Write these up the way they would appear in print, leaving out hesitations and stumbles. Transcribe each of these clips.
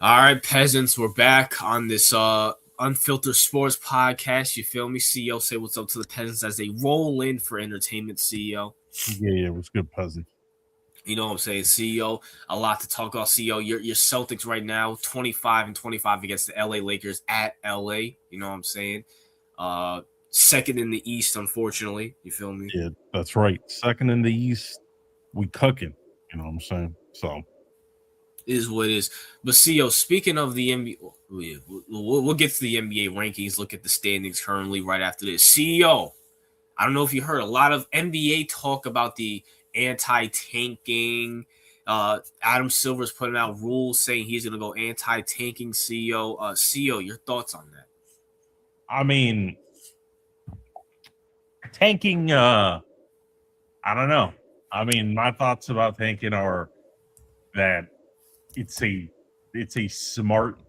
All right, peasants, we're back on this Unfiltered Sports Podcast. You feel me? CEO, say what's up to the peasants as they roll in for entertainment, CEO. Yeah, it was good puzzle. You know what I'm saying, CEO? A lot to talk about, CEO. Your Celtics right now, 25-25 against the LA Lakers at LA. You know what I'm saying? Uh Second in the East, unfortunately. You feel me? Yeah, that's right. Second in the East, we cooking. You know what I'm saying? So Is what it is. But CEO, speaking of the NBA, we'll get to the NBA rankings. Look at the standings currently right after this. CEO, I don't know if you heard a lot of NBA talk about the anti-tanking. Adam Silver's putting out rules saying he's going to go anti-tanking. CEO, your thoughts on that? I mean, tanking. I don't know. I mean, my thoughts about tanking are that it's a it's a smart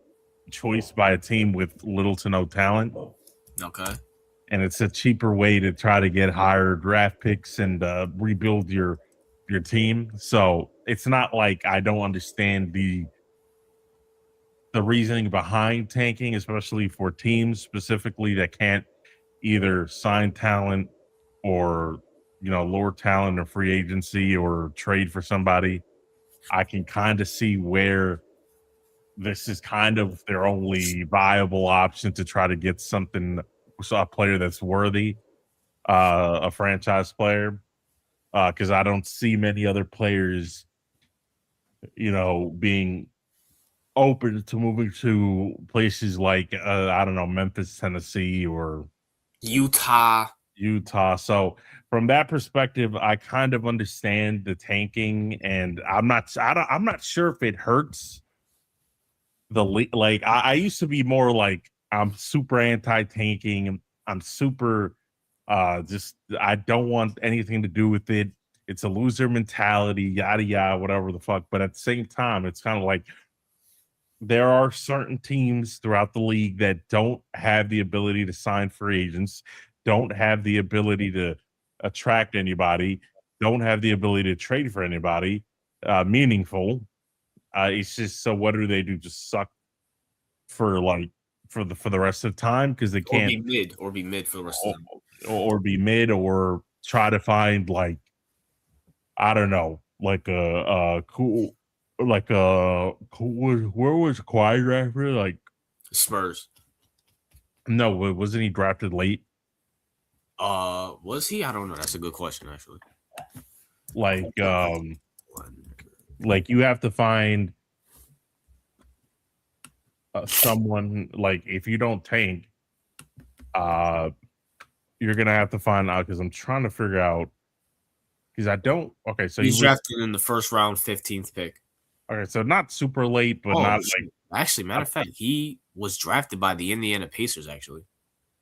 choice by a team with little to no talent, Okay. and it's a cheaper way to try to get higher draft picks and rebuild your team. So it's not like I don't understand the reasoning behind tanking, especially for teams specifically that can't either sign talent or lower talent or free agency or trade for somebody. I can kind of see where this is kind of their only viable option to try to get something, so a player that's worthy, a franchise player, because I don't see many other players, being open to moving to places like I don't know, Memphis, Tennessee, or Utah. Utah. So from that perspective, I kind of understand the tanking, and I'm not sure if it hurts like I used to be more like I'm super anti-tanking. I'm super just I don't want anything to do with it. It's a loser mentality, yada yada, whatever the fuck. But at the same time, it's kind of like there are certain teams throughout the league that don't have the ability to sign free agents, don't have the ability to attract anybody, don't have the ability to trade for anybody meaningful. It's just so what do they do? Just suck for like for the rest of the time because they Or can't be mid. Or be mid for the rest of or, them. or be mid or try to find like I don't know like a cool like where was Kawhi drafted? Like Spurs. no, wasn't he drafted late? Was he? I don't know. That's a good question, actually. Like like you have to find someone like if you don't tank, uh, you're gonna have to find out because I'm trying to figure out because I don't. Okay, so He he was was drafted in the first round, 15th pick. okay, so not super late, but Oh, not shoot. Actually, matter like of fact, he was drafted by the Indiana Pacers, actually.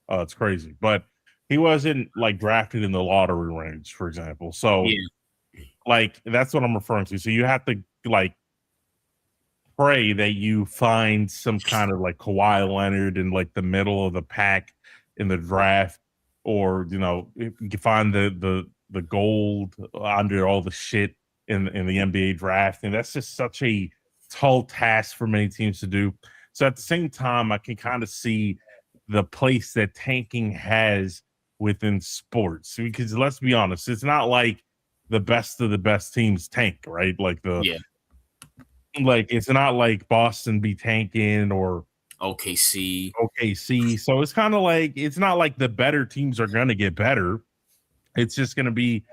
oh, it's crazy. But he wasn't like drafted in the lottery range, for example. So Yeah. like that's what I'm referring to. So you have to like pray that you find some kind of like Kawhi Leonard in like the middle of the pack in the draft, or if you can find the gold under all the shit in the NBA draft, and that's just such a tall task for many teams to do. So at the same time, I can kind of see the place that tanking has within sports because let's be honest, it's not like the best of the best teams tank, right? Yeah. Like it's not like Boston be tanking or OKC. OKC. So it's kind of like it's not like the better teams are going to get better. It's just going to be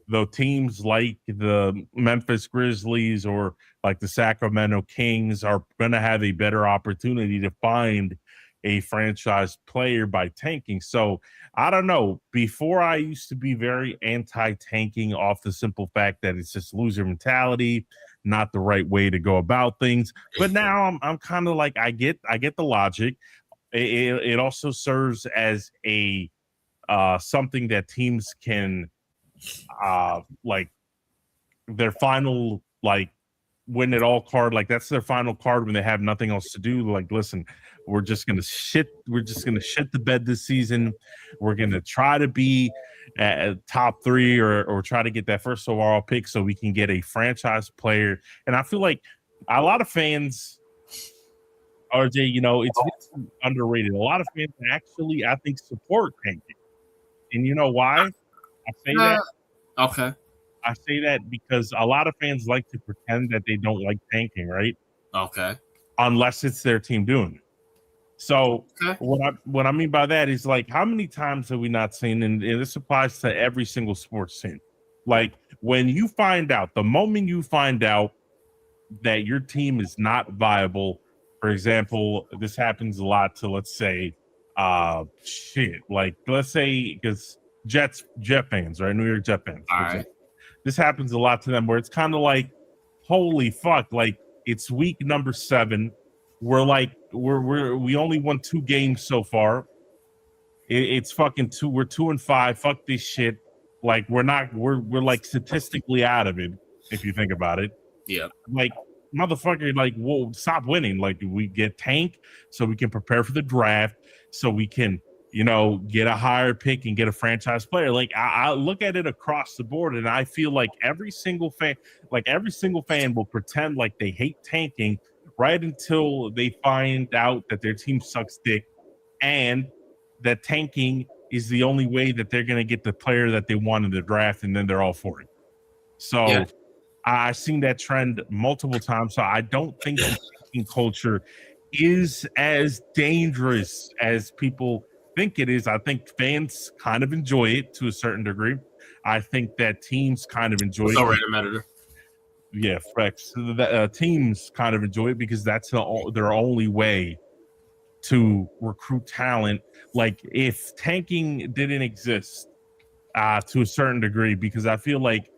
the teams like the Memphis Grizzlies or like the Sacramento Kings are going to have a better opportunity to find a franchise player by tanking. So I don't know. Before I used to be very anti-tanking off the simple fact that it's just loser mentality, not the right way to go about things. But now I'm kind of like I get the logic. It also serves as a something that teams can like their final like win it all card, like that's their final card when they have nothing else to do. Like listen, we're just gonna shit the bed this season. We're gonna try to be at top three or try to get that first overall pick so we can get a franchise player. And I feel like a lot of fans RJ, you know, it's really underrated. A lot of fans actually, I think, support tanking. And you know why I say that? Uh, okay. I say that because a lot of fans like to pretend that they don't like tanking, right? Okay. Unless it's their team doing it. So Okay. what I mean by that is like how many times have we not seen, and this applies to every single sports team. Like when you find out, the moment you find out that your team is not viable, for example, this happens a lot to let's say like let's say because Jet fans, right? New York Jet fans, All for right. example. This happens a lot to them where it's kind of like, holy fuck, like it's week number 7. We're like, we only won 2 games so far. It's fucking two. We're 2-5. Fuck this shit. Like we're not. We're like statistically out of it. If you think about it, Yeah. like motherfucker, like whoa, stop winning. Like we get tank so we can prepare for the draft, so we can get a higher pick and get a franchise player. Like I look at it across the board, and I feel like every single fan will pretend like they hate tanking right until they find out that their team sucks dick and that tanking is the only way that they're going to get the player that they want in the draft, and then they're all for it. Yeah. So I've seen that trend multiple times. So I don't think the tanking culture is as dangerous as people think it is. I think fans kind of enjoy it to a certain degree. I think that teams kind of enjoy What's it. our random editor? Yeah, Frex. Teams kind of enjoy it because that's their only way to recruit talent. Like if tanking didn't exist to a certain degree, because I feel like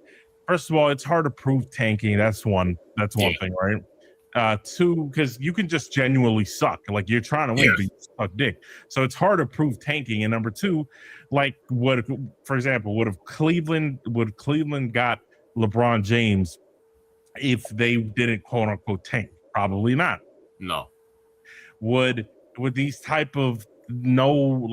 first of all, it's hard to prove tanking. That's one. That's Yeah. one thing, right? Two, because you can just genuinely suck. Like you're trying to Yeah. win, but you suck dick. So it's hard to prove tanking. And number two, like what, for example, would Cleveland got LeBron James if they didn't quote unquote tank? Probably not. No. would would these type of no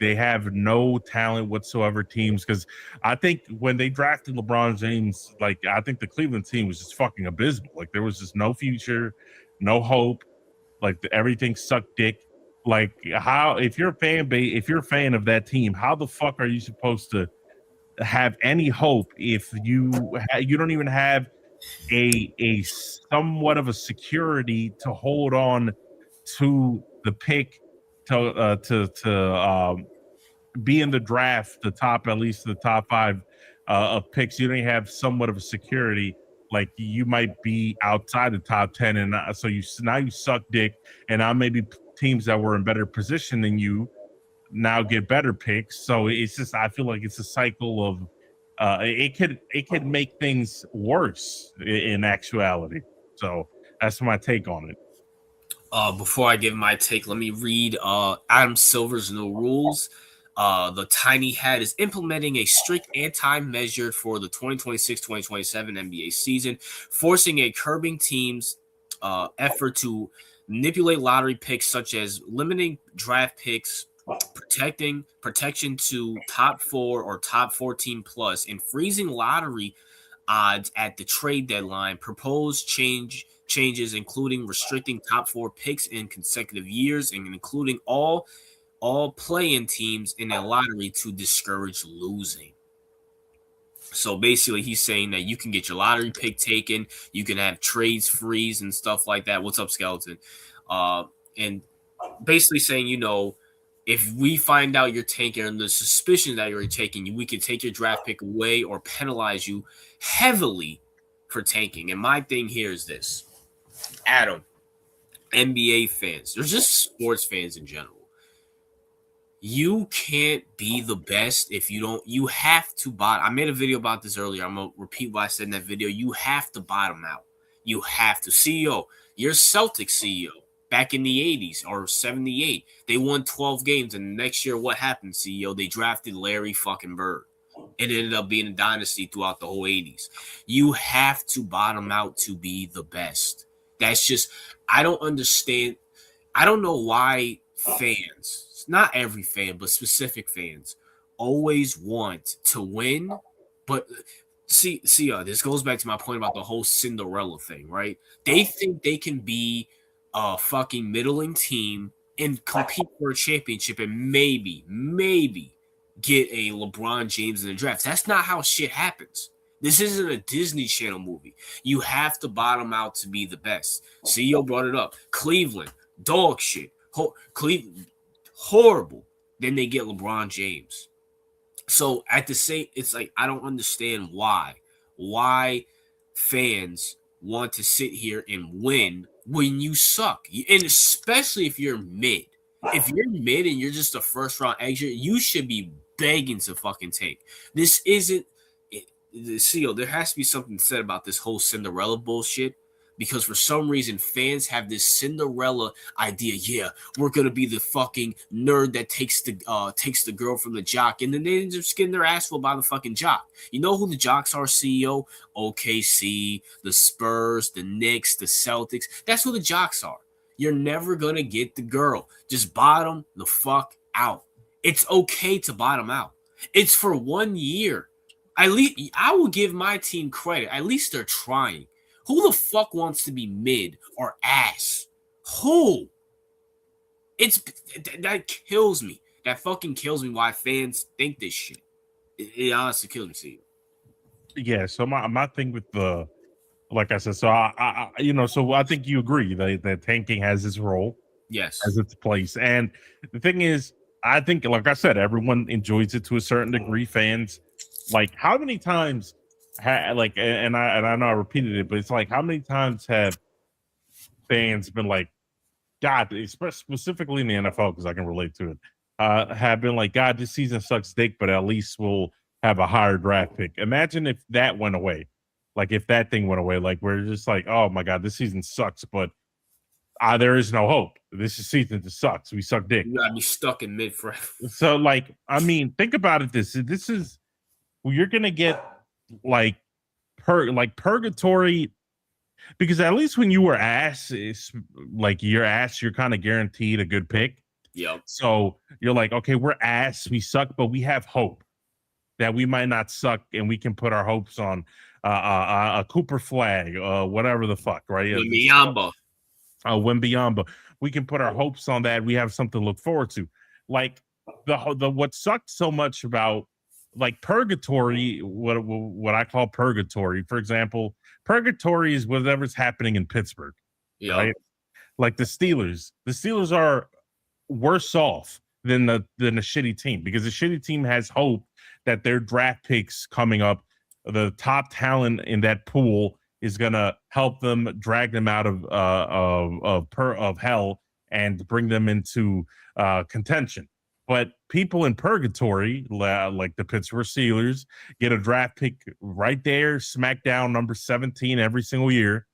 they have no talent whatsoever teams, because I think when they drafted LeBron James, like I think the Cleveland team was just fucking abysmal. Like there was just no future, no hope. Like everything sucked dick. Like how if you're a fan of that team, how the fuck are you supposed to have any hope if you don't even have a somewhat of a security to hold on to the pick to be in the draft, the top, at least the top 5 of picks. You don't have somewhat of a security. Like you might be outside the top 10, and so now you suck dick, and now maybe teams that were in better position than you now get better picks. So it's just I feel like it's a cycle of it could make things worse in actuality. So that's my take on it. Before I give my take, let me read Adam Silver's new rules. The Tiny Hat is implementing a strict anti-measure for the 2026-2027 NBA season, forcing a curbing teams' effort to manipulate lottery picks, such as limiting draft picks, protection to top 4 or top 14 plus, and freezing lottery odds at the trade deadline. Proposed changes including restricting top 4 picks in consecutive years and including all play-in teams in a lottery to discourage losing. So basically, he's saying that you can get your lottery pick taken, you can have trades freeze and stuff like that. What's up, Skeleton? And basically saying, if we find out you're taking and the suspicion that you're taking, we can take your draft pick away or penalize you heavily for tanking. And my thing here is this, Adam, NBA fans, they're just sports fans in general. You can't be the best if you don't. You have to bottom. I made a video about this earlier. I'm gonna repeat what I said in that video. You have to bottom out. You have to. CEO, you're Celtics CEO back in the 80s or 78. They won 12 games, and the next year, what happened, CEO? They drafted Larry fucking Bird. It ended up being a dynasty throughout the whole 80s. You have to bottom out to be the best. That's just, I don't understand. I don't know why fans, not every fan, but specific fans, always want to win. But see, this goes back to my point about the whole Cinderella thing, right? They think they can be a fucking middling team and compete for a championship and maybe get a LeBron James in the draft. That's not how shit happens. This isn't a Disney Channel movie. You have to bottom out to be the best. CEO brought it up. Cleveland, dog shit. Cleveland, horrible. Then they get LeBron James. So at the same, it's like I don't understand why fans want to sit here and win when you suck, and especially if you're mid. If you're mid and you're just a first round exit, you should be begging to fucking take. This isn't the CEO. There has to be something said about this whole Cinderella bullshit. Because for some reason, fans have this Cinderella idea. Yeah, we're gonna be the fucking nerd that takes the girl from the jock, and then they end up getting their ass full by the fucking jock. You know who the jocks are, CEO? OKC, the Spurs, the Knicks, the Celtics. That's who the jocks are. You're never gonna get the girl. Just bottom the fuck out. It's okay to bottom out. It's for 1 year. At least I will give my team credit. At least they're trying. Who the fuck wants to be mid or ass? Who? That kills me. That fucking kills me why fans think this shit. It honestly kills me, see. Yeah, so my thing with the, like I said, so so I think you agree that tanking has its role, Yes. has its place. And the thing is, I think, like I said, everyone enjoys it to a certain degree. Fans, like, how many times and I know I repeated it, but it's like, how many times have fans been like, God, specifically in the NFL, because I can relate to it, have been like, God, this season sucks dick, but at least we'll have a higher draft pick. Imagine if that went away. Like, if that thing went away, like, we're just like, oh my God, this season sucks, but there is no hope. This season just sucks. We suck dick. You gotta be stuck in mid forever. So, like, I mean, think about it. This is, well, you're gonna get like purgatory, because at least when you were ass, it's like your ass, you're kind of guaranteed a good pick. Yep. So you're like, okay, we're ass, we suck, but we have hope that we might not suck, and we can put our hopes on a Cooper Flag, whatever the fuck, right? Wembyamba. We can put our hopes on that. We have something to look forward to. Like the what sucked so much about like purgatory, what I call purgatory, for example, purgatory is whatever's happening in Pittsburgh, right? Like the Steelers. The Steelers are worse off than a shitty team, because the shitty team has hope that their draft picks coming up, the top talent in that pool, is gonna help them drag them out of hell and bring them into contention. But people in purgatory, like the Pittsburgh Steelers, get a draft pick right there, smack down number 17 every single year,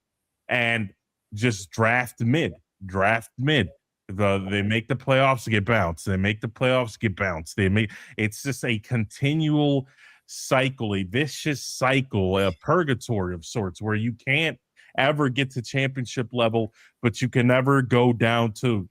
and just draft mid. They make the playoffs, get bounced. They make the playoffs, get bounced. It's just a continual cycle, a vicious cycle, a purgatory of sorts, where you can't ever get to championship level, but you can never go down to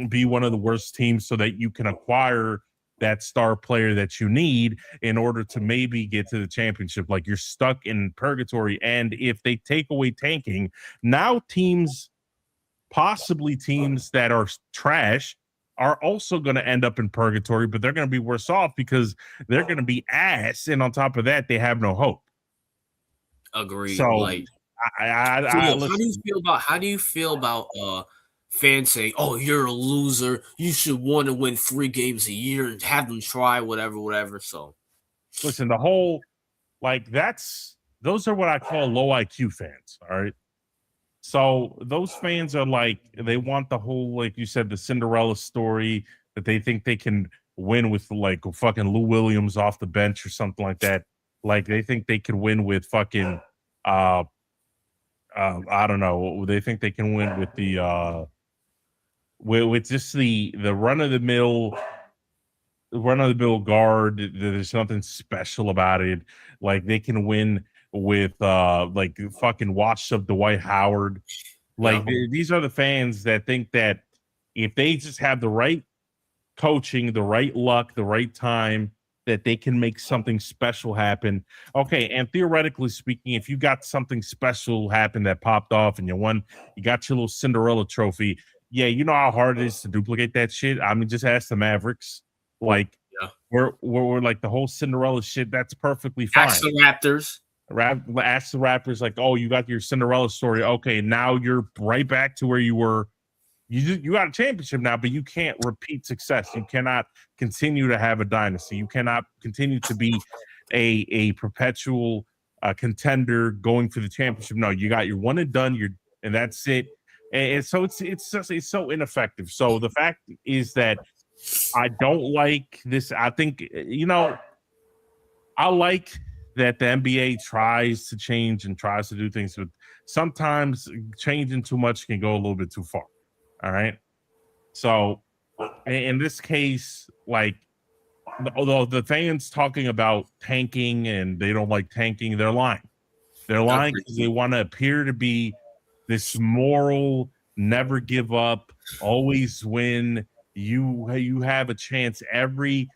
be one of the worst teams, so that you can acquire that star player that you need in order to maybe get to the championship. Like, you're stuck in purgatory. And if they take away tanking, now possibly teams that are trash, are also going to end up in purgatory, but they're going to be worse off because they're going to be ass. And on top of that, they have no hope. Agreed. So, like, how do you feel about fans saying, "Oh, you're a loser. You should want to win 3 games a year and have them try whatever." So, listen, those are what I call low IQ fans. All right. So those fans are like, they want the whole, like you said, the Cinderella story, that they think they can win with like fucking Lou Williams off the bench or something like that. Like, they think they could win with fucking, I don't know. They think they can win with the, with just the run of the mill guard. There's nothing special about it. Like, they can win with like fucking washed up Dwight Howard. Like, these are the fans that think that if they just have the right coaching, the right luck, the right time, that they can make something special happen. Okay, and theoretically speaking, if you got something special happen that popped off and you got your little Cinderella trophy. Yeah, you know how hard it is to duplicate that shit. I mean, just ask the Mavericks. Like, Yeah. we're like the whole Cinderella shit. That's perfectly Ask fine. the Raptors. Ask the Raptors, like, oh, you got your Cinderella story. Okay, now you're right back to where you were. You got a championship now, but you can't repeat success. You cannot continue to have a dynasty. You cannot continue to be a perpetual contender going for the championship. No, you got your one and done. And that's it. And so it's so ineffective. So the fact is that I don't like this. I think I like that the NBA tries to change and tries to do things, but sometimes changing too much can go a little bit too far. All right. So in this case, like, although the fans talking about tanking and they don't like tanking, they're lying. They're lying because they want to appear to be this moral, never give up, always win. You have a chance every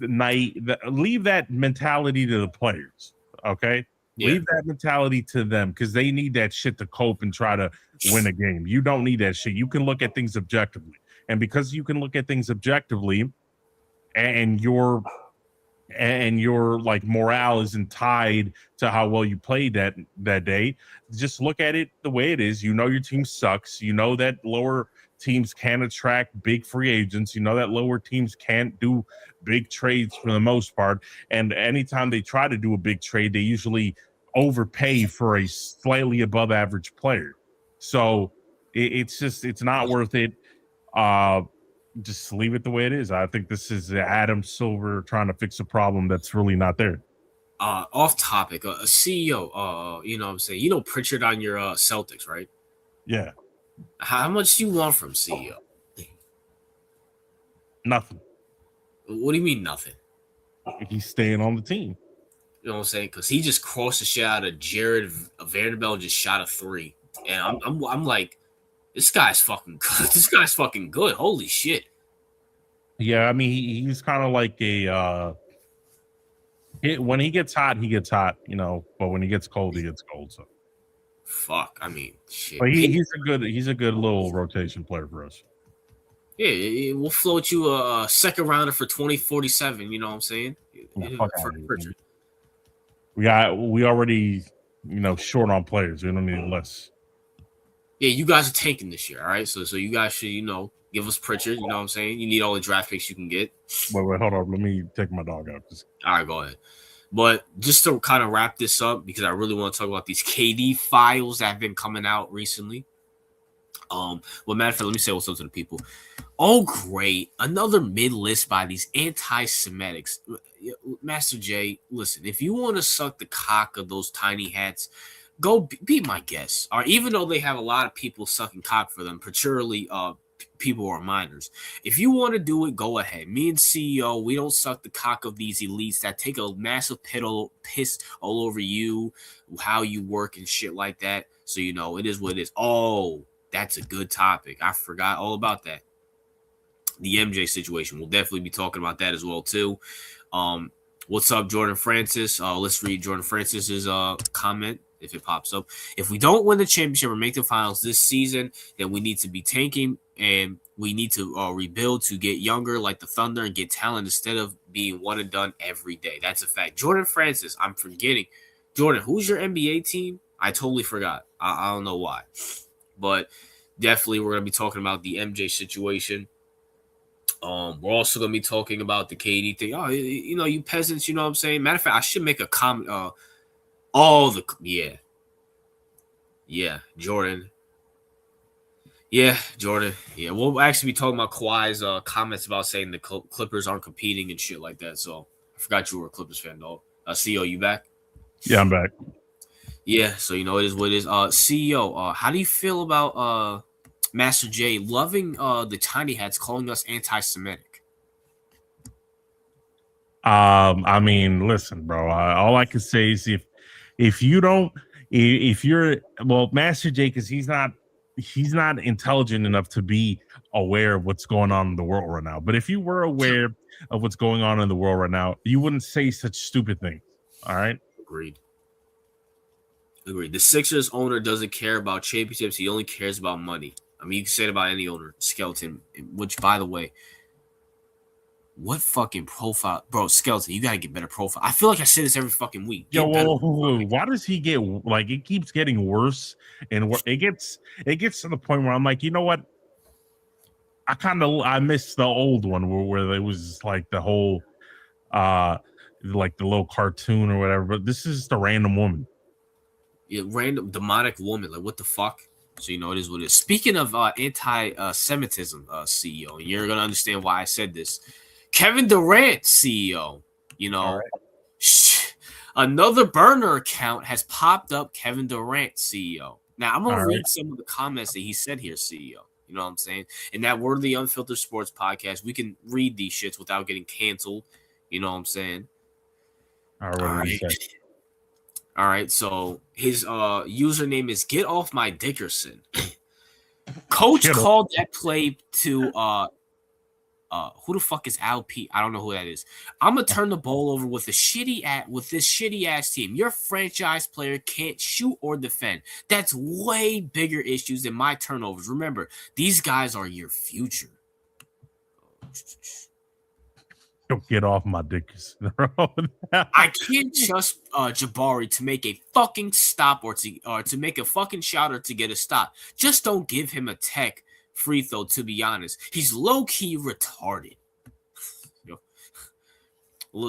night. Leave that mentality to the players. Okay. Yeah. Leave that mentality to them because they need that shit to cope and try to win a game. You don't need that shit. You can look at things objectively. And because you can look at things objectively and your like morale isn't tied to how well you played that day, just look at it the way it is. You know your team sucks. You know that lower teams can attract big free agents. You know that lower teams can't do big trades for the most part. And anytime they try to do a big trade, they usually overpay for a slightly above average player. So it's not worth it. Just leave it the way it is. I think this is Adam Silver trying to fix a problem that's really not there. Off topic, a CEO, you know what I'm saying? You know Pritchard on your Celtics, right? Yeah. How much do you want from CEO? Nothing. What do you mean nothing? He's staying on the team. You know what I'm saying? Because he just crossed the shit out of Jared Vanderbilt and just shot a 3. And I'm like, this guy's fucking good. This guy's fucking good. Holy shit. Yeah, I mean, he's kind of like when he gets hot, you know, but when he gets cold, he gets cold. So fuck, I mean, shit. But he's a good little rotation player for us. Yeah, we'll float you a second rounder for 2047. You know what I'm saying? We already, you know, short on players. We don't need less. Yeah, you guys are tanking this year, all right? So you guys should, you know, give us Pritchard. You know what I'm saying? You need all the draft picks you can get. Wait, hold on. Let me take my dog out. All right, go ahead. But just to kind of wrap this up, because I really want to talk about these KD files that have been coming out recently. Well, matter of fact, let me say what's up to the people. Oh, great. Another mid-list by these anti-Semitics. Master J, listen, if you want to suck the cock of those tiny hats, go be my guest. Or even though they have a lot of people sucking cock for them, particularly people who are minors. If you want to do it, go ahead. Me and CEO, we don't suck the cock of these elites that take a massive piss all over you, how you work and shit like that. So, you know, it is what it is. Oh, that's a good topic. I forgot all about that. The MJ situation. We'll definitely be talking about that as well, too. What's up, Jordan Francis? Let's read Jordan Francis's comment if it pops up. If we don't win the championship or make the finals this season, then we need to be tanking and we need to rebuild to get younger like the Thunder and get talent instead of being one and done every day. That's a fact. Jordan Francis, I'm forgetting. Jordan, who's your NBA team? I totally forgot. I don't know why. But definitely we're going to be talking about the MJ situation. We're also going to be talking about the KD thing. Oh, you know, you peasants, you know what I'm saying? Matter of fact, I should make a comment. Yeah, Jordan. Yeah, Jordan. Yeah, we'll actually be talking about Kawhi's comments about saying the Clippers aren't competing and shit like that. So I forgot you were a Clippers fan, though. CEO, you back? Yeah, I'm back. Yeah, so you know it is what it is. CEO, how do you feel about Master J loving the tiny hats calling us anti-Semitic? I mean, listen, bro. All I can say is if you're Master J, because he's not he's not intelligent enough to be aware of what's going on in the world right now. But if you were aware of what's going on in the world right now, you wouldn't say such stupid things. All right. Agreed. The Sixers owner doesn't care about championships. He only cares about money. I mean, you can say it about any owner, Skeleton, which, by the way, what fucking profile? Bro, Skeleton, you got to get better profile. I feel like I say this every fucking week. Why does he get, like, it keeps getting worse, and it gets to the point where I'm like, you know what? I miss the old one where it was like the whole like the little cartoon or whatever, but this is just a random woman. Yeah, random demonic woman. Like, what the fuck? So, you know, it is what it is. Speaking of anti-Semitism, CEO, you're going to understand why I said this. Kevin Durant, CEO, you know, another burner account has popped up, Kevin Durant, CEO. Now, I'm going to read some of the comments that he said here, CEO. You know what I'm saying? And that we're the Unfiltered Sports Podcast. We can read these shits without getting canceled. You know what I'm saying? All right. All right, so his username is Get Off My Dickerson. Coach called that play to who the fuck is Al P? I don't know who that is. I'm gonna turn the ball over with this shitty ass team. Your franchise player can't shoot or defend. That's way bigger issues than my turnovers. Remember, these guys are your future. Get off my dick. I can't trust Jabari to make a fucking stop or to make a fucking shot or to get a stop. Just don't give him a tech free throw, to be honest. He's low-key retarded.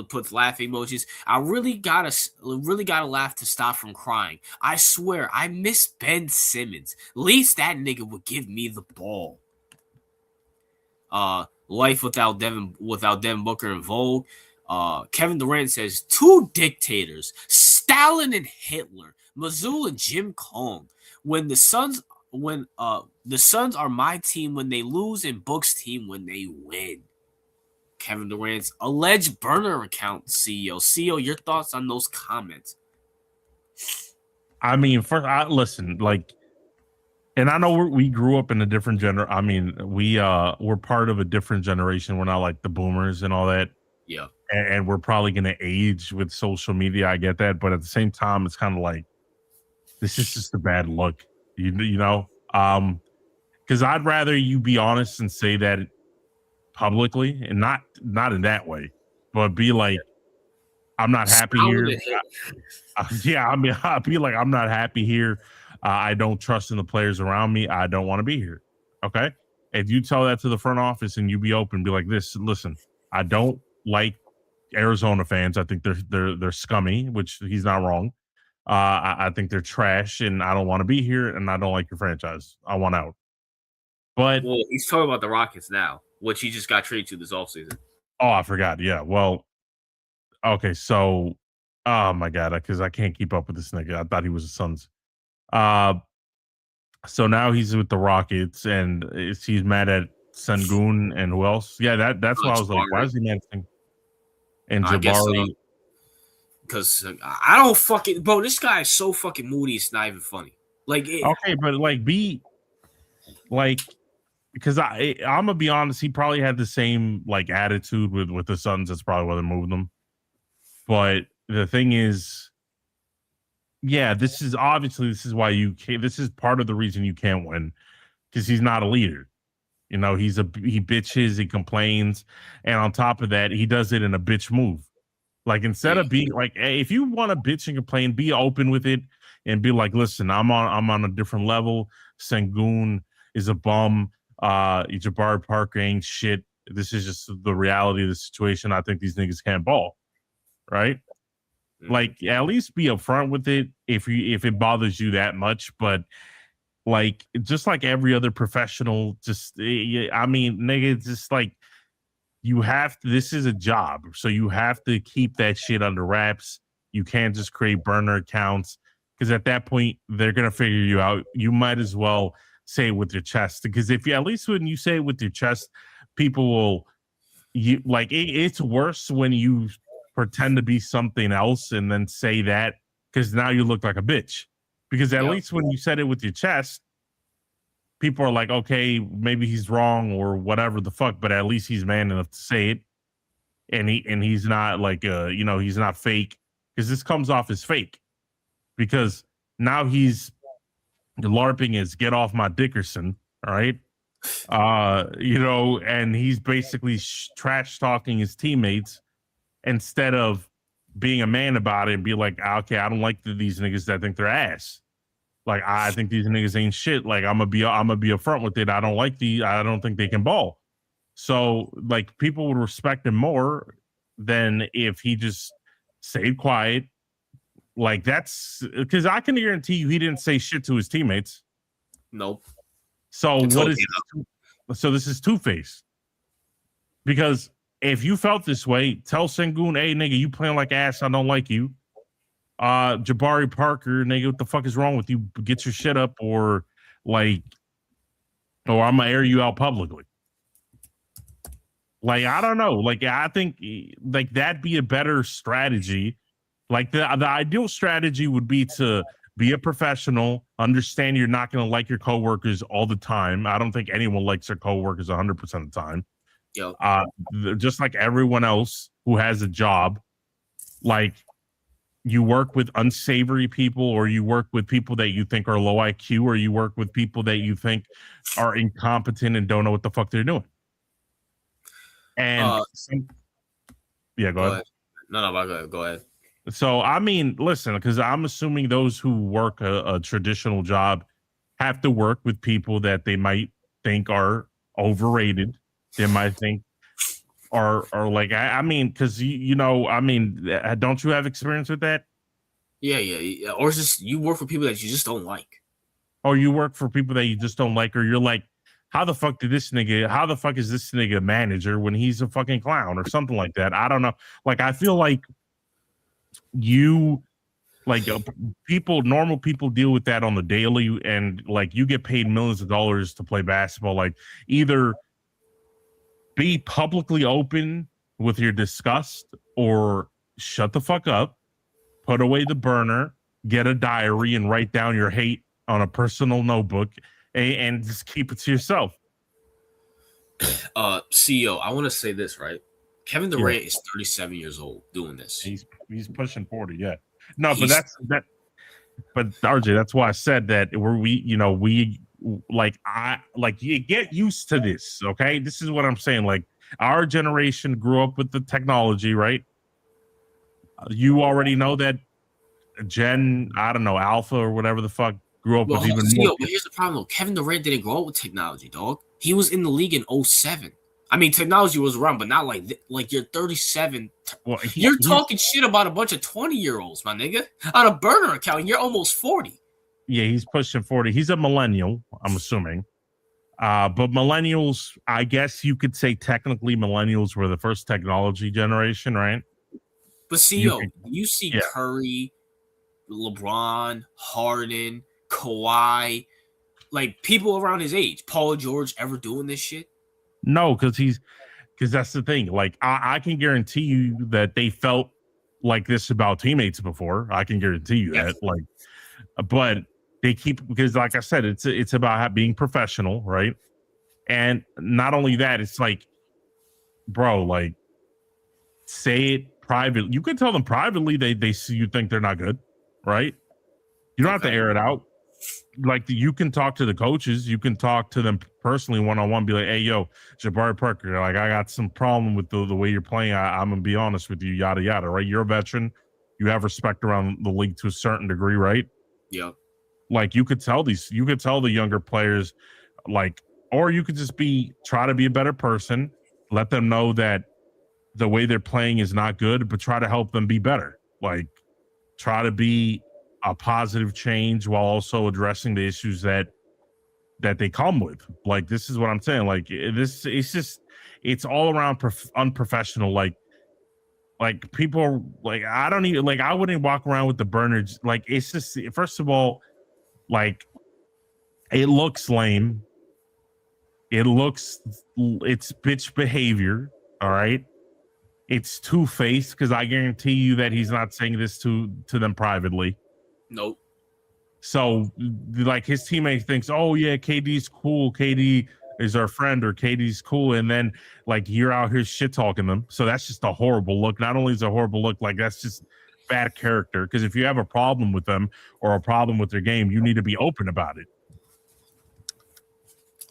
Puts laugh emojis. I really gotta laugh to stop from crying. I swear, I miss Ben Simmons. At least that nigga would give me the ball. Life without Devin Booker and Vogue. Kevin Durant says 2 dictators, Stalin and Hitler, Mazul and Jim Kong. When the Suns are my team when they lose and Book's team when they win. Kevin Durant's alleged burner account, CEO. CEO, your thoughts on those comments? I mean, listen, like, and I know we grew up in a different generation. I mean, we're part of a different generation. We're not like the boomers and all that. Yeah. And we're probably going to age with social media. I get that. But at the same time, it's kind of like, this is just a bad look, you know? Because I'd rather you be honest and say that publicly and not in that way, but be like, I'm not happy here. I mean, I'll be like, I'm not happy here. I don't trust in the players around me. I don't want to be here. Okay. If you tell that to the front office and you be open, be like this, listen, I don't like Arizona fans. I think they're scummy, which he's not wrong. I think they're trash and I don't want to be here and I don't like your franchise. I want out. But he's talking about the Rockets now, which he just got traded to this offseason. Oh, I forgot. Yeah. Well, okay. So, oh my God, because I can't keep up with this nigga. I thought he was the Suns. So now he's with the Rockets and he's mad at Sengun and who else? Yeah, that's why I was like, why is he mad at and Jabari? Because I don't fucking bro, this guy is so fucking moody, it's not even funny. Like okay, but like be like because I'm gonna be honest, he probably had the same like attitude with the Suns. That's probably why they moved them. But the thing is, yeah, this is why this is part of the reason you can't win because he's not a leader. You know, he bitches, he complains, and on top of that, he does it in a bitch move. Like instead of being like, hey, if you want to bitch and complain, be open with it and be like, listen, I'm on a different level. Sengun is a bum. Jabari Parker ain't shit. This is just the reality of the situation. I think these niggas can't ball, right? Like at least be upfront with it if it bothers you that much. But like just like every other professional, I mean, nigga, just like you have to. This is a job, so you have to keep that shit under wraps. You can't just create burner accounts because at that point they're gonna figure you out. You might as well say it with your chest because if you at least when you say it with your chest, people will it's worse when you pretend to be something else and then say that because now you look like a bitch. Because at least when you said it with your chest, people are like, okay, maybe he's wrong or whatever the fuck, but at least he's man enough to say it. And he's not like he's not fake, because this comes off as fake, because now he's LARPing as get off my Dickerson, all right? And he's basically trash talking his teammates instead of being a man about it and be like, okay, I don't like these niggas that think they're ass. Like, I think these niggas ain't shit. Like, I'm gonna be upfront with it. I don't think they can ball. So, like, people would respect him more than if he just stayed quiet. Like, that's because I can guarantee you he didn't say shit to his teammates. Nope. So so this is two-faced. Because if you felt this way, tell Sengun, hey, nigga, you playing like ass. I don't like you. Jabari Parker, nigga, what the fuck is wrong with you? Get your shit up, or I'm gonna air you out publicly. Like, I don't know. Like, I think like that'd be a better strategy. Like, the ideal strategy would be to be a professional, understand you're not going to like your coworkers all the time. I don't think anyone likes their coworkers 100% of the time. Yo. Just like everyone else who has a job, like, you work with unsavory people, or you work with people that you think are low IQ, or you work with people that you think are incompetent and don't know what the fuck they're doing. And go ahead. No, go ahead. So, I mean, listen, because I'm assuming those who work a traditional job have to work with people that they might think are overrated. They might think are like, I mean, because don't you have experience with that? Yeah. Or it's just you work for people that you just don't like. Or you work for people that you just don't like, or you're like, how the fuck is this nigga manager when he's a fucking clown or something like that? I don't know. Like, I feel like normal people deal with that on the daily, and like, you get paid millions of dollars to play basketball. Like, either be publicly open with your disgust, or shut the fuck up, put away the burner, get a diary and write down your hate on a personal notebook, and just keep it to yourself. CEO, I want to say this, right? Kevin Durant is 37 years old doing this. He's pushing 40, yeah. No, but but RJ, that's why I said that you get used to this, okay? This is what I'm saying. Like, our generation grew up with the technology, right? You already know that Alpha or whatever the fuck grew up with even more. But here's the problem, though. Kevin Durant didn't grow up with technology, dog. He was in the league in 2007. I mean, technology was around, but not like you're 37. Well, you're talking shit about a bunch of 20-year-olds, my nigga, on a burner account, and you're almost 40. Yeah, he's pushing 40. He's a millennial, I'm assuming. But millennials, I guess you could say technically millennials were the first technology generation, right? But you see Curry, LeBron, Harden, Kawhi, like people around his age, Paul George, ever doing this shit? No, because that's the thing. Like, I can guarantee you that they felt like this about teammates before. I can guarantee you that. Like, but they because like I said, it's about being professional, right? And not only that, it's like, bro, like, say it privately. You can tell them privately they see you think they're not good, right? You don't have to air it out. Like, you can talk to the coaches, you can talk to them personally one-on-one, be like, hey, yo, Jabari Parker, like, I got some problem with the way you're playing. I'm gonna be honest with you, yada yada, right? You're a veteran, you have respect around the league to a certain degree, right? Yeah. Like, you could tell the younger players, like, or you could just try to be a better person, let them know that the way they're playing is not good, but try to help them be better. Like, try to be a positive change while also addressing the issues that they come with. Like, this is what I'm saying. Like, it's all around unprofessional. Like people, like, I don't even, like, I wouldn't walk around with the burners. Like, it's just, first of all, like, it looks lame. It's bitch behavior. All right. It's two-faced, because I guarantee you that he's not saying this to them privately. Nope. So like his teammate thinks, oh yeah, KD's cool. KD is our friend, or KD's cool. And then like you're out here shit talking them. So that's just a horrible look. Not only is it a horrible look, like that's just bad character. Because if you have a problem with them or a problem with their game, you need to be open about it.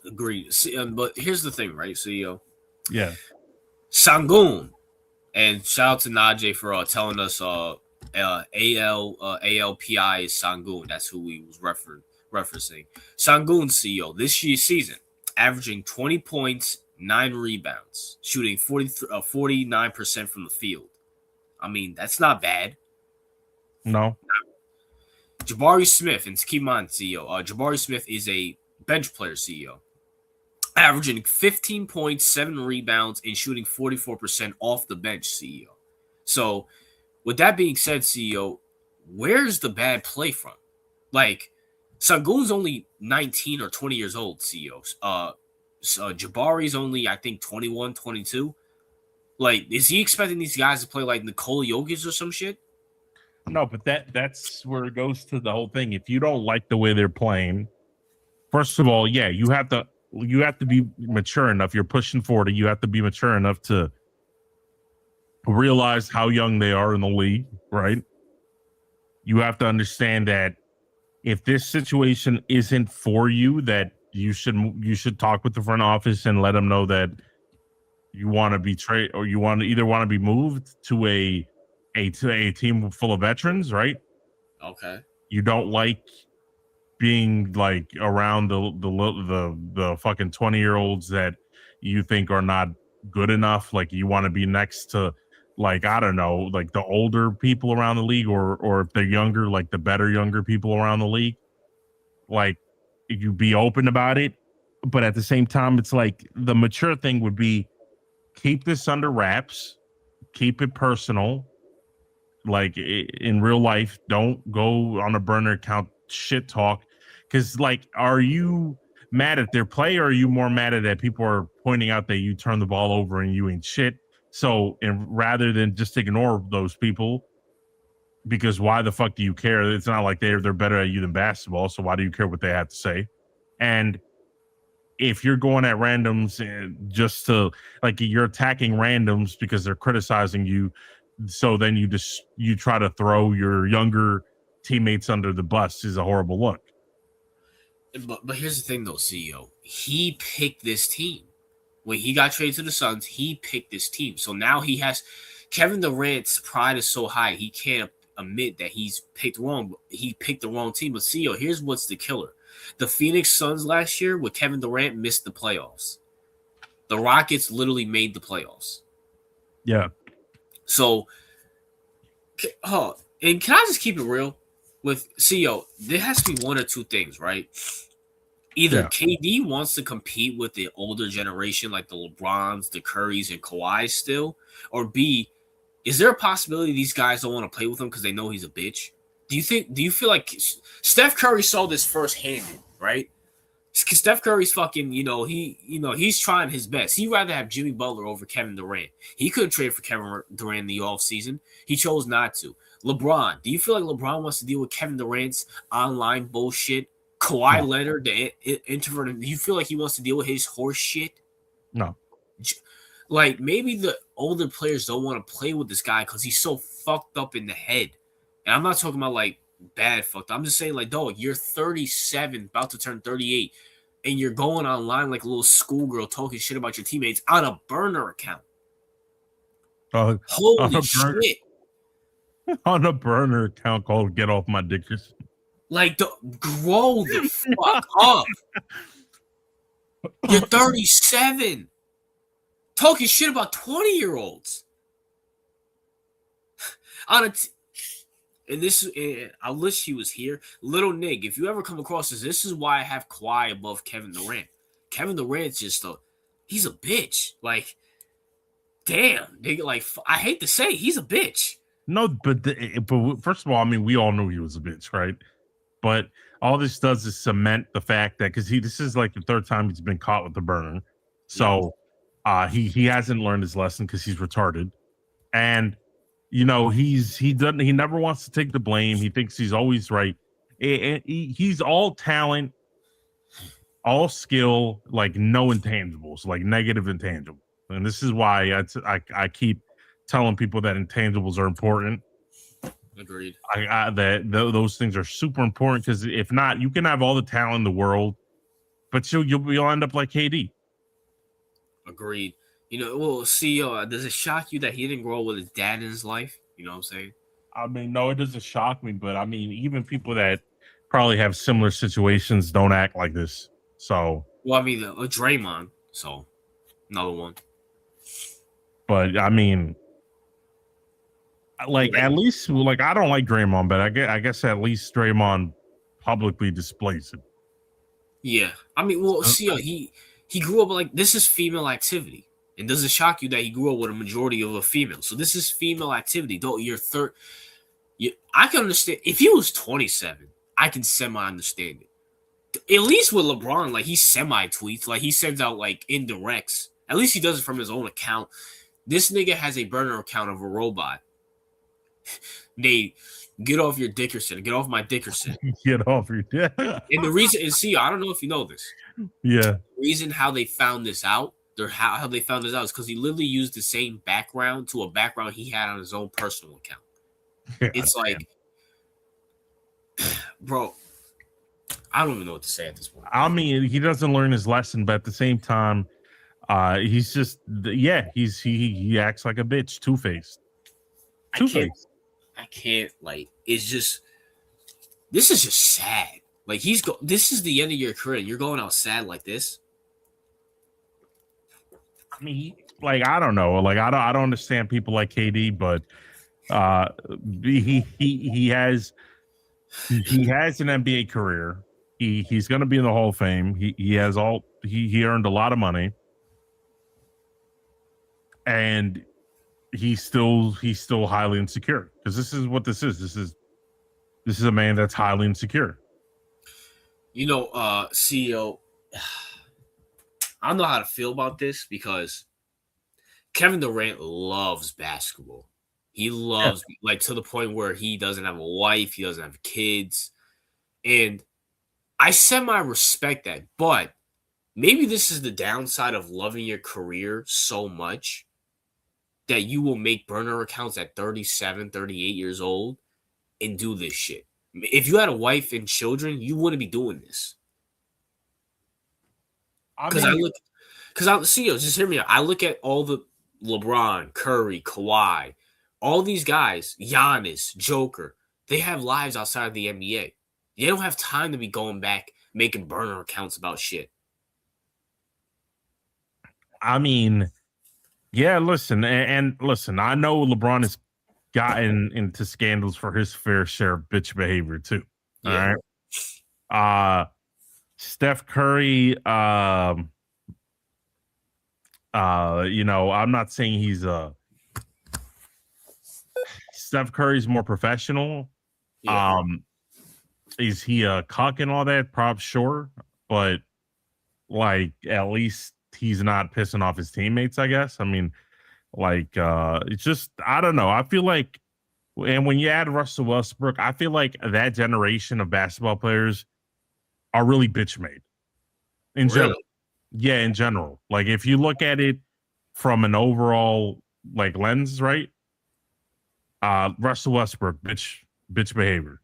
Agreed. See, but here's the thing, right, CEO? Yeah. Sangoon, and shout out to Najee for telling us ALPI is Sangoon. That's who we was referencing. Sangoon CEO this year's season, averaging 20 points, 9 rebounds, shooting 49% from the field. I mean, that's not bad. No. Jabari Smith, and keep in mind, CEO, Jabari Smith is a bench player, CEO, averaging 15 points, 7 rebounds, and shooting 44% off the bench, CEO. So, with that being said, CEO, where's the bad play from? Like, Sangoon's only 19 or 20 years old, CEO. Jabari's only, I think, 21, 22. Like, is he expecting these guys to play like Nikola Jokic or some shit? No, but that's where it goes to the whole thing. If you don't like the way they're playing, first of all, yeah, you have to be mature enough. You're pushing 40. You have to be mature enough to realize how young they are in the league, right? You have to understand that if this situation isn't for you, that you should talk with the front office and let them know that you want to be traded, or you want to be moved to a team full of veterans, right? Okay. You don't like being like around the fucking 20-year-olds that you think are not good enough. Like you want to be next to, like, I don't know, like the older people around the league, or if they're younger, like the better younger people around the league. Like you be open about it, but at the same time, it's like the mature thing would be keep this under wraps, keep it personal. Like in real life, don't go on a burner account shit talk. Because like, are you mad at their play, or are you more mad at that people are pointing out that you turn the ball over and you ain't shit? So, and rather than just ignore those people, because why the fuck do you care? It's not like they're better at you than basketball. So why do you care what they have to say? And if you're going at randoms just to, like, you're attacking randoms because they're criticizing you, so then you try to throw your younger teammates under the bus, is a horrible look. But here's the thing, though, CEO. He picked this team. When he got traded to the Suns, he picked this team. So now he has Kevin Durant's pride is so high, he can't admit that he's picked wrong. He picked the wrong team. But CEO, here's what's the killer. The Phoenix Suns last year with Kevin Durant missed the playoffs. The Rockets literally made the playoffs. Yeah. So, and can I just keep it real with CEO? There has to be one or two things, right? Either KD wants to compete with the older generation, like the LeBrons, the Currys, and Kawhi still, or B, is there a possibility these guys don't want to play with him because they know he's a bitch? Do you feel like Steph Curry saw this firsthand, right? Because Steph Curry's fucking, he's trying his best. He'd rather have Jimmy Butler over Kevin Durant. He could have traded for Kevin Durant in the offseason. He chose not to. LeBron, do you feel like LeBron wants to deal with Kevin Durant's online bullshit? Kawhi Leonard, the introvert, do you feel like he wants to deal with his horse shit? No. Like, maybe the older players don't want to play with this guy because he's so fucked up in the head. And I'm not talking about, like, bad fucked up. I'm just saying, like, dog, you're 37, about to turn 38, and you're going online like a little schoolgirl talking shit about your teammates on a burner account. Holy shit. On a burner account called Get Off My Dickers. Like, grow the fuck up. You're 37. Talking shit about 20-year-olds. And I wish he was here. Little Nick, if you ever come across this is why I have Kawhi above Kevin Durant. Kevin Durant's just he's a bitch. Like, damn, nigga, like, I hate to say he's a bitch. No, but first of all, I mean, we all knew he was a bitch, right? But all this does is cement the fact that, because this is like the third time he's been caught with the burner. So he hasn't learned his lesson because he's retarded. And he never wants to take the blame. He thinks he's always right. He's all talent, all skill, like no intangibles, like negative intangibles. And this is why I keep telling people that intangibles are important. Agreed. Those things are super important because if not, you can have all the talent in the world, but you'll end up like KD. Agreed. Well, see, does it shock you that he didn't grow up with his dad in his life? You know what I'm saying? I mean, no, it doesn't shock me, but I mean, even people that probably have similar situations don't act like this. So, Well, I mean, Draymond. So, another one. but I mean, like at least, like I don't like Draymond, but I guess at least Draymond publicly displays it. Yeah, I mean, well, see, he grew up like this is female activity. And does it shock you that he grew up with a majority of a female? So this is female activity. Though you're third, I can understand if he was 27. I can semi understand it. At least with LeBron, like he semi tweets, like he sends out like indirects. At least he does it from his own account. This nigga has a burner account of a robot. They get off your Dickerson. Get off my Dickerson. Get off your dick. And the reason is, see, I don't know if you know this. Yeah. The reason how they found this out, how they found this out is because he literally used the same background to a background he had on his own personal account. Yeah, it's like, bro, I don't even know what to say at this point. I mean, he doesn't learn his lesson, but at the same time, he's just, he acts like a bitch, two-faced. I can't, like, it's just, this is just sad. Like, this is the end of your career. You're going out sad like this. I mean, like, I don't know. Like, I don't understand people like KD, but he has an NBA career. He's going to be in the Hall of Fame. He earned a lot of money, and he's still highly insecure because this is what this is. This is a man that's highly insecure. CEO, I don't know how to feel about this because Kevin Durant loves basketball. He loves, like, to the point where he doesn't have a wife, he doesn't have kids. And I semi-respect that, but maybe this is the downside of loving your career so much that you will make burner accounts at 37, 38 years old and do this shit. If you had a wife and children, you wouldn't be doing this. Because just hear me out. I look at all the LeBron, Curry, Kawhi, all these guys, Giannis, Joker, they have lives outside of the NBA. They don't have time to be going back making burner accounts about shit. I mean, yeah, listen, and listen, I know LeBron has gotten into scandals for his fair share of bitch behavior too. Yeah. All right. Steph Curry, I'm not saying he's Steph Curry's more professional. Yeah. Is he a cuck and all that? Probably sure, but like at least he's not pissing off his teammates, I guess. I mean, like it's just I don't know. I feel like, and when you add Russell Westbrook, I feel like that generation of basketball players are really bitch made. In general. Yeah, in general. Like if you look at it from an overall like lens, right? Russell Westbrook, bitch behavior.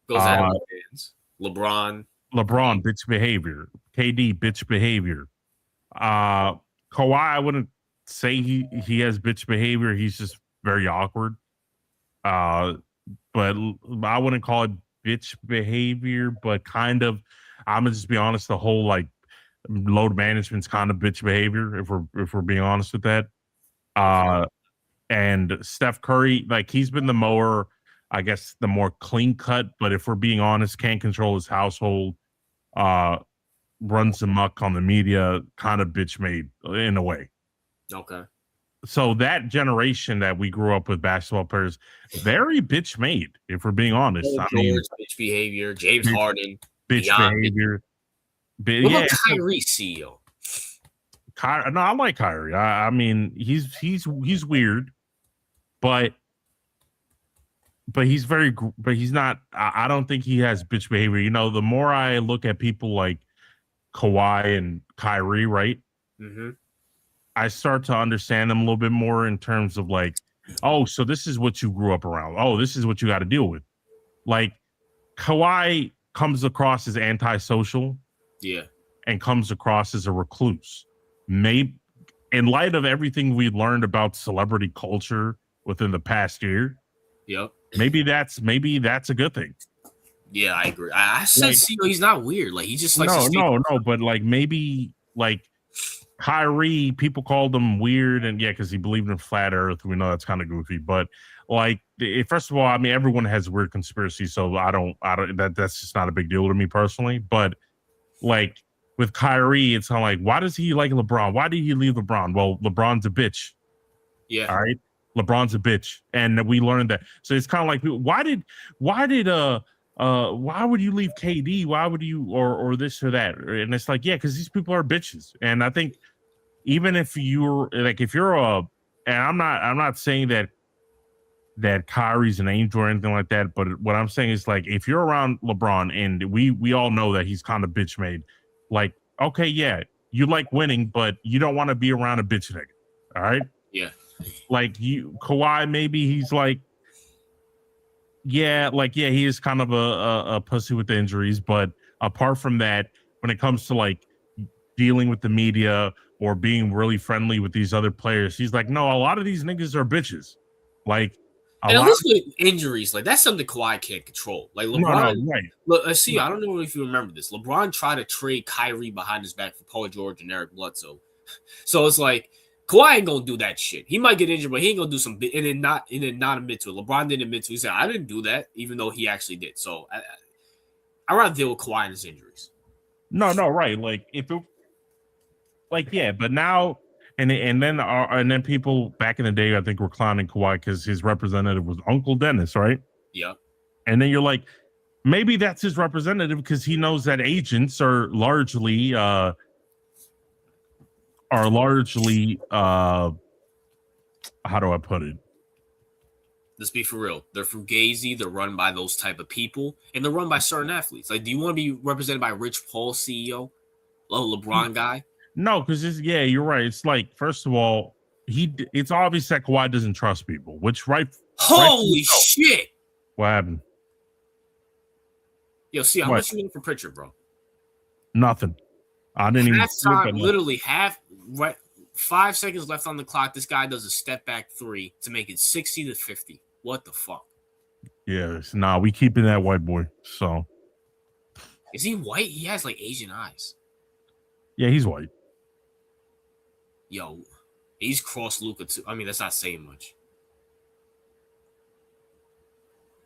Goes out of hands. LeBron, bitch behavior. KD, bitch behavior. Kawhi, I wouldn't say he has bitch behavior. He's just very awkward. But I wouldn't call it bitch behavior, but kind of. I'm gonna just be honest. The whole like load management's kind of bitch behavior. If we're being honest with that. And Steph Curry, like he's been the more, I guess, the more clean cut. But if we're being honest, can't control his household. Runs amok on the media, kind of bitch made in a way. Okay. So that generation that we grew up with basketball players, very bitch made, if we're being honest. I mean, bitch behavior, James Harden, bitch behavior. What about Kyrie, CEO? No, I like Kyrie. I mean, he's weird, but but he's not. I don't think he has bitch behavior. You know, the more I look at people like Kawhi and Kyrie, right? Mm-hmm. I start to understand them a little bit more in terms of like, oh, so this is what you grew up around. Oh, this is what you got to deal with. Like Kawhi comes across as antisocial Yeah. and comes across as a recluse. Maybe in light of everything we learned about celebrity culture within the past year, Yep. maybe that's a good thing. Yeah, I agree. I said, Like, see, he's not weird. Like he just likes to no, stay. no, no, but like maybe like Kyrie, people called him weird, and yeah, because he believed in flat Earth. We know that's kind of goofy, but like, first of all, I mean, everyone has weird conspiracies, so I don't, that's just not a big deal to me personally. But like with Kyrie, it's kind of like, why does he like LeBron? Why did he leave LeBron? Well, LeBron's a bitch. Yeah. All right, LeBron's a bitch, and we learned that. So it's kind of like, why would you leave KD? Why would you or this or that? And it's like, yeah, because these people are bitches, and I think even if you're like, if you're and I'm not saying that Kyrie's an angel or anything like that, but what I'm saying is like, if you're around LeBron, and we all know that he's kind of bitch made, like, okay, yeah, you like winning, but you don't want to be around a bitch nigga. All right. Yeah. Like Kawhi, maybe he's like, yeah, like, yeah, he is kind of a pussy with the injuries, but apart from that, when it comes to like dealing with the media or being really friendly with these other players, he's like, no, a lot of these niggas are bitches. Like a And at lot least of, with injuries, like that's something Kawhi can't control. Like no, no, LeBron, right. look, let's see. I don't know if you remember this. LeBron tried to trade Kyrie behind his back for Paul George and Eric Bledsoe. So it's like Kawhi ain't gonna do that shit. He might get injured, but he ain't gonna do some and then not admit to it. LeBron didn't admit to it. He said, I didn't do that, even though he actually did. So I rather deal with Kawhi and his injuries. No, no, right. Like if it, like, yeah, but now and then people back in the day, I think, were clowning Kawhi because his representative was Uncle Dennis, right? Yeah. And then you're like, maybe that's his representative because he knows that agents are largely how do I put it? Let's be for real. They're fugazi. They're run by those type of people, and they're run by certain athletes. Like, do you want to be represented by Rich Paul, CEO, LeBron guy? No, because yeah, you're right. It's like, first of all, it's obvious that Kawhi doesn't trust people, which rightfully Holy so. shit! What happened? Yo, see, how What? much you need for Pritchard, bro? Nothing. I didn't even see it, Halftime, but no. literally right, 5 seconds left on the clock. This guy does a step back three to make it 60-50. What the fuck? Yes, nah, we keeping that white boy. So Is he white? He has like Asian eyes. yeah, he's white. Yo, he's crossed Luca too. I mean, that's not saying much.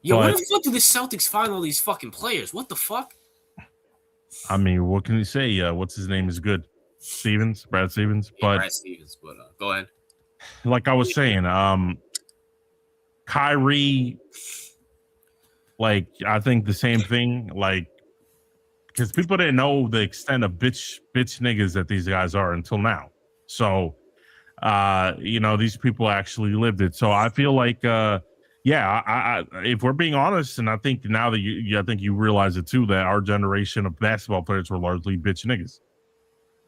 Yo, But where the fuck do the Celtics find all these fucking players? What the fuck? I mean, what can you say? What's his name is good. Brad Stevens. Yeah, But Brad Stevens, but go ahead. like I was saying, Kyrie, like, I think the same thing, like, because people didn't know the extent of bitch niggas that these guys are until now. So these people actually lived it. So I feel like yeah, I if we're being honest, and I think now that I think you realize it too, that our generation of basketball players were largely bitch niggas.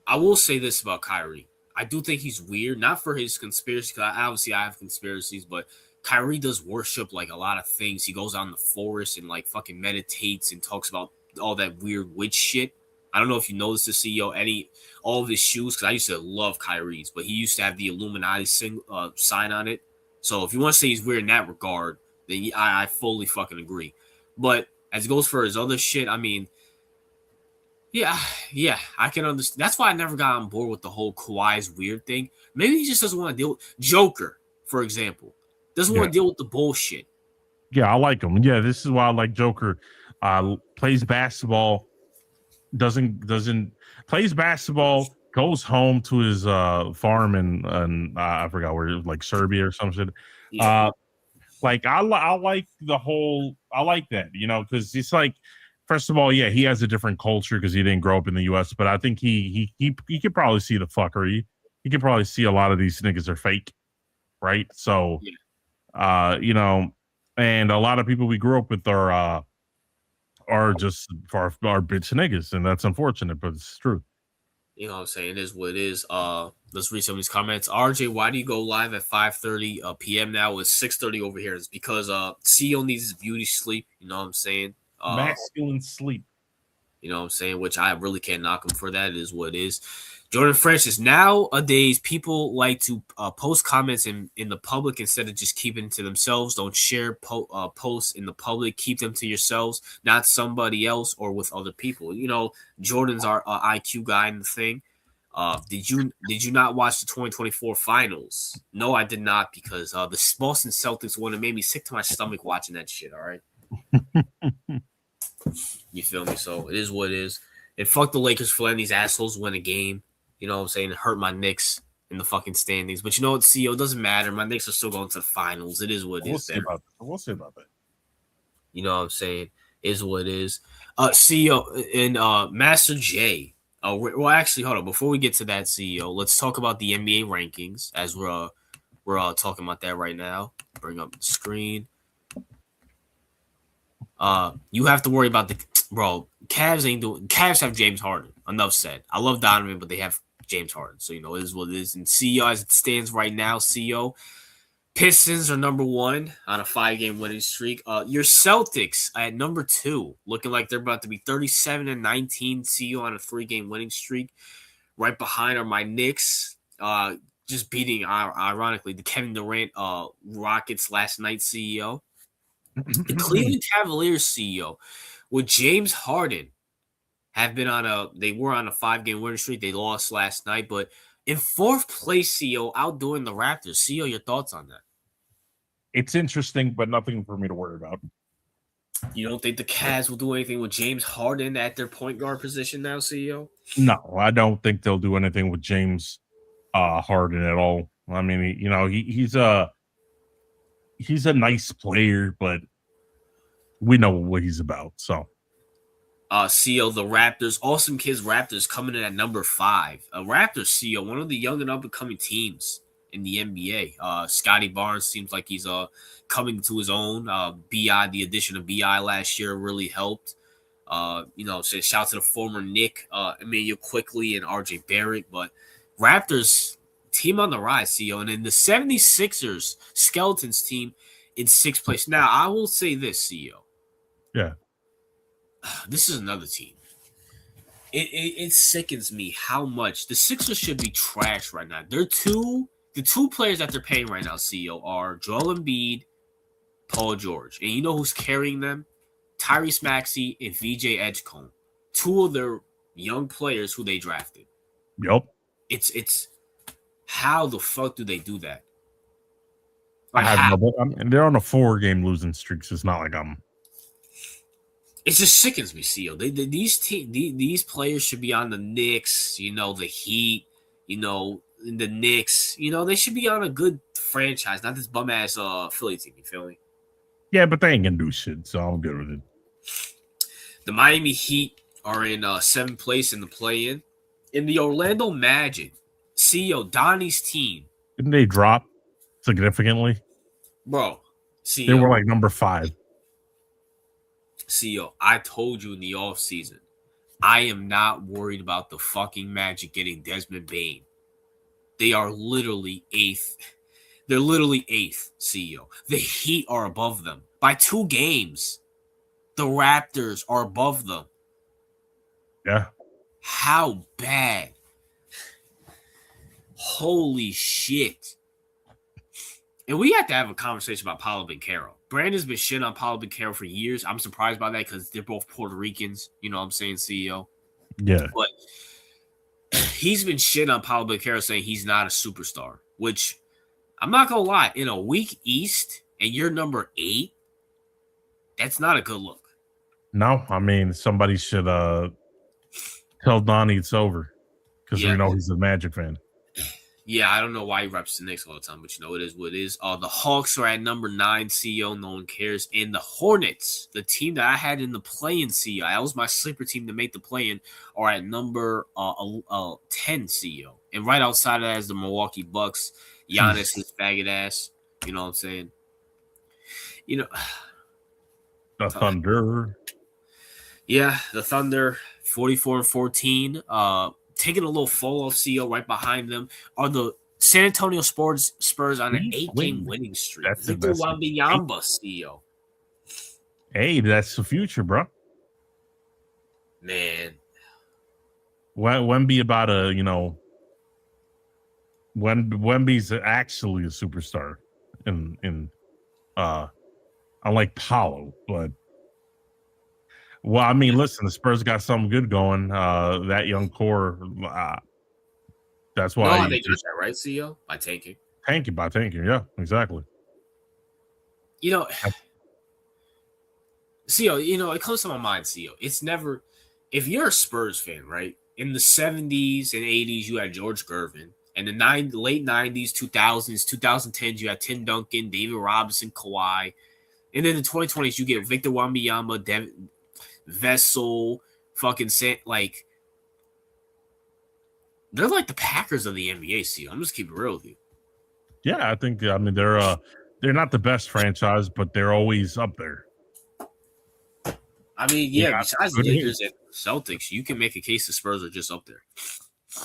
I will say this about Kyrie. I do think he's weird, not for his conspiracy, because obviously I have conspiracies, but Kyrie does worship like a lot of things. He goes out in the forest and like fucking meditates and talks about all that weird witch shit. I don't know if you noticed the CEO, all of his shoes, because I used to love Kyrie's, but he used to have the Illuminati sign on it. So if you want to say he's weird in that regard, then I fully fucking agree. But as it goes for his other shit, I mean, yeah, I can understand. That's why I never got on board with the whole Kawhi's weird thing. Maybe he just doesn't want to deal with Joker, for example. Doesn't want to deal with the bullshit. Yeah, I like him. Yeah, this is why I like Joker. Plays basketball, doesn't plays basketball, goes home to his farm and I forgot where, like Serbia or some shit. Yeah. Like I like I like that, because it's like, first of all, yeah, he has a different culture because he didn't grow up in the U.S., but I think he could probably see the fuckery. He can probably see a lot of these niggas are fake, right? So, Yeah. And a lot of people we grew up with are just our bitch niggas, and that's unfortunate, but it's true. You know what I'm saying? It is what it is. Let's read some of these comments. RJ, why do you go live at 5:30 p.m. now? It's 6:30 over here. It's because CEO needs his beauty sleep. You know what I'm saying? Masculine sleep. You know what I'm saying? Which I really can't knock him for that. It is what it is. Jordan Francis, nowadays people like to post comments in the public instead of just keeping it to themselves. Don't share posts in the public. Keep them to yourselves, not somebody else or with other people. You know, Jordan's our IQ guy in the thing. Did you not watch the 2024 finals? No, I did not, because the Boston Celtics won. It made me sick to my stomach watching that shit. All right. You feel me? So it is what it is. And fuck the Lakers for letting these assholes win a game. You know what I'm saying? It hurt my Knicks in the fucking standings. But you know what, CEO? It doesn't matter. My Knicks are still going to the finals. It is what it is. We'll see about that. You know what I'm saying? It is what it is. CEO and Master J. Well, actually, hold on. Before we get to that, CEO, let's talk about the NBA rankings as we're talking about that right now. Bring up the screen. You have to worry about Cavs have James Harden. Enough said. I love Donovan, but they have James Harden. So, you know, it is what it is. And CEO, as it stands right now, CEO, Pistons are number 1 on a 5-game winning streak. Your Celtics at number 2, looking like they're about to be 37-19. CEO on a 3-game winning streak. Right behind are my Knicks. Just beating, ironically, the Kevin Durant Rockets last night, CEO. The Cleveland Cavaliers, CEO, with James Harden, they were on a 5-game winning streak. They lost last night, but in 4th place, CEO, outdoing the Raptors. CEO, your thoughts on that? It's interesting, but nothing for me to worry about. You don't think the Cavs will do anything with James Harden at their point guard position now, CEO? No, I don't think they'll do anything with James Harden at all. I mean, you know, he's a nice player, but we know what he's about. So, CEO, the Raptors, Awesome Kids Raptors coming in at number 5. Raptors, CEO, one of the young and up-and-coming teams in the NBA. Scotty Barnes seems like he's coming to his own. The addition of BI last year really helped. You know, so shout out to the former Nick, Emmanuel Quickly, and RJ Barrett. But Raptors team on the rise, CEO. And then the 76ers Skeletons team in 6th place. Now, I will say this, CEO. Yeah. This is another team. It sickens me how much the Sixers should be trashed right now. The two players that they're paying right now, CEO, are Joel Embiid, Paul George. And you know who's carrying them? Tyrese Maxey and VJ Edgecombe. 2 of their young players who they drafted. Yep. It's how the fuck do they do that? Like, they're on a 4-game losing streak, so it's not like I'm. It just sickens me, CEO. These players should be on the Knicks, you know, the Heat, you know, the Knicks. You know, they should be on a good franchise, not this bum ass Philly team. You feel me? Yeah, but they ain't gonna do shit, so I'm good with it. The Miami Heat are in 7th place in the play-in. In the Orlando Magic, CEO Donnie's team. Didn't they drop significantly? Bro, CEO. They were like number 5. CEO, I told you in the offseason, I am not worried about the fucking Magic getting Desmond Bane. They are literally 8th. They're literally 8th, CEO. The Heat are above them by 2 games. The Raptors are above them. Yeah. How bad? Holy shit. And we have to have a conversation about Paolo Banchero. Brandon's been shitting on Paolo Banchero for years. I'm surprised by that because they're both Puerto Ricans. You know what I'm saying, CEO? Yeah. But he's been shitting on Paolo Banchero, saying he's not a superstar, which I'm not going to lie. In a weak East and you're number 8, that's not a good look. No, I mean, somebody should tell Donnie it's over because we know he's a Magic fan. Yeah, I don't know why he reps the Knicks all the time, but you know, it is what it is. The Hawks are at number 9, CEO. No one cares. And the Hornets, the team that I had in the play-in, CEO, that was my sleeper team to make the play-in, are at number 10, CEO. And right outside of that is the Milwaukee Bucks. Giannis, his faggot ass. You know what I'm saying? You know, The Thunder. yeah, the Thunder, 44-14. Taking a little fall off, CO. Right behind them are the San Antonio Spurs on an 8-game winning streak. Victor Wembanyama, CO. Hey, that's the future, bro. Man, Wemby about a, Wemby's actually a superstar in unlike Paulo, but well, I mean, listen, the Spurs got something good going. That young core, that's why they got that right, CO, by tanking. Tanking, yeah, exactly. CO, it comes to my mind, CO. It's never, if you're a Spurs fan, right? In the 70s and 80s, you had George Gervin. In the late 90s, 2000s, 2010s, you had Tim Duncan, David Robinson, Kawhi. And then in the 2020s, you get Victor Wembanyama, Vessel, fucking like, they're like the Packers of the NBA, CO. I'm just keeping it real with you. Yeah, I think, they're not the best franchise, but they're always up there. I mean, yeah, besides the Lakers and Celtics, you can make a case the Spurs are just up there.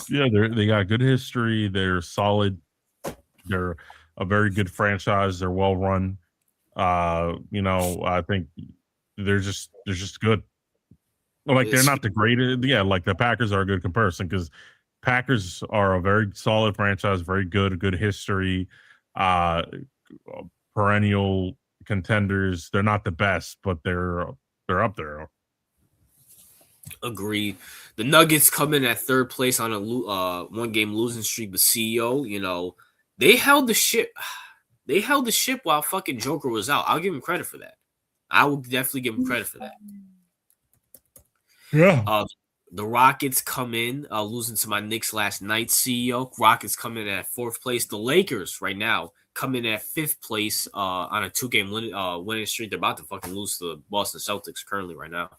Yeah, they got good history. They're solid. They're a very good franchise. They're well run. I think they're just good. Like, they're not the greatest. Yeah, like the Packers are a good comparison because Packers are a very solid franchise, very good history, perennial contenders. They're not the best, but they're up there. Agreed. The Nuggets come in at third place on a one-game losing streak, but CEO, they held the ship. They held the ship while fucking Joker was out. I'll give him credit for that. I will definitely give him credit for that. Yeah. The Rockets come in, losing to my Knicks last night, CEO. Rockets come in at fourth place. The Lakers right now come in at fifth place on a two-game winning streak. They're about to fucking lose to the Boston Celtics currently right now.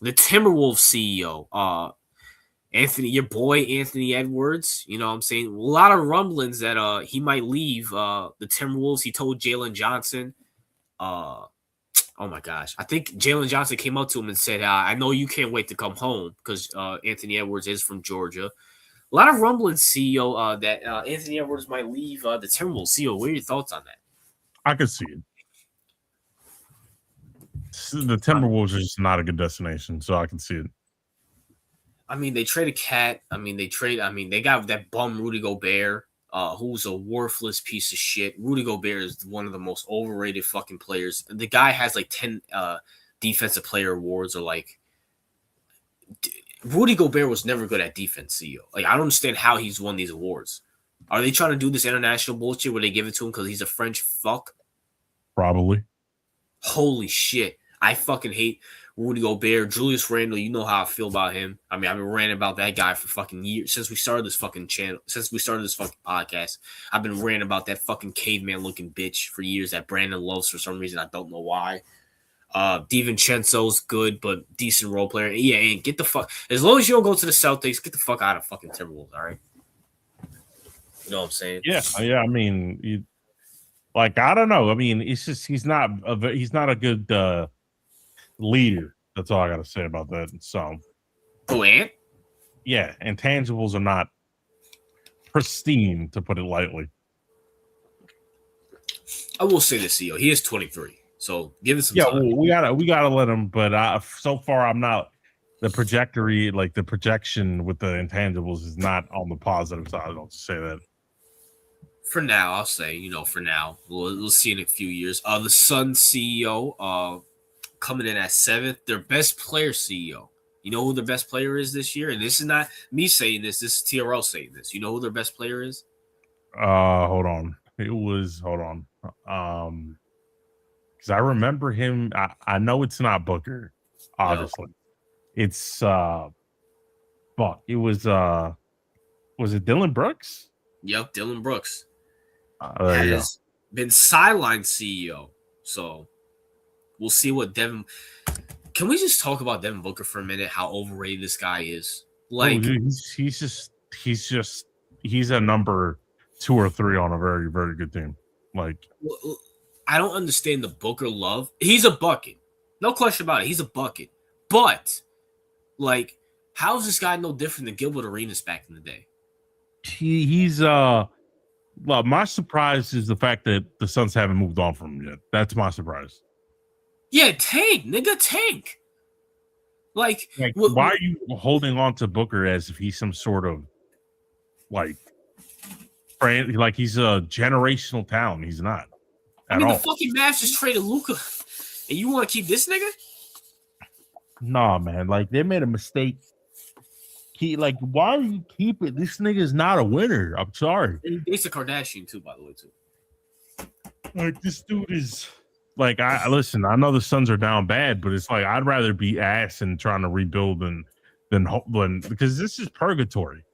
The Timberwolves CEO, your boy Anthony Edwards, you know what I'm saying? A lot of rumblings that he might leave the Timberwolves. He told Jalen Johnson, oh my gosh, I think Jalen Johnson came up to him and said, I know you can't wait to come home because Anthony Edwards is from Georgia. A lot of rumblings, CEO, that Anthony Edwards might leave the Timberwolves. CEO, what are your thoughts on that? I could see it. The Timberwolves are just not a good destination, so I can see it. I mean, they traded Cat. They got that bum Rudy Gobert, who's a worthless piece of shit. Rudy Gobert is one of the most overrated fucking players. The guy has like 10 defensive player awards, or like Rudy Gobert was never good at defense, CEO. Like, I don't understand how he's won these awards. Are they trying to do this international bullshit where they give it to him because he's a French fuck? Probably. Holy shit. I fucking hate Rudy Gobert. Julius Randle, you know how I feel about him. I mean, I've been ranting about that guy for fucking years. Since we started this fucking channel, since we started this fucking podcast, I've been ranting about that fucking caveman looking bitch for years that Brandon loves for some reason. I don't know why. DiVincenzo's good, but decent role player. Yeah, and get the fuck. As long as you don't go to the Celtics, get the fuck out of fucking Timberwolves, all right? You know what I'm saying? Yeah. I mean, I don't know. I mean, it's just he's not a good leader. That's all I got to say about that. So, Ant? Yeah, intangibles are not pristine, to put it lightly. I will say this, CEO. He is 23, so give it some time. Yeah, well, we gotta let him. But so far, I'm not. The trajectory, like the projection with the intangibles, is not on the positive side. I'll just say that. For now, I'll say, for now, we'll see in a few years. The Suns CEO, coming in at 7th, their best player CEO. You know who their best player is this year? And this is not me saying this. This is TRL saying this. You know who their best player is? Hold on. Because I remember him. I know it's not Booker, obviously. No. It's it was it Dylan Brooks? Yep, Dylan Brooks. Has been sideline CEO. So we'll see what Devin. Can we just talk about Devin Booker for a minute? How overrated this guy is. Like, he's a number 2 or 3 on a very, very good team. Like, I don't understand the Booker love. He's a bucket. No question about it. He's a bucket. But, like, how is this guy no different than Gilbert Arenas back in the day? He's well, my surprise is the fact that the Suns haven't moved on from him yet. That's my surprise. Yeah, tank, nigga, tank. Like why are you holding on to Booker as if he's some sort of like he's a generational talent? He's not. I mean, the fucking Mavs just traded Luka, and you want to keep this nigga? Nah, man. Like, they made a mistake. Why are you keeping this nigga's not a winner? I'm sorry. And he dates a Kardashian too, by the way, too. Like, this dude is like, I listen. I know the Suns are down bad, but it's like I'd rather be ass and trying to rebuild than because this is purgatory.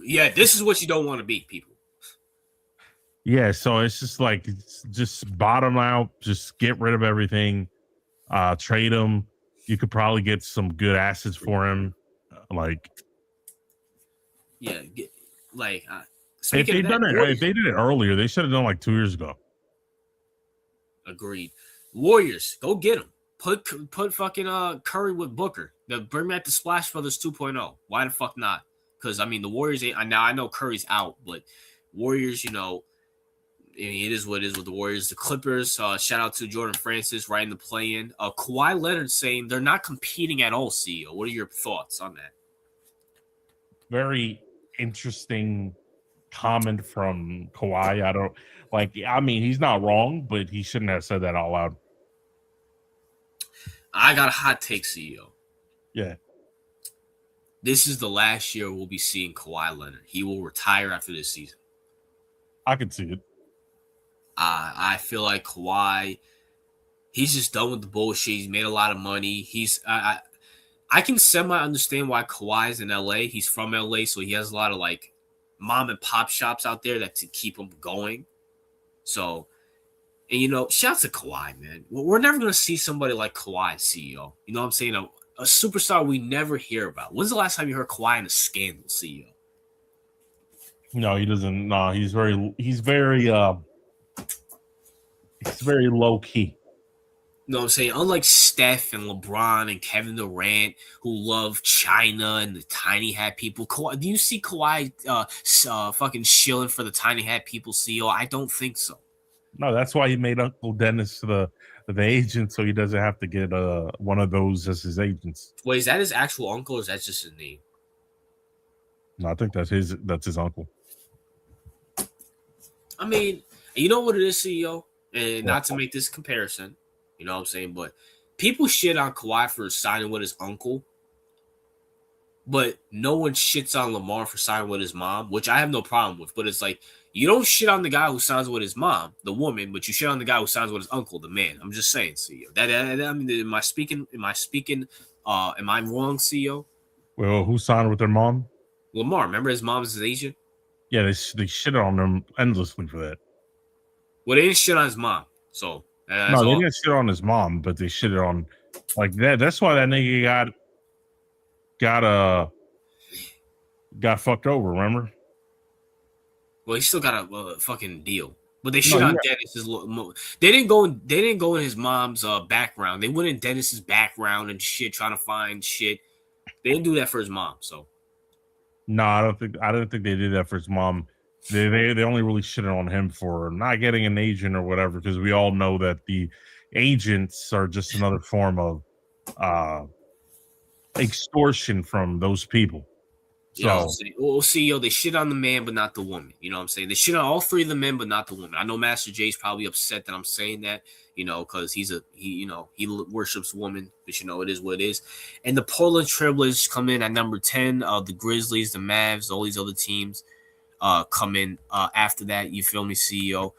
Yeah, this is what you don't want to be, people. Yeah, so it's just bottom out, just get rid of everything, trade him. You could probably get some good assets for him. If they did it earlier, they should have done 2 years ago. Agreed. Warriors, go get him. Put fucking Curry with Booker. Bring back the Splash Brothers 2.0. Why the fuck not? Because I mean the Warriors ain't. Now I know Curry's out, but Warriors, it is what it is with the Warriors. The Clippers, shout out to Jordan Francis right in the play-in. Kawhi Leonard saying they're not competing at all, CEO. What are your thoughts on that? Very interesting comment from Kawhi. I mean, he's not wrong, but he shouldn't have said that out loud. I got a hot take, CEO. Yeah. This is the last year we'll be seeing Kawhi Leonard. He will retire after this season. I can see it. I feel like Kawhi, he's just done with the bullshit. He's made a lot of money. I can semi-understand why Kawhi's in LA. He's from LA, so he has a lot of mom and pop shops out there that to keep him going. So, and shouts to Kawhi, man. We're never gonna see somebody like Kawhi, CEO. You know what I'm saying? A superstar we never hear about. When's the last time you heard Kawhi in a scandal, CEO? No, he doesn't. No, he's very low key. You know what I'm saying? Unlike Steph and LeBron and Kevin Durant, who love China and the tiny hat people. Do you see Kawhi fucking shilling for the tiny hat people, CEO? I don't think so. No, that's why he made Uncle Dennis the agent, so he doesn't have to get one of those as his agents. Wait, is that his actual uncle, or is that just his name? No, I think that's his uncle. I mean, you know what it is, CEO? And not to make this comparison, you know what I'm saying? But people shit on Kawhi for signing with his uncle, but no one shits on Lamar for signing with his mom, which I have no problem with. But it's like, you don't shit on the guy who signs with his mom, the woman, but you shit on the guy who signs with his uncle, the man. I'm just saying, CEO. I mean, am I speaking? Am I wrong, CEO? Well, who signed with their mom? Lamar. Remember his mom's his agent? Yeah, they shitted on him endlessly for that. Well, they didn't shit on his mom, so no, they didn't shit on his mom, but they shitted on that. That's why that nigga got fucked over. Remember? Well, he still got a fucking deal, but they shit on Dennis's. They didn't go in his mom's background. They went in Dennis's background and shit, trying to find shit. They didn't do that for his mom, so. No, I don't think they did that for his mom. They only really shitted on him for not getting an agent or whatever, because we all know that the agents are just another form of extortion from those people. So, CEO, they shit on the man, but not the woman. You know what I'm saying? They shit on all three of the men, but not the woman. I know Master J's probably upset that I'm saying that, because he worships women, but it is what it is. And the Portland Trailblazers come in at number 10. The Grizzlies, the Mavs, all these other teams come in after that. You feel me, CEO?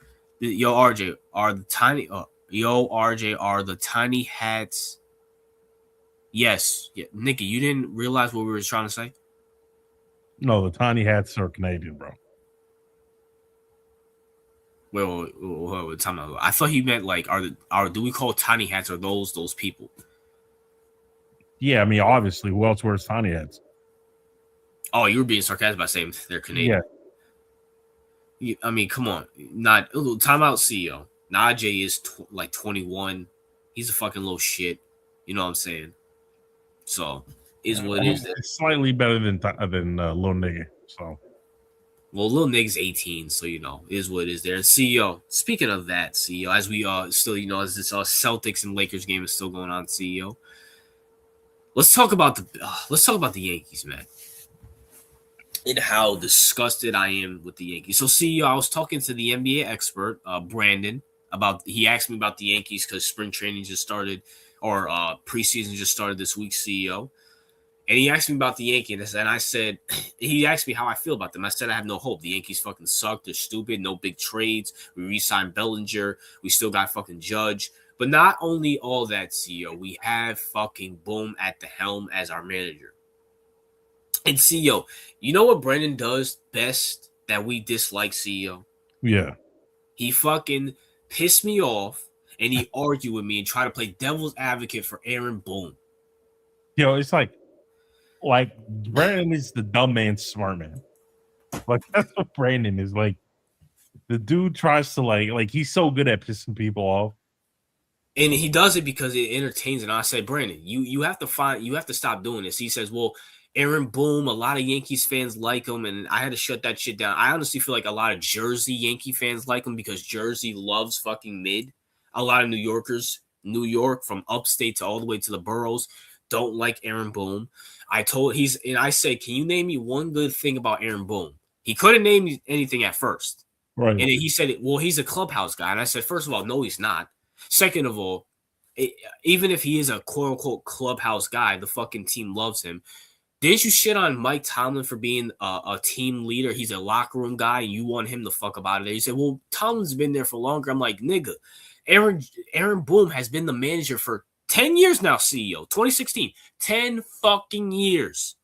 RJ, are the tiny hats? Yes. Yeah. Nikki, you didn't realize what we were trying to say? No, the tiny hats are Canadian, bro. Wait, time out. I thought he meant do we call tiny hats or those people? Yeah, I mean, obviously, who else wears tiny hats? Oh, you were being sarcastic by saying they're Canadian. Yeah. I mean, come on. Time out, CEO. Najee is like 21. He's a fucking little shit. You know what I'm saying? So is what it is. It's slightly better than Lil Nigga. So, well, Lil Nig's 18, so is what it is there. And CEO, speaking of that, CEO, as we still, as this Celtics and Lakers game is still going on, CEO. Let's talk about the Yankees, man. And how disgusted I am with the Yankees. So, CEO, I was talking to the NBA expert, Brandon, he asked me about the Yankees because spring training just started, or preseason just started this week, CEO. And he asked me about the Yankees, and I said, he asked me how I feel about them. I said, I have no hope. The Yankees fucking suck. They're stupid. No big trades. We re-signed Bellinger. We still got fucking Judge. But not only all that, CEO, we have fucking Boom at the helm as our manager. And CEO, you know what Brendan does best that we dislike, CEO? Yeah. He fucking pissed me off, and he argued with me and tried to play devil's advocate for Aaron Boone. It's like Brandon is the dumb man, smart man. Like, that's what Brandon is. Like, the dude tries to like he's so good at pissing people off. And he does it because it entertains. And I said, Brandon, you have to stop doing this. He says, well, Aaron Boone, a lot of Yankees fans like him, and I had to shut that shit down. I honestly feel like a lot of Jersey Yankee fans like him because Jersey loves fucking mid. A lot of New Yorkers, New York from upstate to all the way to the boroughs, don't like Aaron Boone. I said, can you name me one good thing about Aaron Boone? He couldn't name me anything at first. Right. And then he said, well, he's a clubhouse guy. And I said, first of all, no, he's not. Second of all, even if he is a quote-unquote clubhouse guy, the fucking team loves him. Didn't you shit on Mike Tomlin for being a team leader? He's a locker room guy, and you want him to fuck about it. You said, well, Tomlin's been there for longer. I'm like, nigga, Aaron Boone has been the manager for 10 years now, CEO. 2016. 10 fucking years.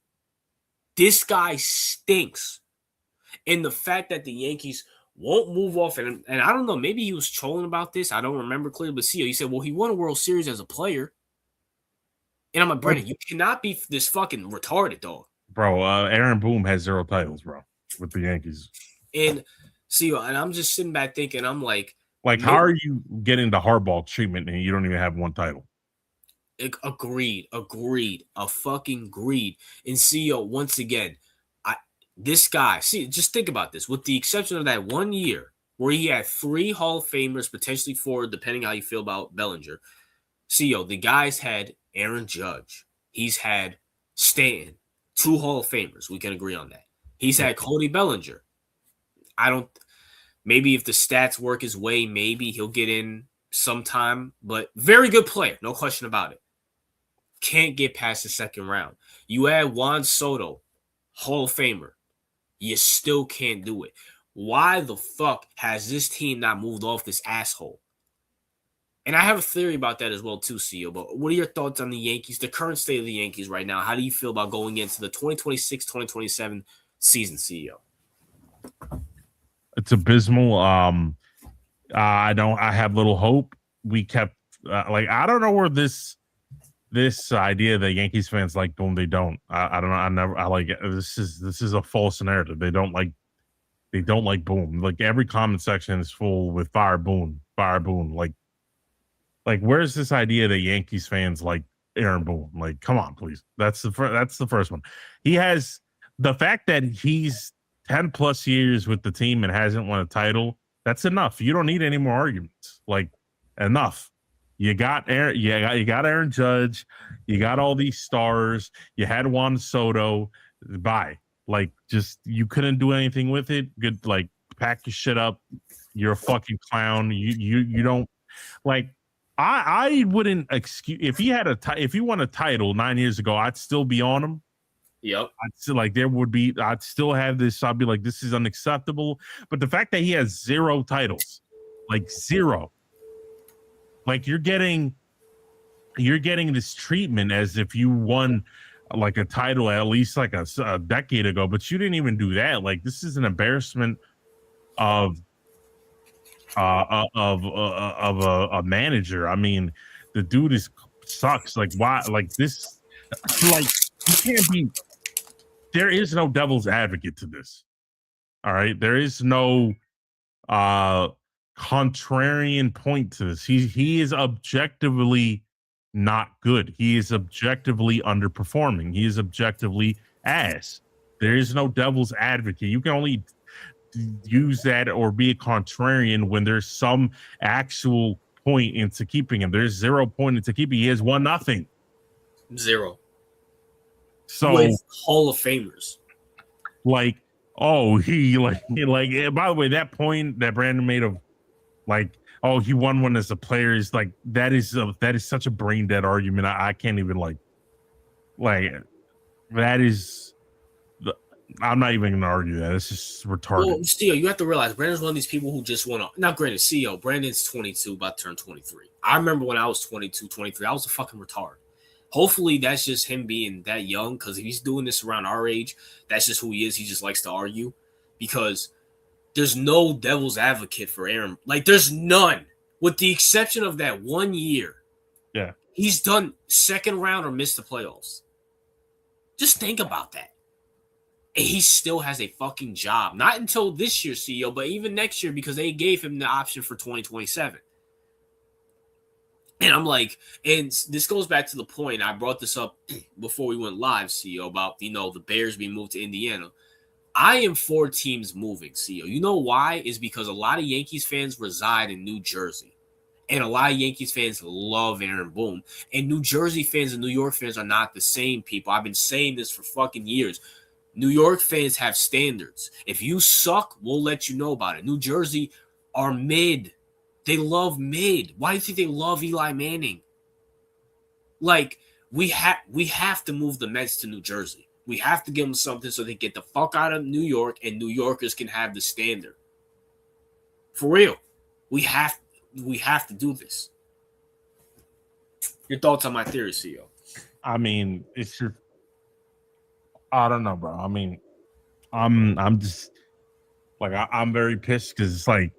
This guy stinks. And the fact that the Yankees won't move off, and I don't know, maybe he was trolling about this. I don't remember clearly, but CEO, he said, well, he won a World Series as a player. And I'm like, Brandon, you cannot be this fucking retarded, dog. Bro, Aaron Boone has 0 titles, bro, with the Yankees. And CEO, and I'm just sitting back thinking, I'm like, how are you getting the hardball treatment and you don't even have 1 title? Agreed. A fucking agreed. And CEO, once again, this guy, just think about this. With the exception of that 1 year where he had 3 Hall of Famers, potentially 4, depending how you feel about Bellinger. CEO, the guy's had Aaron Judge. He's had Stanton, 2 Hall of Famers. We can agree on that. He's had Cody Bellinger. Maybe if the stats work his way, maybe he'll get in sometime, but very good player. No question about it. Can't get past the second round. You add Juan Soto, Hall of Famer. You still can't do it. Why the fuck has this team not moved off this asshole? And I have a theory about that as well, too, CEO. But what are your thoughts on the Yankees, the current state of the Yankees right now? How do you feel about going into the 2026-2027 season, CEO? It's abysmal. I have little hope. We kept I don't know where this idea that Yankees fans like Boone, they don't. I don't know. I like it. This is a false narrative. They don't like Boone. Like, every comment section is full with fire Boone. Like, where's this idea that Yankees fans like Aaron Boone? Like, come on, please. That's the first one. He has the fact that he's 10 plus years with the team and hasn't won a title. That's enough. You don't need any more arguments. Like, enough. You got Aaron. You got Aaron Judge. You got all these stars. You had Juan Soto. Bye. Like, just, you couldn't do anything with it. Good. Like, pack your shit up. You're a fucking clown. You don't like. I wouldn't excuse if he had if he won a title 9 years ago. I'd still be on him. Yep. I'd still have this. I'd be like, this is unacceptable. But the fact that he has 0 titles, like 0, like you're getting this treatment as if you won like a title at least like a decade ago, but you didn't even do that. Like, this is an embarrassment of a manager. I mean, the dude sucks. Like, why? Like, this, like, you can't be. There is no devil's advocate to this. All right, there is no contrarian point to this. He is objectively not good. He is objectively underperforming. He is objectively ass. There is no devil's advocate. You can only use that or be a contrarian when there's some actual point into keeping him. There's 0 point into keeping. He has 1-0. 0. So with Hall of Famers. Like, oh, he by the way, that point that Brandon made of like, oh, he won one as a player is like that is such a brain dead argument. I can't even like that is I'm not even gonna argue that. It's just retarded. Well, still, you have to realize Brandon's one of these people who just want to. Now, granted, CEO, Brandon's 22, about to turn 23. I remember when I was 22, 23, I was a fucking retard. Hopefully, that's just him being that young, because if he's doing this around our age, that's just who he is. He just likes to argue, because there's no devil's advocate for Aaron. Like, there's none, with the exception of that 1 year. Yeah. He's done second round or missed the playoffs. Just think about that. And he still has a fucking job. Not until this year, CEO, but even next year, because they gave him the option for 2027. And I'm like, and this goes back to the point, I brought this up before we went live, CEO, about, the Bears being moved to Indiana. I am for teams moving, CEO. You know why? Is because a lot of Yankees fans reside in New Jersey. And a lot of Yankees fans love Aaron Boone. And New Jersey fans and New York fans are not the same people. I've been saying this for fucking years. New York fans have standards. If you suck, we'll let you know about it. New Jersey are mid. They love mid. Why do you think they love Eli Manning? Like, we have to move the Mets to New Jersey. We have to give them something so they get the fuck out of New York and New Yorkers can have the standard. For real. We have to do this. Your thoughts on my theory, CEO? I mean, it's your I don't know, bro. I mean, I'm just like I'm very pissed because it's like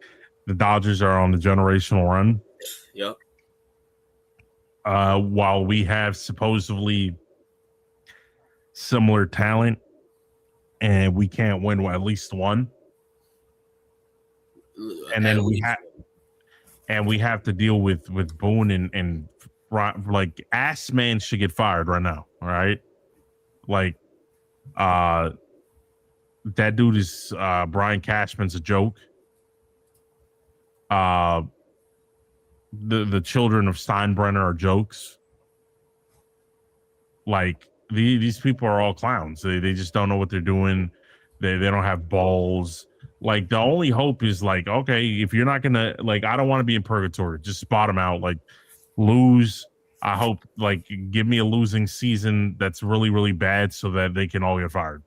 the Dodgers are on the generational run. Yep. While we have supposedly similar talent, and we can't win at least one, and then we have to deal with Boone and like ass man should get fired right now. All right, like. That dude is Brian Cashman's a joke. The children of Steinbrenner are jokes. Like these people are all clowns. They just don't know what they're doing. They don't have balls. Like the only hope is like, okay, if you're not gonna like, I don't want to be in purgatory. Just spot them out. Like lose. I hope like give me a losing season that's really, really bad so that they can all get fired.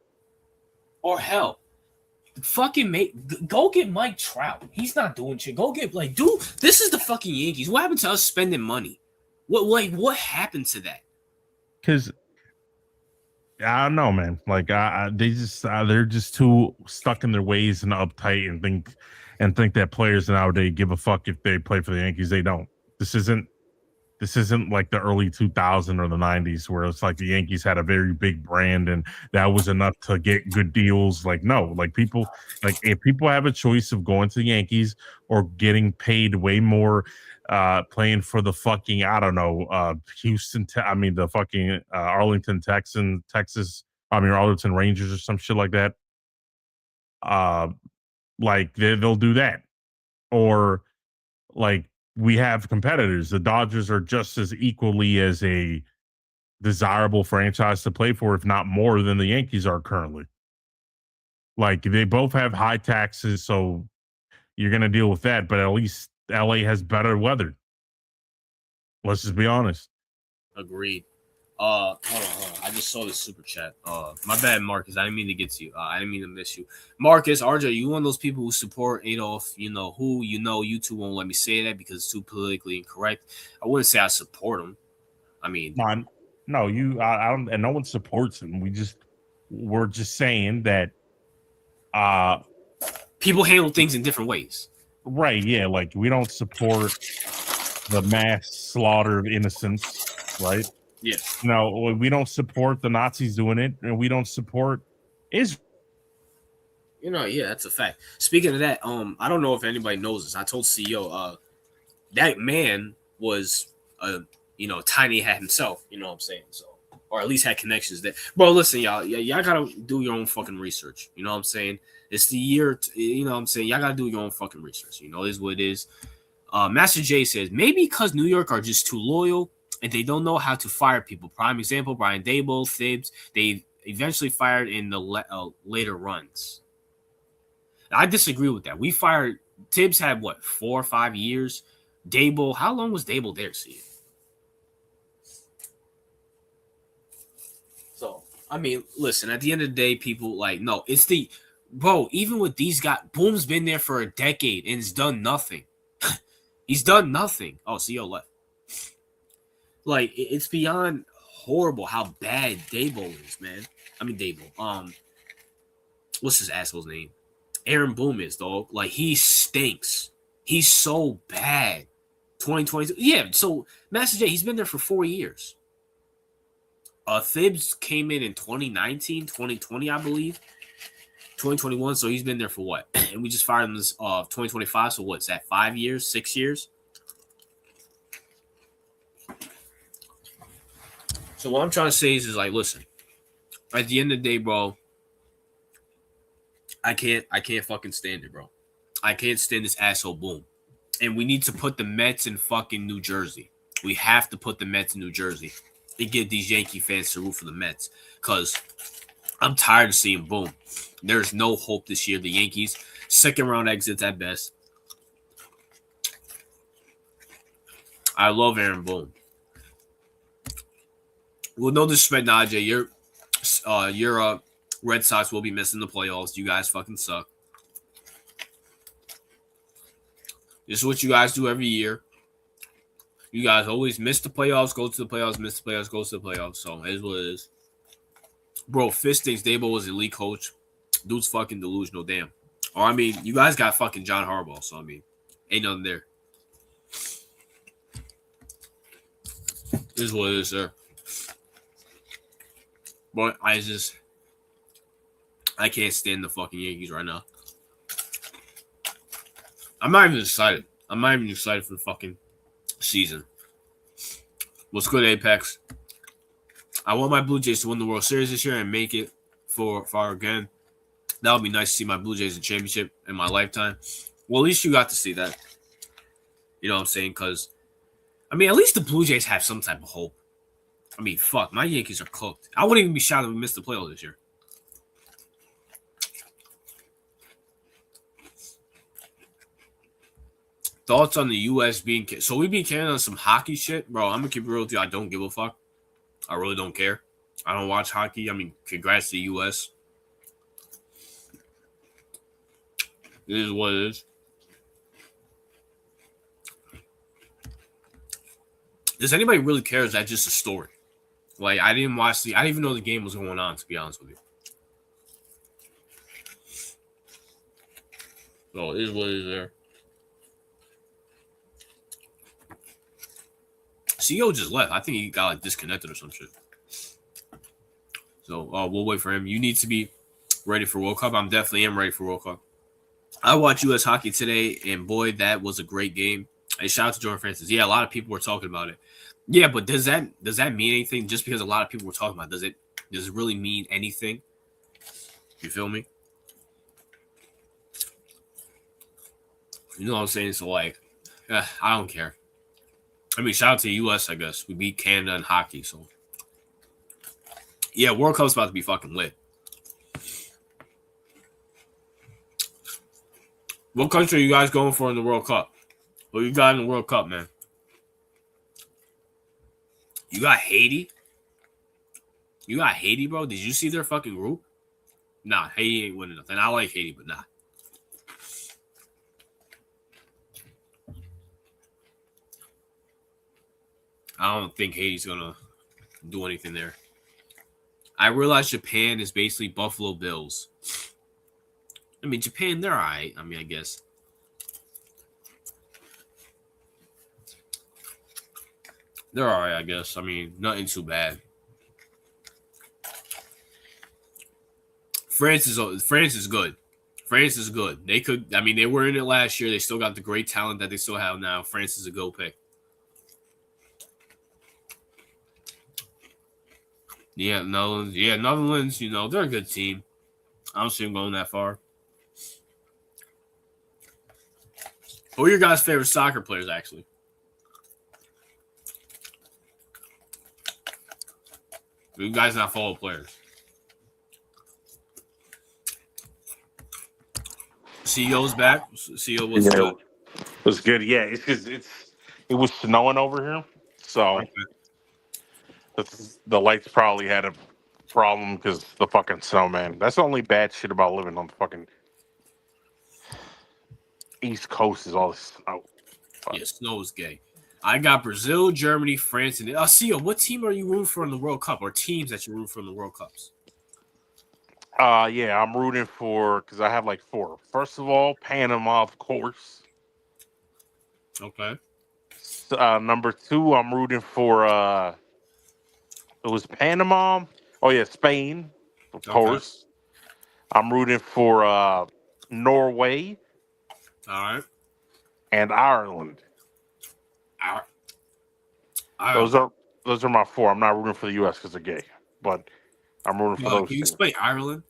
Or hell, go get Mike Trout. He's not doing shit. Go get dude. This is the fucking Yankees. What happened to us spending money? What happened to that? Because I don't know, man. Like they're just too stuck in their ways and uptight and think that players nowadays give a fuck if they play for the Yankees. They don't. This isn't like the early 2000s or the 90s where it's like the Yankees had a very big brand and that was enough to get good deals. Like, no, like people, like if people have a choice of going to the Yankees or getting paid way more, playing for the fucking, I don't know, the fucking Arlington, Texas, Arlington Rangers or some shit like that. Like they'll do that. Or like, we have competitors. The Dodgers are just as equally as a desirable franchise to play for, if not more than the Yankees are currently. Like they both have high taxes, so you're going to deal with that. But at least LA has better weather. Let's just be honest. Agreed. Hold on. I just saw this super chat. My bad, Marcus. I didn't mean to get to you. I didn't mean to miss you. Marcus, RJ, you one of those people who support Adolf, YouTube won't let me say that because it's too politically incorrect. I wouldn't say I support him. I mean, I don't, and no one supports him. We're just saying that people handle things in different ways. Right, yeah. Like we don't support the mass slaughter of innocents, right? Yes. No, we don't support the Nazis doing it, and we don't support Israel. Yeah, that's a fact. Speaking of that, I don't know if anybody knows this. I told CEO, that man was a tiny hat himself. You know what I'm saying? So, or at least had connections there. Bro, listen, y'all gotta do your own fucking research. You know what I'm saying? It's the year. You know what I'm saying? Y'all gotta do your own fucking research. It is what it is. Master J says maybe because New York are just too loyal and they don't know how to fire people. Prime example: Brian Daboll, Thibs. They eventually fired in the later runs. I disagree with that. We fired Tibbs had what 4 or 5 years. Daboll, how long was Daboll there? See, so I mean, listen. At the end of the day, people no. It's the bro. Even with these guys, Boom's been there for a decade and has done nothing. He's done nothing. Oh, CEO left. It's beyond horrible how bad Daboll is, man. I mean Daboll. What's his asshole's name? Aaron Boone is, dog. He stinks. He's so bad. 2022. Yeah, so Master J, he's been there for 4 years. Thibs came in 2019, 2020, I believe. 2021, so he's been there for what? And we just fired him this 2025, so what's that, 5 years, 6 years? So what I'm trying to say is listen, at the end of the day, bro, I can't fucking stand it, bro. I can't stand this asshole Boom. And we need to put the Mets in fucking New Jersey. We have to put the Mets in New Jersey and get these Yankee fans to root for the Mets. Because I'm tired of seeing Boom. There's no hope this year. The Yankees, second round exits at best. I love Aaron Boone. Well, no disrespect, Najee. Your Red Sox will be missing the playoffs. You guys fucking suck. This is what you guys do every year. You guys always miss the playoffs, go to the playoffs, miss the playoffs, go to the playoffs. So it is what it is. Bro, Fist thinks Daboll was elite coach. Dude's fucking delusional, damn. Or I mean, you guys got fucking John Harbaugh, so I mean, ain't nothing there. This is what it is, sir. But I can't stand the fucking Yankees right now. I'm not even excited. I'm not even excited for the fucking season. What's good, Apex? I want my Blue Jays to win the World Series this year and make it far again. That would be nice to see my Blue Jays in championship in my lifetime. Well, at least you got to see that. You know what I'm saying? Because, I mean, at least the Blue Jays have some type of hope. I mean, fuck, my Yankees are cooked. I wouldn't even be shocked if we missed the playoffs this year. Thoughts on the U.S. being – so we be carrying on some hockey shit? Bro, I'm going to keep it real with you. I don't give a fuck. I really don't care. I don't watch hockey. I mean, congrats to the U.S. It is what it is. Does anybody really care? Is that just a story? I didn't even know the game was going on, to be honest with you. So it is what it is there. CEO just left. I think he got disconnected or some shit. So we'll wait for him. You need to be ready for World Cup. I'm definitely am ready for World Cup. I watched U.S. hockey today, and boy, that was a great game. Hey, shout out to Jordan Francis. Yeah, a lot of people were talking about it. Yeah, but does that mean anything? Just because a lot of people were talking about it, does it really mean anything? You feel me? You know what I'm saying? So I don't care. I mean, shout out to the U.S., I guess. We beat Canada in hockey, so. Yeah, World Cup's about to be fucking lit. What country are you guys going for in the World Cup? What you got in the World Cup, man? You got Haiti? You got Haiti, bro? Did you see their fucking group? Nah, Haiti ain't winning nothing. I like Haiti, but nah. I don't think Haiti's going to do anything there. I realize Japan is basically Buffalo Bills. I mean, Japan, they're all right. I mean, I guess. They're all right, I guess. I mean, nothing too bad. France is good. France is good. They could. I mean, they were in it last year. They still got the great talent that they still have now. France is a go pick. Yeah, Netherlands. Yeah, Netherlands. You know, they're a good team. I don't see them going that far. Who are your guys' favorite soccer players, actually? You guys not follow players. CEO's back. CEO was good. It was good. Yeah, it's because it was snowing over here, so the lights probably had a problem because the fucking snow, man. That's the only bad shit about living on the fucking East Coast is all this snow. Yeah, snow is gay. I got Brazil, Germany, France, and CEO. What team are you rooting for in the World Cup, or teams that you root for in the World Cups? Yeah, I'm rooting for because I have like 4. First of all, Panama, of course. Okay. Number 2, I'm rooting for it was Panama. Oh yeah, Spain, of course. I'm rooting for Norway. All right. And Ireland. Ireland. Those are my 4. I'm not rooting for the U.S. because they're gay, but I'm rooting for those. Can you explain Ireland?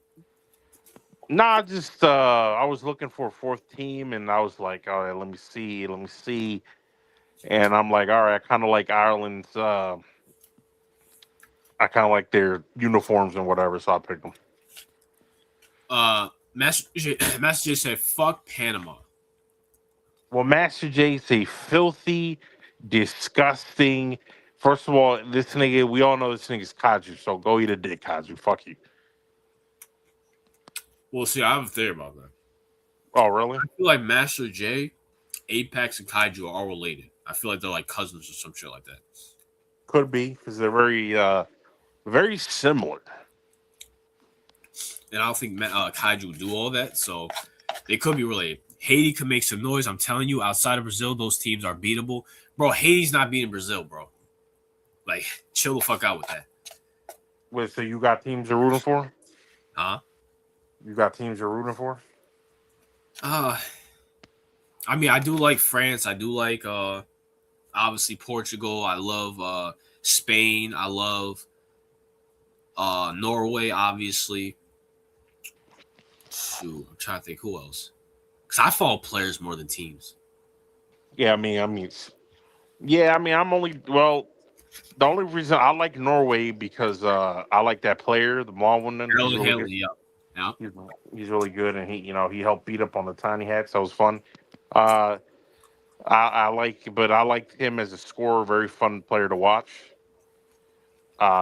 Nah, just I was looking for a 4th team, and I was like, all right, let me see, and I'm like, all right, I kind of like Ireland's. I kind of like their uniforms and whatever, so I picked them. Master J said, "Fuck Panama." Well, Master J's a filthy, disgusting. First of all, this nigga, we all know this nigga's Kaju, so go eat a dick, Kaju. Fuck you. Well, see, I have a theory about that. Oh, really? I feel like Master J, Apex, and Kaiju are all related. I feel like they're like cousins or some shit like that. Could be, because they're very similar. And I don't think Kaiju would do all that, so they could be related. Haiti could make some noise. I'm telling you, outside of Brazil, those teams are beatable. Bro, Haiti's not beating Brazil, bro. Like, chill the fuck out with that. Wait, so you got teams you're rooting for? Huh? You got teams you're rooting for? I mean, I do like France. I do like obviously Portugal. I love Spain. I love Norway, obviously. Shoot, I'm trying to think who else. Because I follow players more than teams. Yeah, I'm the only reason I like Norway because I like that player, the Malwin. He's really good. Yeah. He's really good, and he helped beat up on the Tiny Hats. That was fun. I like him as a scorer, very fun player to watch.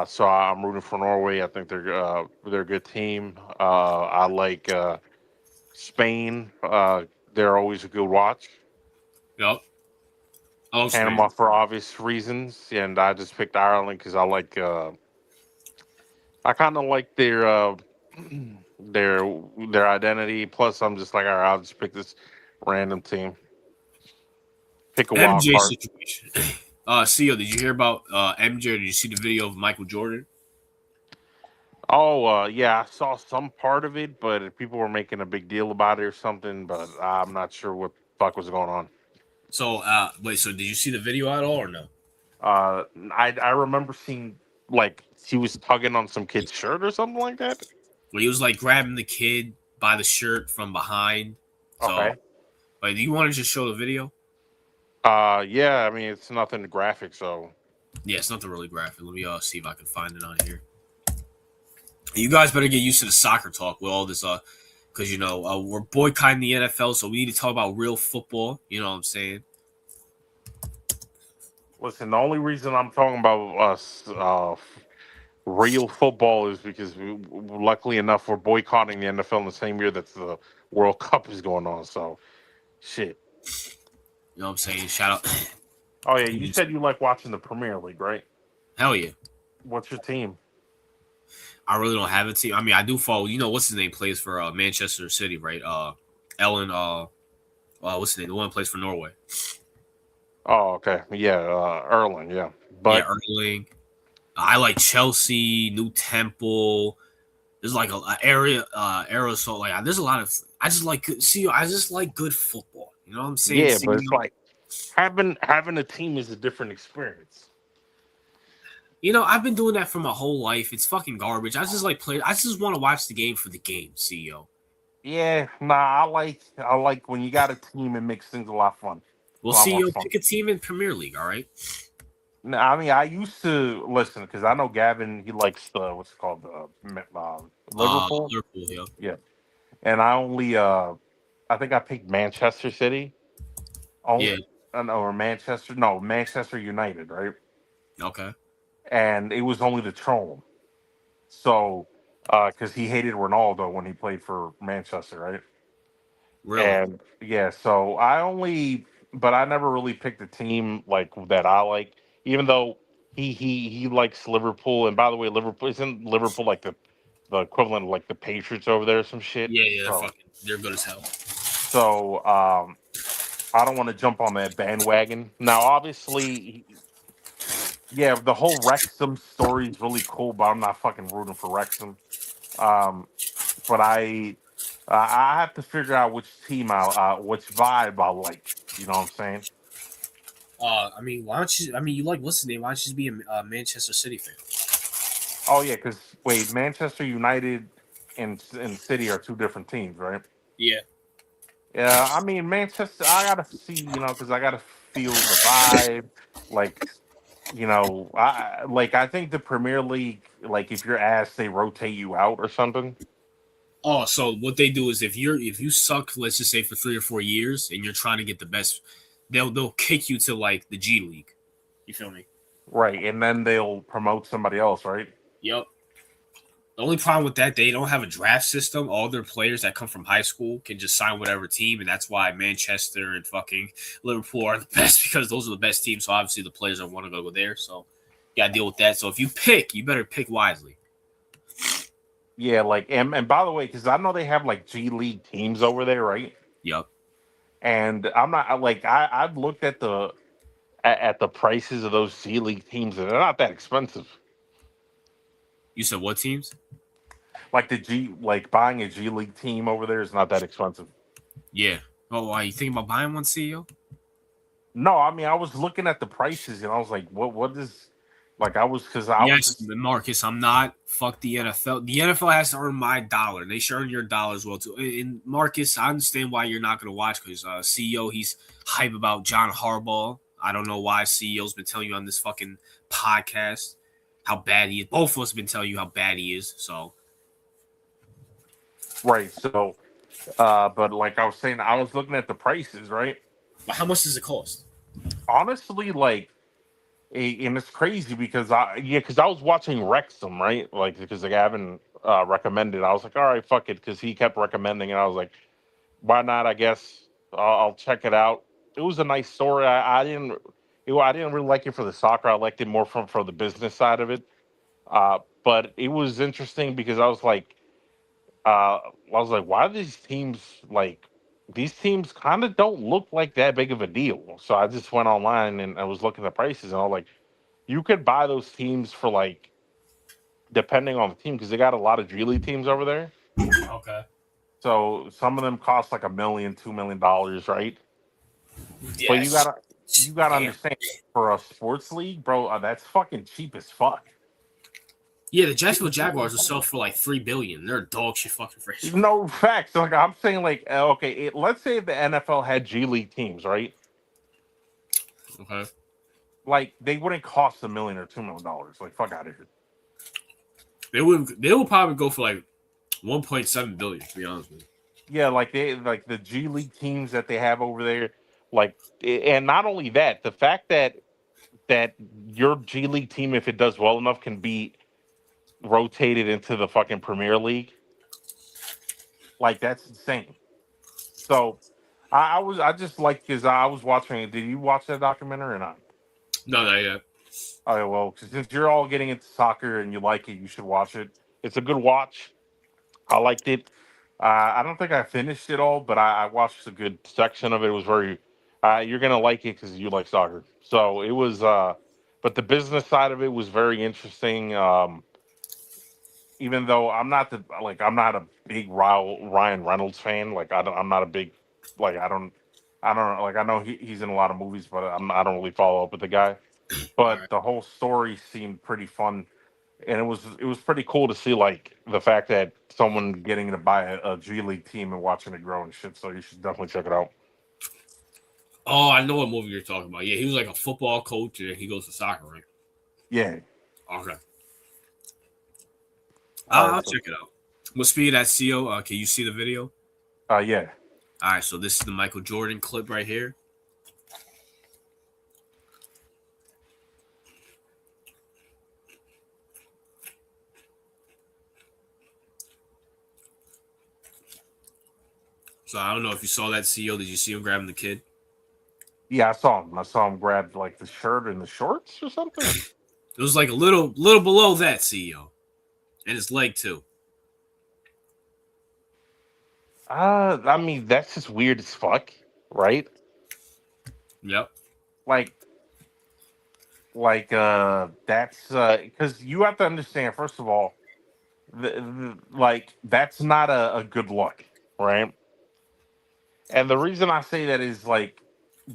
So I'm rooting for Norway. I think they're a good team. I like Spain. They're always a good watch. Yep. Panama for obvious reasons, and I just picked Ireland because I like. I kind of like their identity. Plus, I'm just like, all right, I'll just pick this random team. Pick a wild MJ card. situation. CEO, did you hear about MJ? Or did you see the video of Michael Jordan? Oh, yeah, I saw some part of it, but people were making a big deal about it or something. But I'm not sure what the fuck was going on. So, wait. So, did you see the video at all or no? I remember seeing like he was tugging on some kid's shirt or something like that. Where he was like grabbing the kid by the shirt from behind. So, okay. Like, do you want to just show the video? Yeah. I mean, it's nothing graphic, so. Yeah, it's nothing really graphic. Let me see if I can find it on here. You guys better get used to the soccer talk with all this, because we're boycotting the NFL, so we need to talk about real football. You know what I'm saying? Listen, the only reason I'm talking about us real football is because luckily enough we're boycotting the NFL in the same year that the World Cup is going on. So, shit. You know what I'm saying? Shout out. Oh yeah, you said you like watching the Premier League, right? Hell yeah. What's your team? I really don't have a team. I mean, I do follow. You know, what's his name plays for Manchester City, right? Ellen. What's his name? The one who plays for Norway. Oh, okay. Yeah, Erling. Yeah, but Erling. I like Chelsea, New Temple. There's like a area aerosol. Like there's a lot of. I just like see. I just like good football. You know what I'm saying? Yeah, See, but it's like having a team is a different experience. I've been doing that for my whole life. It's fucking garbage. I just like play. I just want to watch the game for the game. CEO. Yeah, nah, I like when you got a team, it makes things a lot fun, Well, a lot more CEO, fun. pick a team in Premier League. All right. No, I mean, I used to listen because I know Gavin. He likes the what's it called Liverpool. Liverpool. Yeah. Yeah, and I think I picked Manchester City. Yeah. Oh, or Manchester. No, Manchester United, right? Okay. And it was only to troll him. So, because he hated Ronaldo when he played for Manchester, right? Really? And yeah, so but I never really picked a team like that I like, even though he likes Liverpool. And by the way, Liverpool isn't Liverpool like the equivalent of like the Patriots over there or some shit. Yeah. Yeah. So They're good as hell. so I don't want to jump on that bandwagon. Now, obviously, yeah, the whole Wrexham story is really cool, but I'm not fucking rooting for Wrexham. Um, but I have to figure out which team which vibe I like. You know what I'm saying? I mean, why don't you? I mean, you like listening. Why don't you just be a Manchester City fan? Oh yeah, because wait, Manchester United and City are two different teams, right? Yeah. Yeah, I mean Manchester. I gotta see, because I gotta feel the vibe. Like, I think the Premier League, like if you're asked, they rotate you out or something. Oh, so what they do is if you suck, let's just say for 3 or 4 years, and you're trying to get the best, they'll kick you to like the G League. You feel me? Right, and then they'll promote somebody else, right? Yep. The only problem with that, they don't have a draft system. All their players that come from high school can just sign whatever team, and that's why Manchester and fucking Liverpool are the best because those are the best teams. So obviously the players don't want to go there. So you gotta deal with that. So if you pick, you better pick wisely. Yeah, like and by the way, because I know they have like G League teams over there, right? Yep. And I'm not like I've looked at the prices of those G League teams, and they're not that expensive. You said what teams? Like like buying a G League team over there is not that expensive. Yeah. Oh, are you thinking about buying one, CEO? No, I mean I was looking at the prices and I was like, what is like I was because I was Yes, just Marcus, I'm not. Fuck the NFL. The NFL has to earn my dollar. They should earn your dollar as well too. And Marcus, I understand why you're not going to watch because CEO he's hype about John Harbaugh. I don't know why CEO's been telling you on this fucking podcast how bad he is. Both of us have been telling you how bad he is. So right. So, but like I was saying, I was looking at the prices, right? but how much does it cost? Honestly, like, and it's crazy because I was watching Wrexham, right? Like because like Gavin recommended, I was like, all right, fuck it, because he kept recommending, and I was like, why not? I guess I'll check it out. It was a nice story. I didn't really like it for the soccer. I liked it more from the business side of it. But it was interesting because I was like, why do these teams like these teams kind of don't look like that big of a deal? So I just went online and I was looking at the prices, and I was like, you could buy those teams for like depending on the team because they got a lot of G League teams over there. Okay. So some of them cost like $1 million, $2 million, right? But Yes. you gotta Damn. understand for a sports league, bro, that's fucking cheap as fuck. Yeah, the Jacksonville Jaguars will sell for like $3 billion. They're a dog shit fucking franchise. No facts. Like I'm saying, like okay, let's say the NFL had G League teams, right? Okay. Like they wouldn't cost $1 million or $2 million. Like fuck out of here. They would probably go for like 1.7 billion, to be honest with you. Yeah, like the G League teams that they have over there, like, and not only that, the fact that your G League team, if it does well enough, can be rotated into the fucking Premier League. Like that's insane. So I just like because I was watching it. Did you watch that documentary or not? No, not yet. Oh well, since you're all getting into soccer and you like it, you should watch it. It's a good watch. I liked it. I don't think I finished it all, but I watched a good section of it. It was very. You're gonna like it because you like soccer. So it was. But the business side of it was very interesting. even though I'm not a big Ryan Reynolds fan. Like I'm not a big like I don't know. Like I know he's in a lot of movies, but I don't really follow up with the guy. All But right. the whole story seemed pretty fun, and it was pretty cool to see like the fact that someone getting to buy a G League team and watching it grow and shit. So you should definitely check it out. Oh, I know what movie you're talking about. Yeah, he was like a football coach, and he goes to soccer, right? Yeah. Okay. All right. I'll check it out. What speed at CO? Can you see the video? Yeah. All right, so this is the Michael Jordan clip right here. So I don't know if you saw that CO. Did you see him grabbing the kid? Yeah, I saw him. I saw him grab like the shirt and the shorts or something. It was like a little below that CEO, and his leg too. I mean, that's just weird as fuck, right? Yep. Like, that's because you have to understand. First of all, like that's not a good look, right? And the reason I say that is like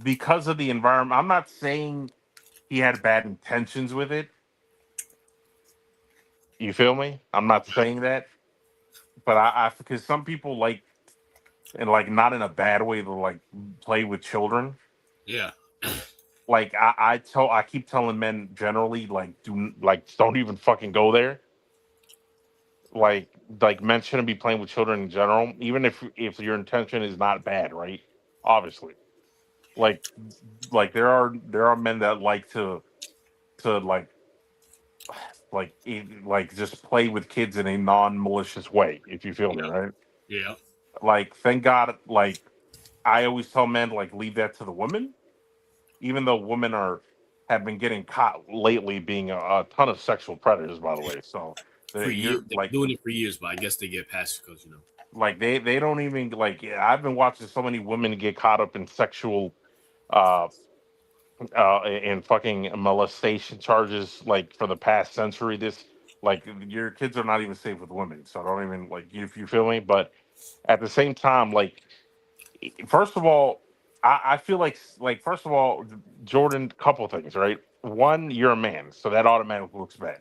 because of the environment. I'm not saying he had bad intentions with it. You feel me? I'm not saying that, but I because some people like and like not in a bad way to like play with children. Yeah. Like I keep telling men generally like don't even fucking go there. Like men shouldn't be playing with children in general, even if your intention is not bad, right? Obviously, like there are men that like to like just play with kids in a non-malicious way, if you feel me, Yep. right? Yeah. Like thank God, like I always tell men like leave that to the women, even though women have been getting caught lately being a ton of sexual predators, by the way. So For years, you're they've been doing it for years, but I guess they get past because like they don't even like yeah, I've been watching so many women get caught up in sexual uh and fucking molestation charges like for the past century. This like your kids are not even safe with women, so don't even like if you feel me. But at the same time, like first of all, I feel like first of all, Jordan, couple things, right? One, you're a man, so that automatically looks bad.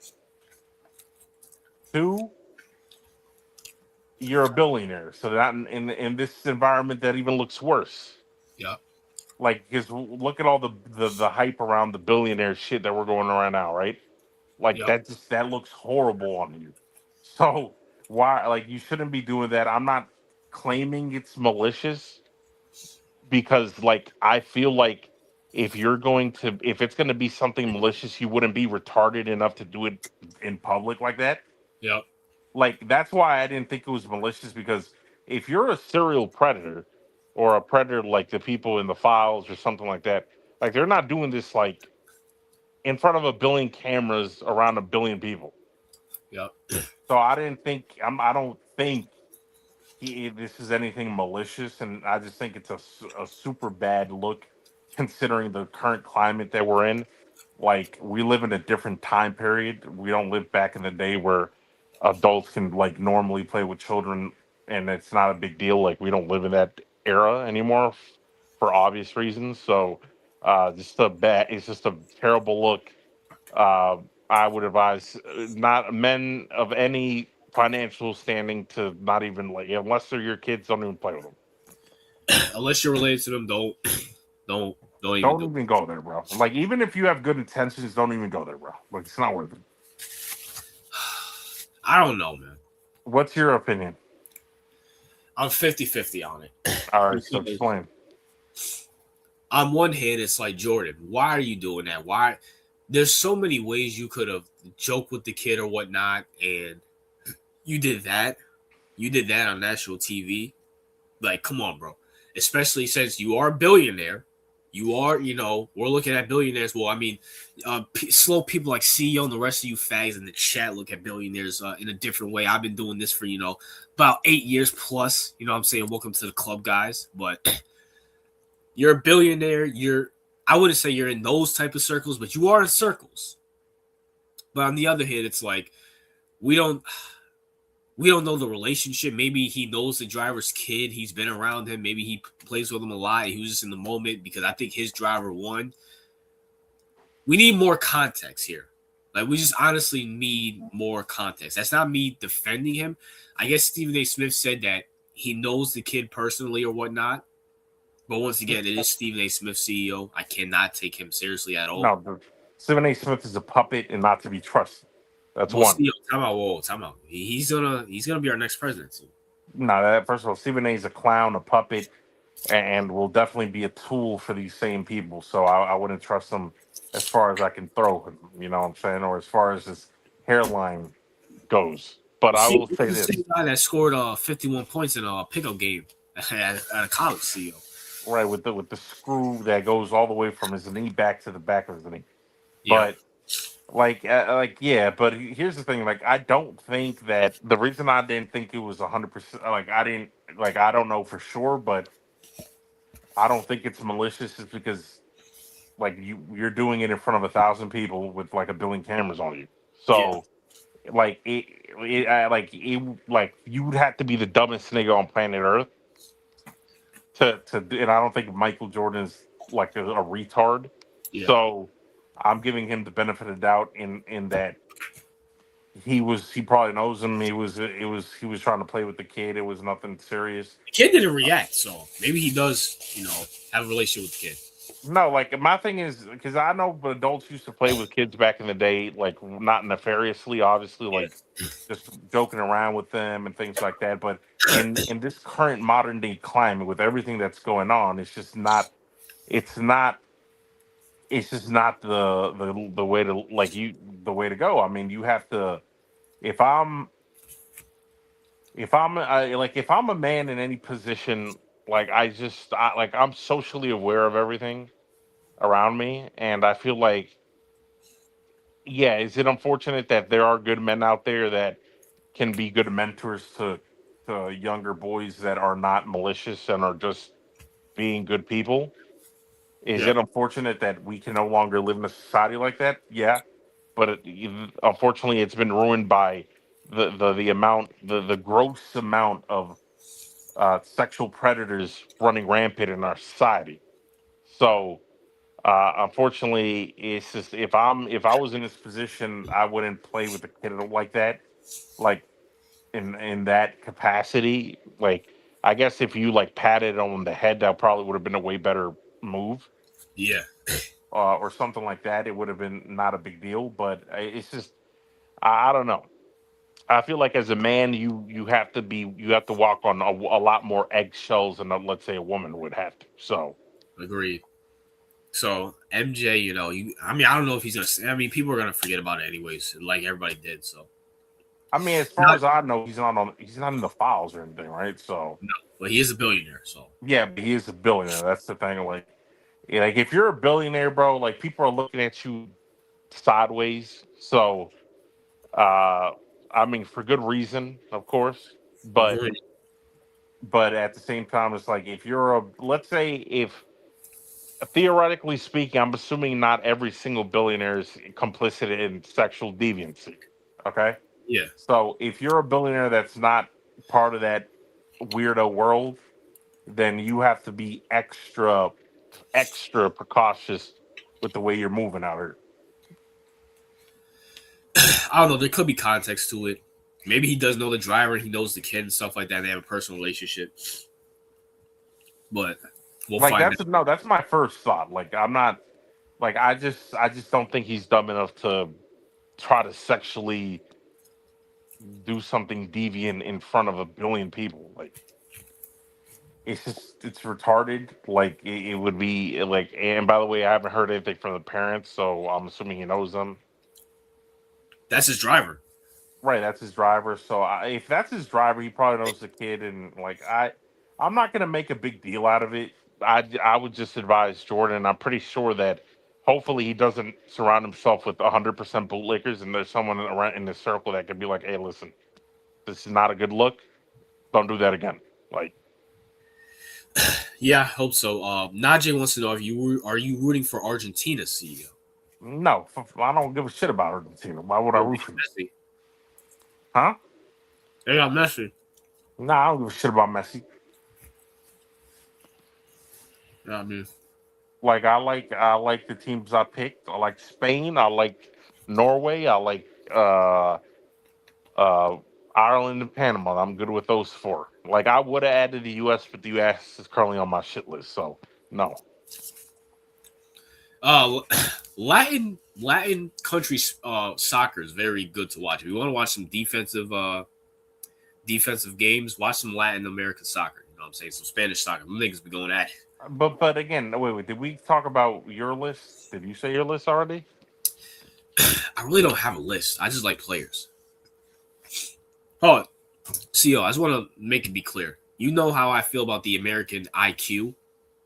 Two, you're a billionaire, so that in this environment that even looks worse. Yep. Like, because look at all the hype around the billionaire shit that we're going around now, right? Like Yep. that looks horrible on you. So why like you shouldn't be doing that. I'm not claiming it's malicious because like I feel like if it's going to be something malicious, you wouldn't be retarded enough to do it in public like that. Yep. Like that's why I didn't think it was malicious because if you're a serial predator or a predator like the people in the files or something like that, like they're not doing this like in front of a billion cameras around a billion people. Yep. So I don't think this is anything malicious, and I just think it's a super bad look considering the current climate that we're in. Like we live in a different time period. We don't live back in the day where adults can like normally play with children, and it's not a big deal. Like we don't live in that era anymore for obvious reasons. So it's just a terrible look. I would advise not men of any financial standing to not even like unless they're your kids, don't even play with them. Unless you're related to them, don't even Don't do it. even go there, bro. Like even if you have good intentions, don't even go there, bro. Like it's not worth it. I don't know, man. What's your opinion? I'm 50-50 on it. All right, so explain. On one hand, it's like, Jordan, why are you doing that? Why? There's so many ways you could have joked with the kid or whatnot, and you did that. You did that on national TV. Like, come on, bro. Especially since you are a billionaire. You are, we're looking at billionaires. Well, I mean, slow people like CEO and the rest of you fags in the chat look at billionaires in a different way. I've been doing this for, about 8 years plus. You know what I'm saying? Welcome to the club, guys. But you're a billionaire. I wouldn't say you're in those type of circles, but you are in circles. But on the other hand, it's like, we don't We don't know the relationship. Maybe he knows the driver's kid. He's been around him. Maybe he plays with him a lot. He was just in the moment because I think his driver won. We need more context here. Like, we just honestly need more context. That's not me defending him. I guess Stephen A. Smith said that he knows the kid personally or whatnot. But once again, it is Stephen A. Smith, CEO. I cannot take him seriously at all. No, Stephen A. Smith is a puppet and not to be trusted. That's Well, one. CEO, time out. Whoa, time out. He's gonna be our next president. So. No, first of all, Stephen A. is a clown, a puppet, and will definitely be a tool for these same people. So I wouldn't trust him as far as I can throw him. You know what I'm saying, or as far as his hairline goes. But I See, will say the this: same guy that scored 51 points in a pickup game at a college, CEO. right, with the screw that goes all the way from his knee back to the back of his knee. Yeah, But yeah, but here's the thing, like I don't think that the reason I didn't think it was 100%, like I didn't, like I don't know for sure, but I don't think it's malicious is because like you're doing it in front of 1,000 people with like a billion cameras on you. yeah, So like like you would have to be the dumbest nigga on planet Earth and I don't think Michael Jordan's like a retard. yeah. So I'm giving him the benefit of the doubt in that he probably knows him. He was trying to play with the kid. It was nothing serious. The kid didn't react, so maybe he does, have a relationship with the kid. No, like my thing is because I know adults used to play with kids back in the day, like not nefariously, obviously, Yeah, like just joking around with them and things like that. But in this current modern day climate, with everything that's going on, it's just not. It's not. It's just not the way to the way to go. I mean, you have to. If I'm if I'm a man in any position, like like I'm socially aware of everything around me, and I feel like, yeah, is it unfortunate that there are good men out there that can be good mentors to younger boys that are not malicious and are just being good people? Is yeah, it unfortunate that we can no longer live in a society like that? Yeah, but unfortunately, it's been ruined by the gross amount of sexual predators running rampant in our society. So, unfortunately, it's just if I was in this position, I wouldn't play with a kid like that, like in that capacity. Like, I guess if you like patted on the head, that probably would have been a way better move, yeah. or something like that. It would have been not a big deal. But it's just I don't know. I feel like as a man, you have to walk on a lot more eggshells than let's say a woman would have to. So Agreed. So MJ, I mean, I don't know if he's gonna. I mean, people are gonna forget about it anyways, like everybody did. So I mean, as far not as I know, he's not in the files or anything, right? So no, but he is a billionaire. So yeah, but he is a billionaire. That's the thing. Like, yeah, like if you're a billionaire, bro, like people are looking at you sideways. So, uh, I mean, for good reason, of course, but agreed. at the same time, it's like if you're let's say if theoretically speaking, I'm assuming not every single billionaire is complicit in sexual deviancy. Okay. Yeah, So if you're a billionaire that's not part of that weirdo world, then you have to be extra precautious with the way you're moving out here. I don't know. There could be context to it. Maybe he does know the driver and he knows the kid and stuff like that. They have a personal relationship, but we'll Like find out. that's my first thought. Like I'm not like I just don't think he's dumb enough to try to sexually do something deviant in front of a billion people. Like it's retarded. Like it would be like. And by the way, I haven't heard anything from the parents, so I'm assuming he knows them. That's his driver. Right, that's his driver. So if that's his driver, he probably knows the kid. And like I'm not gonna make a big deal out of it. I would just advise Jordan. I'm pretty sure that hopefully he doesn't surround himself with 100% bootlickers, and there's someone around in the circle that could be like, "Hey, listen, this is not a good look. Don't do that again." Like, Yeah, I hope so. Najee wants to know if are you rooting for Argentina, CEO? no, I don't give a shit about Argentina. Why would I Well, root for them? Messi. Huh? They got Messi. Nah, I don't give a shit about Messi. I mean, Like I like the teams I picked. I like Spain. I like Norway. I like uh Ireland and Panama. I'm good with those four. Like I would have added the U.S., but the U.S. is currently on my shit list. So no. uh, Latin country soccer is very good to watch. If you want to watch some defensive games, watch some Latin American soccer. You know what I'm saying? Some Spanish soccer. Them niggas be going at it. But again, wait. Did we talk about your list? Did you say your list already? I really don't have a list. I just like players. Oh, CO, I just want to make it be clear. You know how I feel about the American IQ.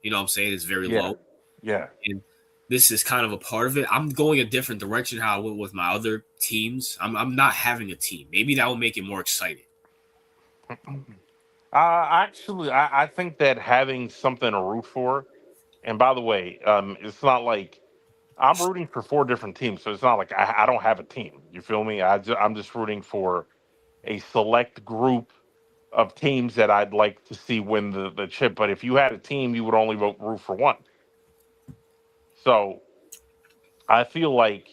You know what I'm saying? It's very Yeah. low. Yeah. And this is kind of a part of it. I'm going a different direction how I went with my other teams. I'm not having a team. Maybe that will make it more exciting. Actually, I think that having something to root for, and by the way, it's not like I'm rooting for four different teams, so it's not like I don't have a team. You feel me? I'm just rooting for a select group of teams that I'd like to see win the chip. But if you had a team, you would only root for one. So I feel like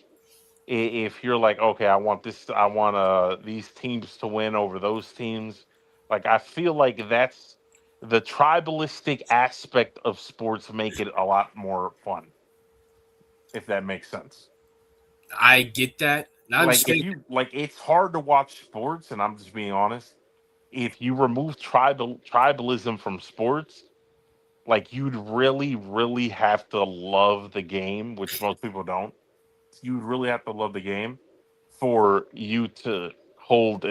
if you're like, okay, I want these teams to win over those teams. Like I feel like that's the tribalistic aspect of sports make it a lot more fun, if that makes sense. I get that. And I Like if understand. you like, it's hard to watch sports, and I'm just being honest. If you remove tribalism from sports, like you'd really have to love the game, which most people don't. You'd really have to love the game for you to hold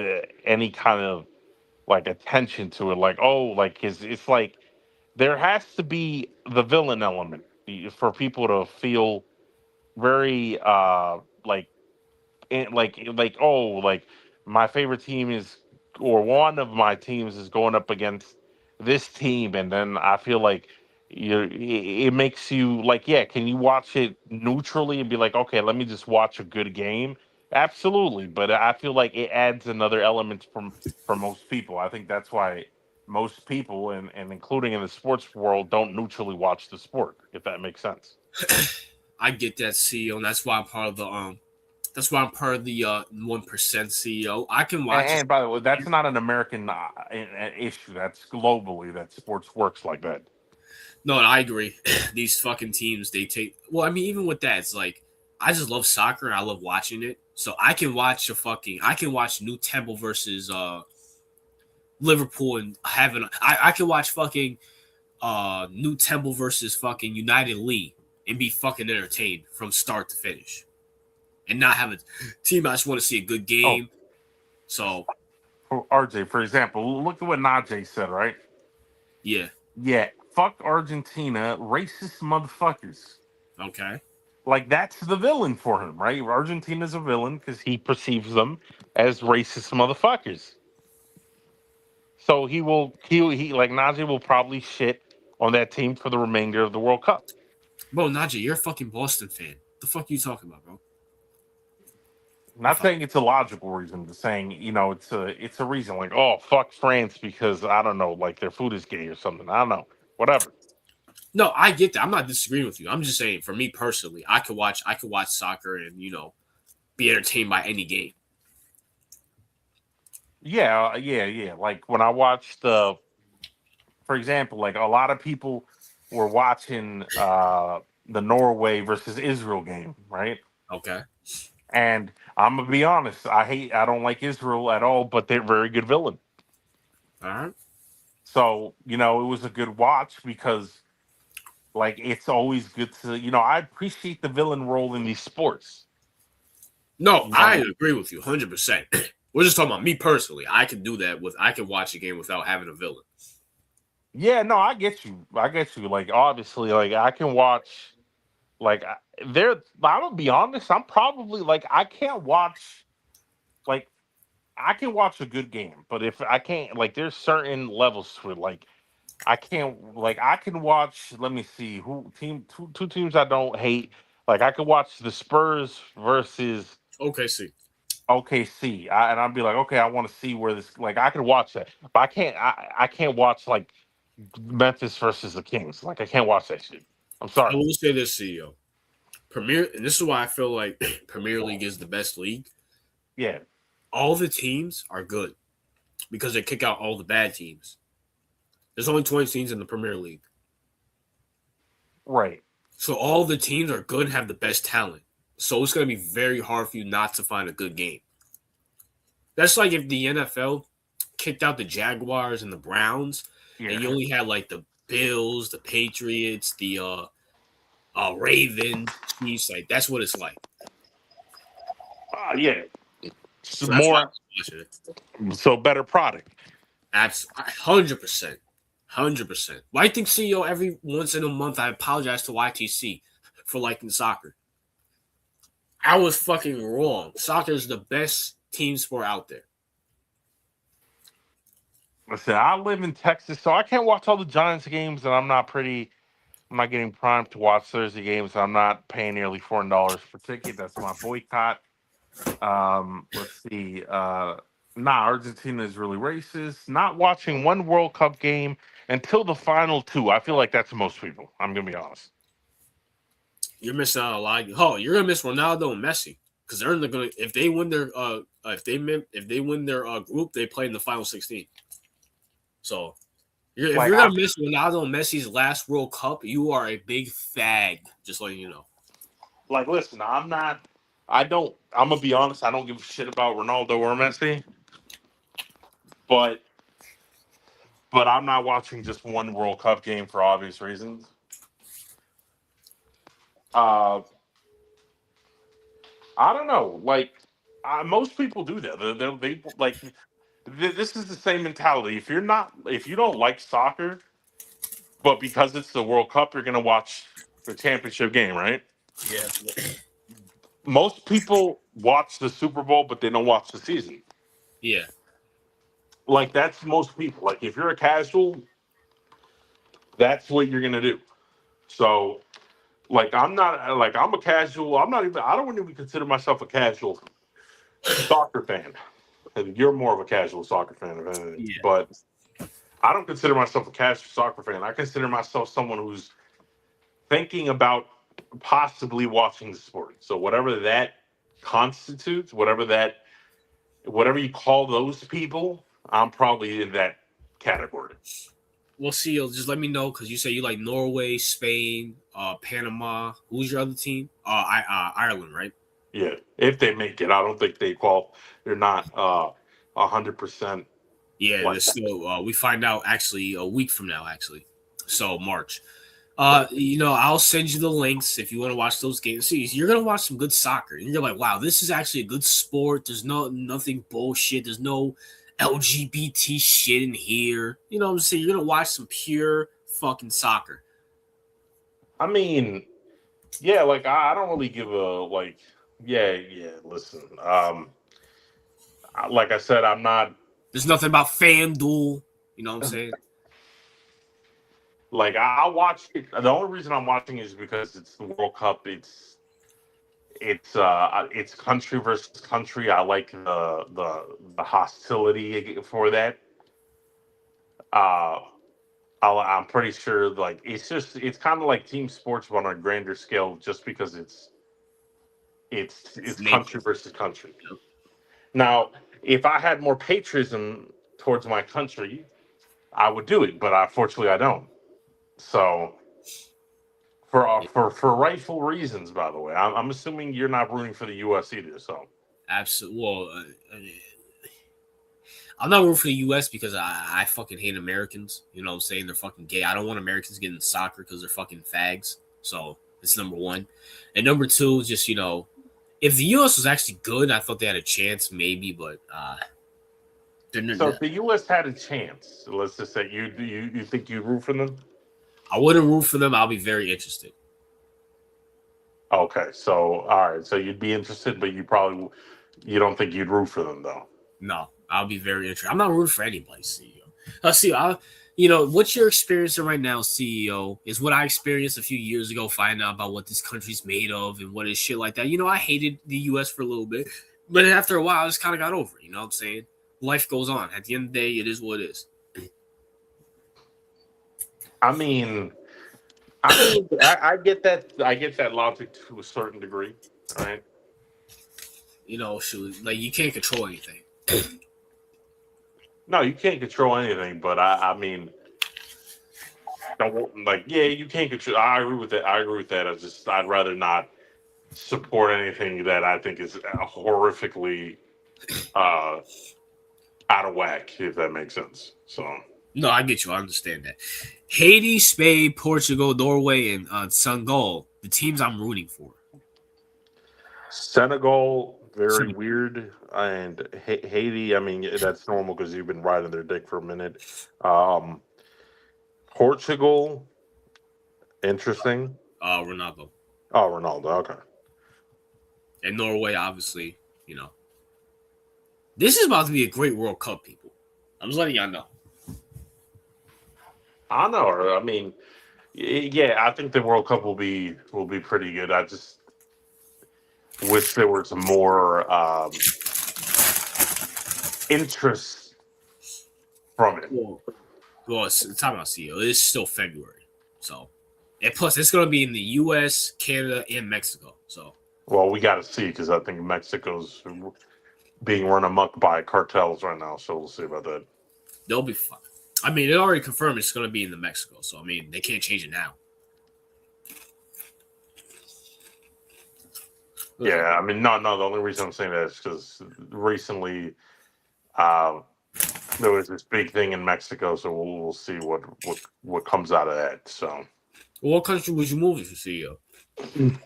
any kind of like attention to it. Like, oh, like it's like there has to be the villain element for people to feel very like like oh like my favorite team is or one of my teams is going up against this team, and then I feel like it makes you like, yeah, can you watch it neutrally and be like, okay, let me just watch a good game? Absolutely, but I feel like it adds another element from most people. I think that's why most people, and including in the sports world, don't neutrally watch the sport, if that makes sense. I get that, CEO, and that's why I'm part of the 1% CEO. I can watch it. And by the way, that's not an American issue. That's globally that sports works like that. No, I agree. These fucking teams, they take. Well, I mean, even with that, it's like I just love soccer and I love watching it. So I can watch New Temple versus Liverpool and I can watch fucking New Temple versus fucking United Lee and be fucking entertained from start to finish, and not have a team. I just want to see a good Oh, game. So for RJ, for example, look at what Najee said, right? yeah, Yeah, fuck Argentina, racist motherfuckers. okay. Like that's the villain for him, right? Argentina's a villain because he perceives them as racist motherfuckers. So he like Najee will probably shit on that team for the remainder of the World Cup. Bro, Najee, you're a fucking Boston fan. The fuck you talking about, bro? Not saying it's a logical reason, but saying it's a reason. Like, oh fuck France because I don't know, like their food is gay or something. I don't know, whatever. No, I get that. I'm not disagreeing with you. I'm just saying, for me personally, I could watch soccer and be entertained by any game. Yeah. Like when I watched for example, like a lot of people were watching the Norway versus Israel game, right? Okay. And I'm gonna be honest, I don't like Israel at all, but they're a very good villain. All right. So it was a good watch because like it's always good to I appreciate the villain role in these sports. No, You I know, agree with you 100%. We're just talking about me personally. I can do that I can watch a game without having a villain. yeah, no, I get you. I get you. Like obviously, like I can watch. Like there, I'm gonna be honest. I'm probably like I can't watch. Like I can watch a good game, but if I can't, like there's certain levels to it. Like I can't. Like I can watch. Let me see. Two teams I don't hate. Like I could watch the Spurs versus Okay, see. OKC, and I'd be like, okay, I want to see where this. Like, I could watch that, but I can't. I can't watch like Memphis versus the Kings. Like, I can't watch that shit. I'm I sorry. will say this, CEO. Premier, and this is why I feel like Premier League is the best league. Yeah, All the teams are good because they kick out all the bad teams. There's only 20 teams in the Premier League. right. So all the teams are good and have the best talent. So it's going to be very hard for you not to find a good game. That's like if the NFL kicked out the Jaguars and the Browns, Yeah, and you only had like the Bills, the Patriots, the Ravens, Chiefs. Like that's what it's like. yeah. So that's why I'm More, watching it. so better product. Absolutely, 100%, 100%. Why think CEO every once in a month I apologize to YTC for liking soccer? I was fucking wrong. Soccer is the best team sport out there. Listen, I live in Texas, so I can't watch all the Giants games, and I'm not getting primed to watch Thursday games. I'm not paying nearly $400 per ticket. That's my boycott. Let's see. Argentina is really racist. Not watching one World Cup game until the final two. I feel like that's most people. I'm gonna be honest. You're missing out a lot. Oh, you're gonna miss Ronaldo and Messi because they're gonna if they win their group, they play in the final 16. So if Like you're I gonna miss Ronaldo and Messi's last World Cup, you are a big fag. Just letting you know. like listen, I'm not. I don't. I'm gonna be honest. I don't give a shit about Ronaldo or Messi, but I'm not watching just one World Cup game for obvious reasons. Uh, I don't know. Like most people do that. They like this is the same mentality. If you don't like soccer, but because it's the World Cup, you're gonna watch the championship game, right? Yeah. Most people watch the Super Bowl, but they don't watch the season. Yeah. Like that's most people. Like if you're a casual, that's what you're gonna do. So like I'm not like I'm a casual. I don't even consider myself a casual soccer fan. And you're more of a casual soccer fan, Yeah. but I don't consider myself a casual soccer fan. I consider myself someone who's thinking about possibly watching the sport. So whatever that constitutes, whatever you call those people, I'm probably in that category. Well, see, just let me know because you say you like Norway, Spain, Panama. Who's your other team? Ireland, right? Yeah, if they make it, I don't think they qualify. They're not 100%. Yeah, Like this still we find out actually a week from now, actually. So March. I'll send you the links if you want to watch those games. See, you're gonna watch some good soccer, and you're like, wow, this is actually a good sport. There's nothing bullshit. There's no LGBT shit in here. You know what I'm saying? You're gonna watch some pure fucking soccer. I mean, yeah, like I don't really give a like. Yeah. Listen, like I said, I'm not There's nothing about FanDuel. You know what I'm saying? like I watch it. The only reason I'm watching is because it's the World Cup. It's country versus country. I like the hostility for that. Uh, I'm pretty sure like it's kind of like team sports but on a grander scale, just because it's country versus country. Now, if I had more patriotism towards my country, I would do it, but unfortunately, I don't. So, for rightful reasons, by the way, I'm assuming you're not rooting for the U.S. either. So, Absolutely. Well, I'm not rooting for the U.S. because I fucking hate Americans. You know what I'm saying? They're fucking gay. I don't want Americans getting soccer because they're fucking fags. So it's number one. And number two, just, if the U.S. was actually good, I thought they had a chance, maybe, but so if the U.S. had a chance, let's just say you think you root for them? I wouldn't root for them. I'll be very interested. Okay, so all right, so you'd be interested, but you don't think you'd root for them though. No, I'll be very interested. I'm not rooting for anybody, CEO. What you're experiencing right now, CEO, is what I experienced a few years ago, finding out about what this country's made of and what is shit like that. I hated the U.S. for a little bit. But after a while, I just kind of got over it. You know what I'm saying? Life goes on. At the end of the day, it is what it is. I mean, I get that. I get that logic to a certain degree, right? You know, shoot, like you can't control anything. No, you can't control anything, but I mean, you can't control. I agree with that. I agree with that. I'd rather not support anything that I think is horrifically out of whack, if that makes sense. So. No, I get you. I understand that. Haiti, Spain, Portugal, Norway, and Senegal, the teams I'm rooting for. Senegal, very weird. And Haiti, I mean, that's normal because you've been riding their dick for a minute. Portugal, interesting. Ronaldo. Oh, Ronaldo, okay. And Norway, obviously, you know. This is about to be a great World Cup, people. I'm just letting y'all know. I know. I mean, yeah, I think the World Cup will be pretty good. I just wish there was some more interest from it. Well, it's time about CEO. It's still February, so and plus it's going to be in the U.S., Canada, and Mexico. So, well, we got to see because I think Mexico's being run amok by cartels right now. So we'll see about that. They'll be fine. I mean, it already confirmed it's going to be in the Mexico. So, I mean, they can't change it now. Yeah, I mean, no. The only reason I'm saying that is because recently there was this big thing in Mexico, so we'll see what comes out of that. So, what country would you move if you CEO?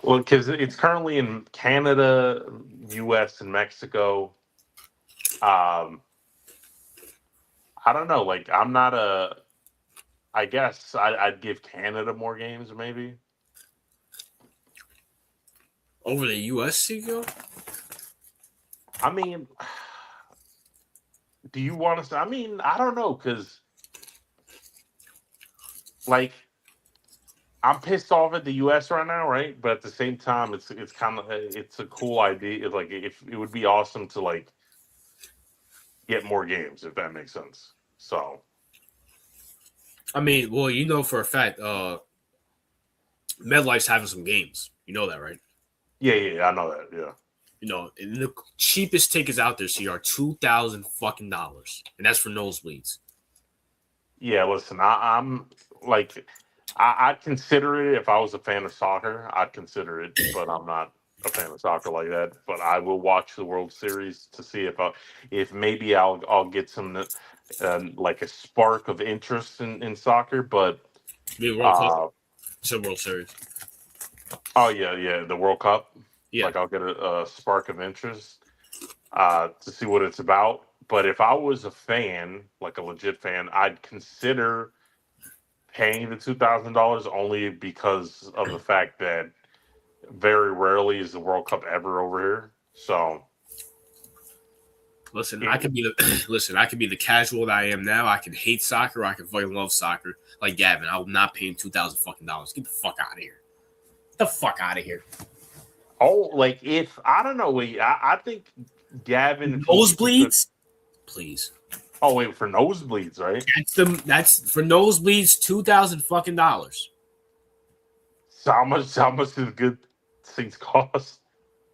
Well, because it's currently in Canada, U.S., and Mexico. I don't know. Like, I'm not a. I guess I'd give Canada more games, maybe. Over the U.S., CEO? I mean, do you want to? I mean, I don't know, because, like, I'm pissed off at the U.S. right now, right? But at the same time, it's kind of it's a cool idea. It's like if it would be awesome to like get more games, if that makes sense. So, I mean, well, you know for a fact, MedLife's having some games. You know that, right? Yeah, I know that. Yeah. You know, and the cheapest tickets out there, CR, $2,000 fucking dollars, and that's for nosebleeds. Yeah, listen, I'm like, I'd consider it if I was a fan of soccer. I'd consider it, but I'm not a fan of soccer like that. But I will watch the World Series to see if maybe I'll get some like a spark of interest in soccer. But The World Cup. It's a World Series. Oh yeah, the World Cup. Yeah, like I'll get a spark of interest to see what it's about. But if I was a fan, like a legit fan, I'd consider paying the $2,000 only because of the fact that very rarely is the World Cup ever over here. So, listen, I could be the casual that I am now. I can hate soccer, or I can fucking love soccer. Like Gavin, I'm not paying $2,000 fucking dollars. Get the fuck out of here. Get the fuck out of here. Oh, like if I don't know, I think Gavin nosebleeds, please. Oh wait, for nosebleeds, right? That's for nosebleeds, $2,000 fucking dollars. So how much do good things cost?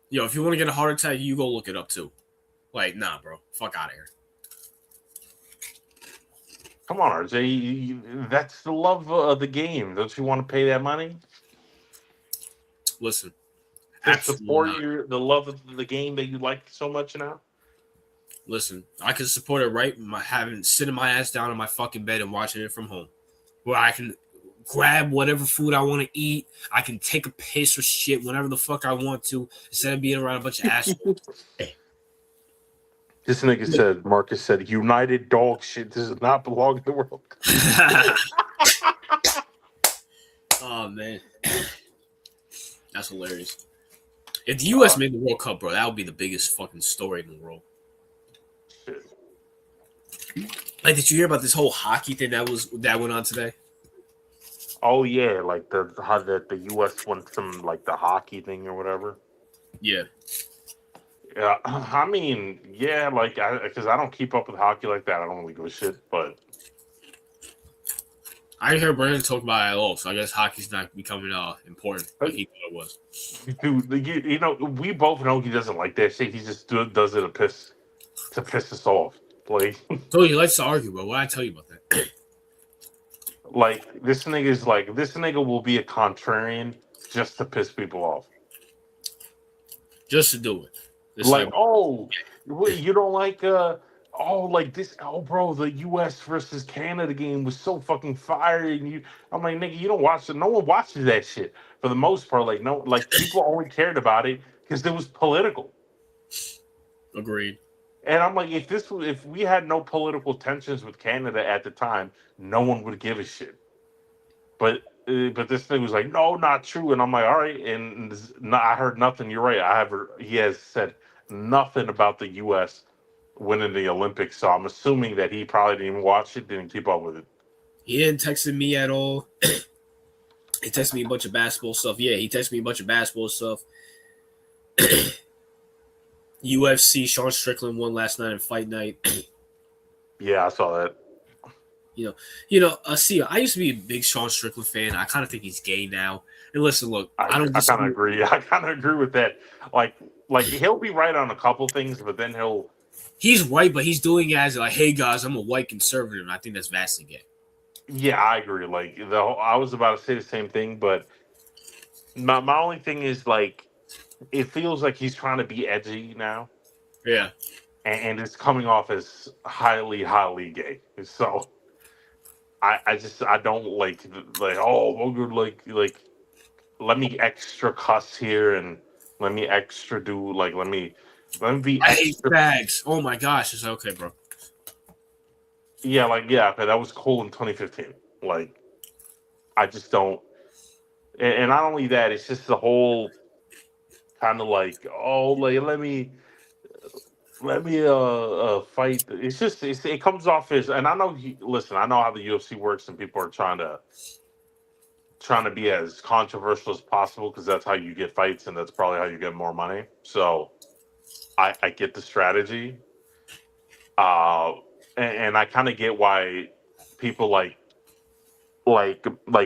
Yo, if you want to get a heart attack, you go look it up too. Like, nah, bro, fuck out of here. Come on, RJ, that's the love of the game. Don't you want to pay that money? Listen, to support the love of the game that you like so much now. Listen, I can support it right sitting my ass down on my fucking bed and watching it from home, where I can grab whatever food I want to eat. I can take a piss or shit whenever the fuck I want to, instead of being around a bunch of assholes. This nigga said, Marcus said, United dog shit does not belong in the World Cup. Oh, man. That's hilarious. If the U.S. made the World Cup, bro, that would be the biggest fucking story in the world. Shit. Like, did you hear about this whole hockey thing that went on today? Oh yeah, like the U.S. won some like the hockey thing or whatever. Yeah. Yeah, I mean, yeah, like, because I don't keep up with hockey like that. I don't really give a shit, but I didn't hear Brandon talk about it at all, so I guess hockey's not becoming important like he thought it was. dude, we both know he doesn't like that shit. He just does it to piss us off. Like, So he likes to argue, bro. What did I tell you about that? like this nigga will be a contrarian just to piss people off. Just to do it. It's Like, oh, you don't like like this, oh, bro, the U.S. versus Canada game was so fucking fire, and I'm like, nigga, you don't watch it. No one watches that shit for the most part. Like, no, like people only cared about it because it was political. Agreed. And I'm like, if we had no political tensions with Canada at the time, no one would give a shit. But this thing was like, no, not true. And I'm like, all right. And I heard nothing. You're right. He has said nothing about the U.S. winning the Olympics. So I'm assuming that he probably didn't even watch it, didn't keep up with it. He didn't text me at all. He texted me a bunch of basketball stuff. Yeah, he texted me a bunch of basketball stuff. UFC, Sean Strickland won last night in fight night. Yeah, I saw that. See, I used to be a big Sean Strickland fan. I kind of think he's gay now. And listen, look, I don't I kind of agree. I kind of agree with that. Like he'll be right on a couple things, but then he's white, but he's doing it as like, hey guys, I'm a white conservative, and I think that's vastly gay. Yeah, I agree. Like I was about to say the same thing, but my only thing is like, it feels like he's trying to be edgy now. Yeah, and it's coming off as highly, highly gay. So I don't like oh, like let me extra cuss here and let me extra do like let me be I hate extra. bags. Oh my gosh, it's okay, bro. Yeah, okay, that was cool in 2015. Like, I just don't, and not only that, it's just the whole kind of like, oh, like let me fight. It's just it comes off as, and I know I know how the UFC works, and people are trying to be as controversial as possible because that's how you get fights, and that's probably how you get more money. So I get the strategy, and I kind of get why people like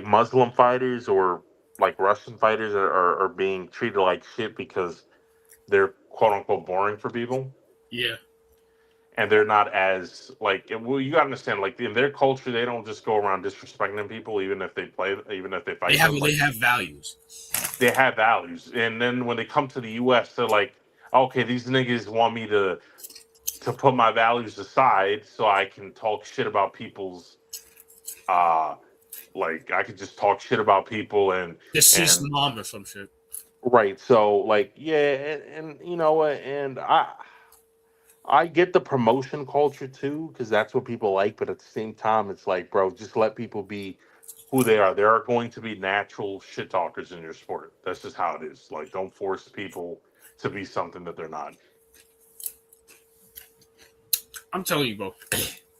Muslim fighters or like Russian fighters are being treated like shit because they're quote unquote boring for people. Yeah. And they're not as like, well, you gotta understand, like in their culture, they don't just go around disrespecting people, even if they fight them. They have values. They have values, and then when they come to the U.S., they're like, okay, these niggas want me to put my values aside so I can talk shit about people's, like I could just talk shit about people and Islam or some shit. Right. So like, yeah, and you know what, and I get the promotion culture too, because that's what people like. But at the same time, it's like, bro, just let people be who they are. There are going to be natural shit talkers in your sport. That's just how it is. Like, don't force people to be something that they're not. I'm telling you, bro.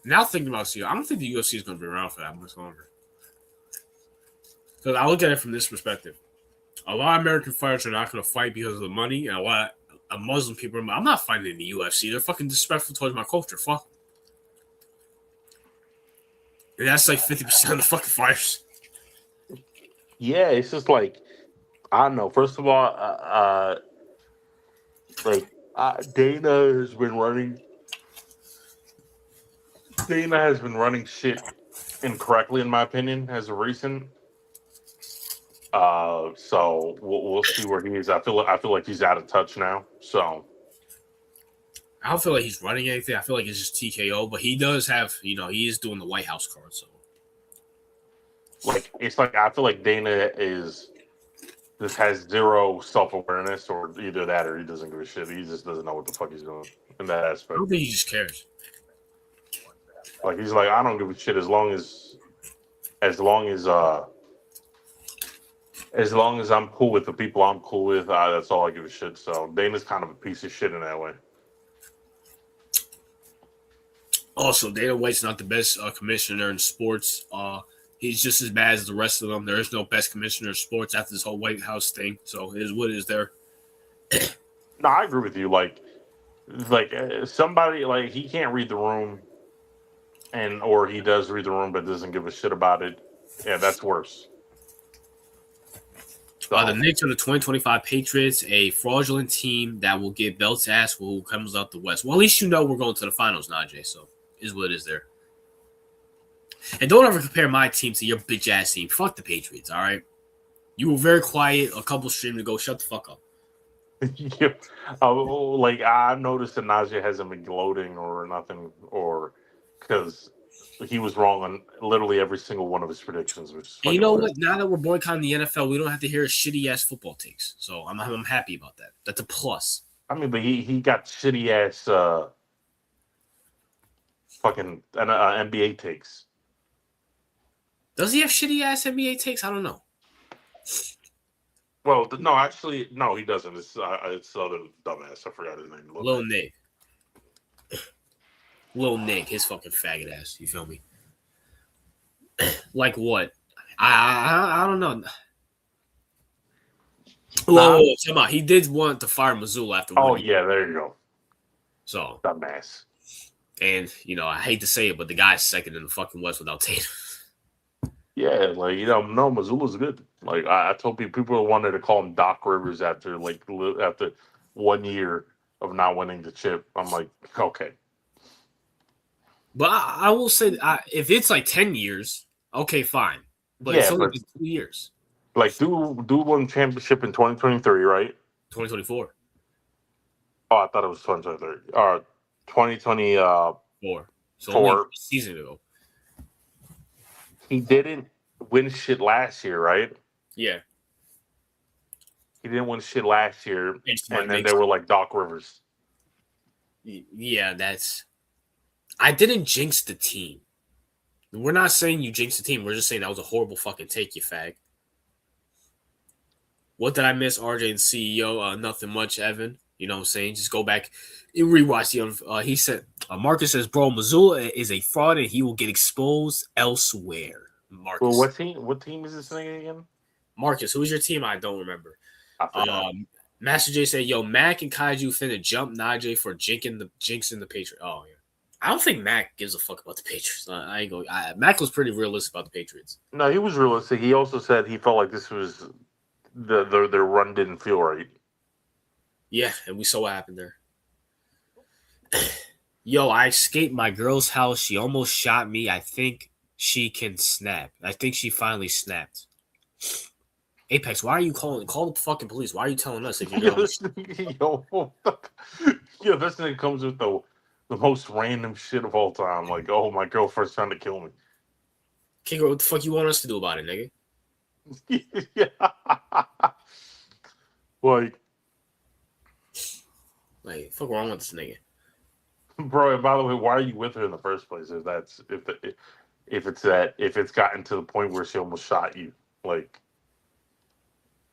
Now thinking about I don't think the UFC is going to be around for that much longer. Because I look at it from this perspective. A lot of American fighters are not going to fight because of the money, and a lot of Muslim people I'm not fighting in the UFC. They're fucking disrespectful towards my culture. Fuck. And that's like 50% of the fucking fighters. Yeah, it's just like, I don't know. First of all, Dana has been running. Dana has been running shit incorrectly, in my opinion, as of recent. So we'll see where he is. I feel like he's out of touch now. So I don't feel like he's running anything. I feel like it's just TKO, but he does have, he is doing the White House card. So like, it's like, I feel like Dana just has zero self-awareness, or either that or he doesn't give a shit. He just doesn't know what the fuck he's doing in that aspect. I don't think he just cares. Like, he's like, I don't give a shit as long as I'm cool with the people I'm cool with, that's all I give a shit. So Dana's kind of a piece of shit in that way. Also, Dana White's not the best commissioner in sports. He's just as bad as the rest of them. There is no best commissioner in sports after this whole White House thing. So it is what it is there. No, I agree with you. Somebody like he can't read the room, or he does read the room but doesn't give a shit about it. Yeah, that's worse. The Knicks are the 2025 Patriots, a fraudulent team that will get belts ass who comes out the West. Well, at least you know we're going to the finals, Najee. So is what it is there. And don't ever compare my team to your bitch ass team. Fuck the Patriots, all right? You were very quiet a couple streams ago. Shut the fuck up. Yeah. I've noticed that Najee hasn't been gloating or nothing, or because he was wrong on literally every single one of his predictions. Which is and you know what? Now that we're boycotting the NFL, we don't have to hear shitty ass football takes. So I'm happy about that. That's a plus. I mean, but he got shitty ass fucking NBA takes. Does he have shitty ass NBA takes? I don't know. Well, no, actually, no, he doesn't. It's other dumbass. I forgot his name. Lil Nick. Lil Nick, his fucking faggot ass. You feel me? Like what? I don't know. Whoa, come on. He did want to fire Missoula after. Oh yeah, there you go. So dumbass. And I hate to say it, but the guy's second in the fucking West without Tatum. Yeah, no, Missoula's good. Like I told people wanted to call him Doc Rivers after 1 year of not winning the chip. I'm like, okay. But I will say, if it's like 10 years, okay, fine. But it's only been 2 years. Like, do won championship in 2023, right? 2024. Oh, I thought it was 2023. 2024. So only a season ago. He didn't win shit last year, right? Yeah. He didn't win shit last year, and then they were like Doc Rivers. Yeah, I didn't jinx the team. We're not saying you jinxed the team. We're just saying that was a horrible fucking take, you fag. What did I miss, RJ and CEO? Nothing much, Evan. You know what I'm saying? Just go back and rewatch the. He said, Marcus says, bro, Missoula is a fraud and he will get exposed elsewhere. Marcus. Well, what team is this thing again? Marcus, who's your team? I don't remember. Master J said, yo, Mac and Kaiju finna jump Najee for jinxing the Patriots. Oh, yeah. I don't think Mac gives a fuck about the Patriots. I ain't going. Mac was pretty realistic about the Patriots. No, he was realistic. He also said he felt like this was their run didn't feel right. Yeah, and we saw what happened there. Yo, I escaped my girl's house. She almost shot me. I think she can snap. I think she finally snapped. Apex, why are you calling? Call the fucking police. Why are you telling us if you're this thing comes with the most random shit of all time. Like, oh, my girlfriend's trying to kill me. Okay, what the fuck you want us to do about it, nigga? Yeah. Like, fuck wrong with this nigga? Bro, and by the way, why are you with her in the first place? If it's gotten to the point where she almost shot you, like.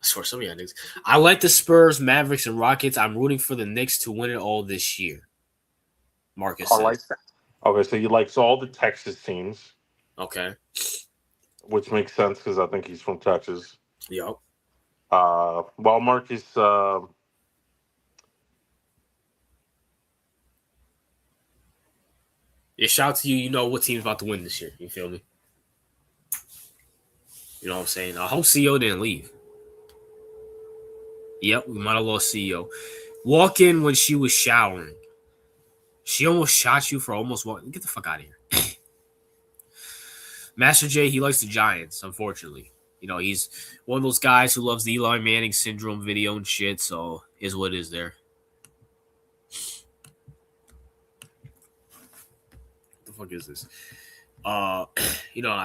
I swear, some of y'all niggas. I like the Spurs, Mavericks, and Rockets. I'm rooting for the Knicks to win it all this year. Marcus says. Like that. Okay, so you like all the Texas teams. Okay. Which makes sense because I think he's from Texas. Yep. Well, Marcus. Yeah, shout out to you. You know what team's about to win this year. You feel me? You know what I'm saying? I hope CEO didn't leave. Yep, we might have lost CEO. Walk in when she was showering. She almost shot you for almost walking. Get the fuck out of here. Master J, he likes the Giants, unfortunately. He's one of those guys who loves the Eli Manning syndrome video and shit, so is what is there. What the fuck is this? I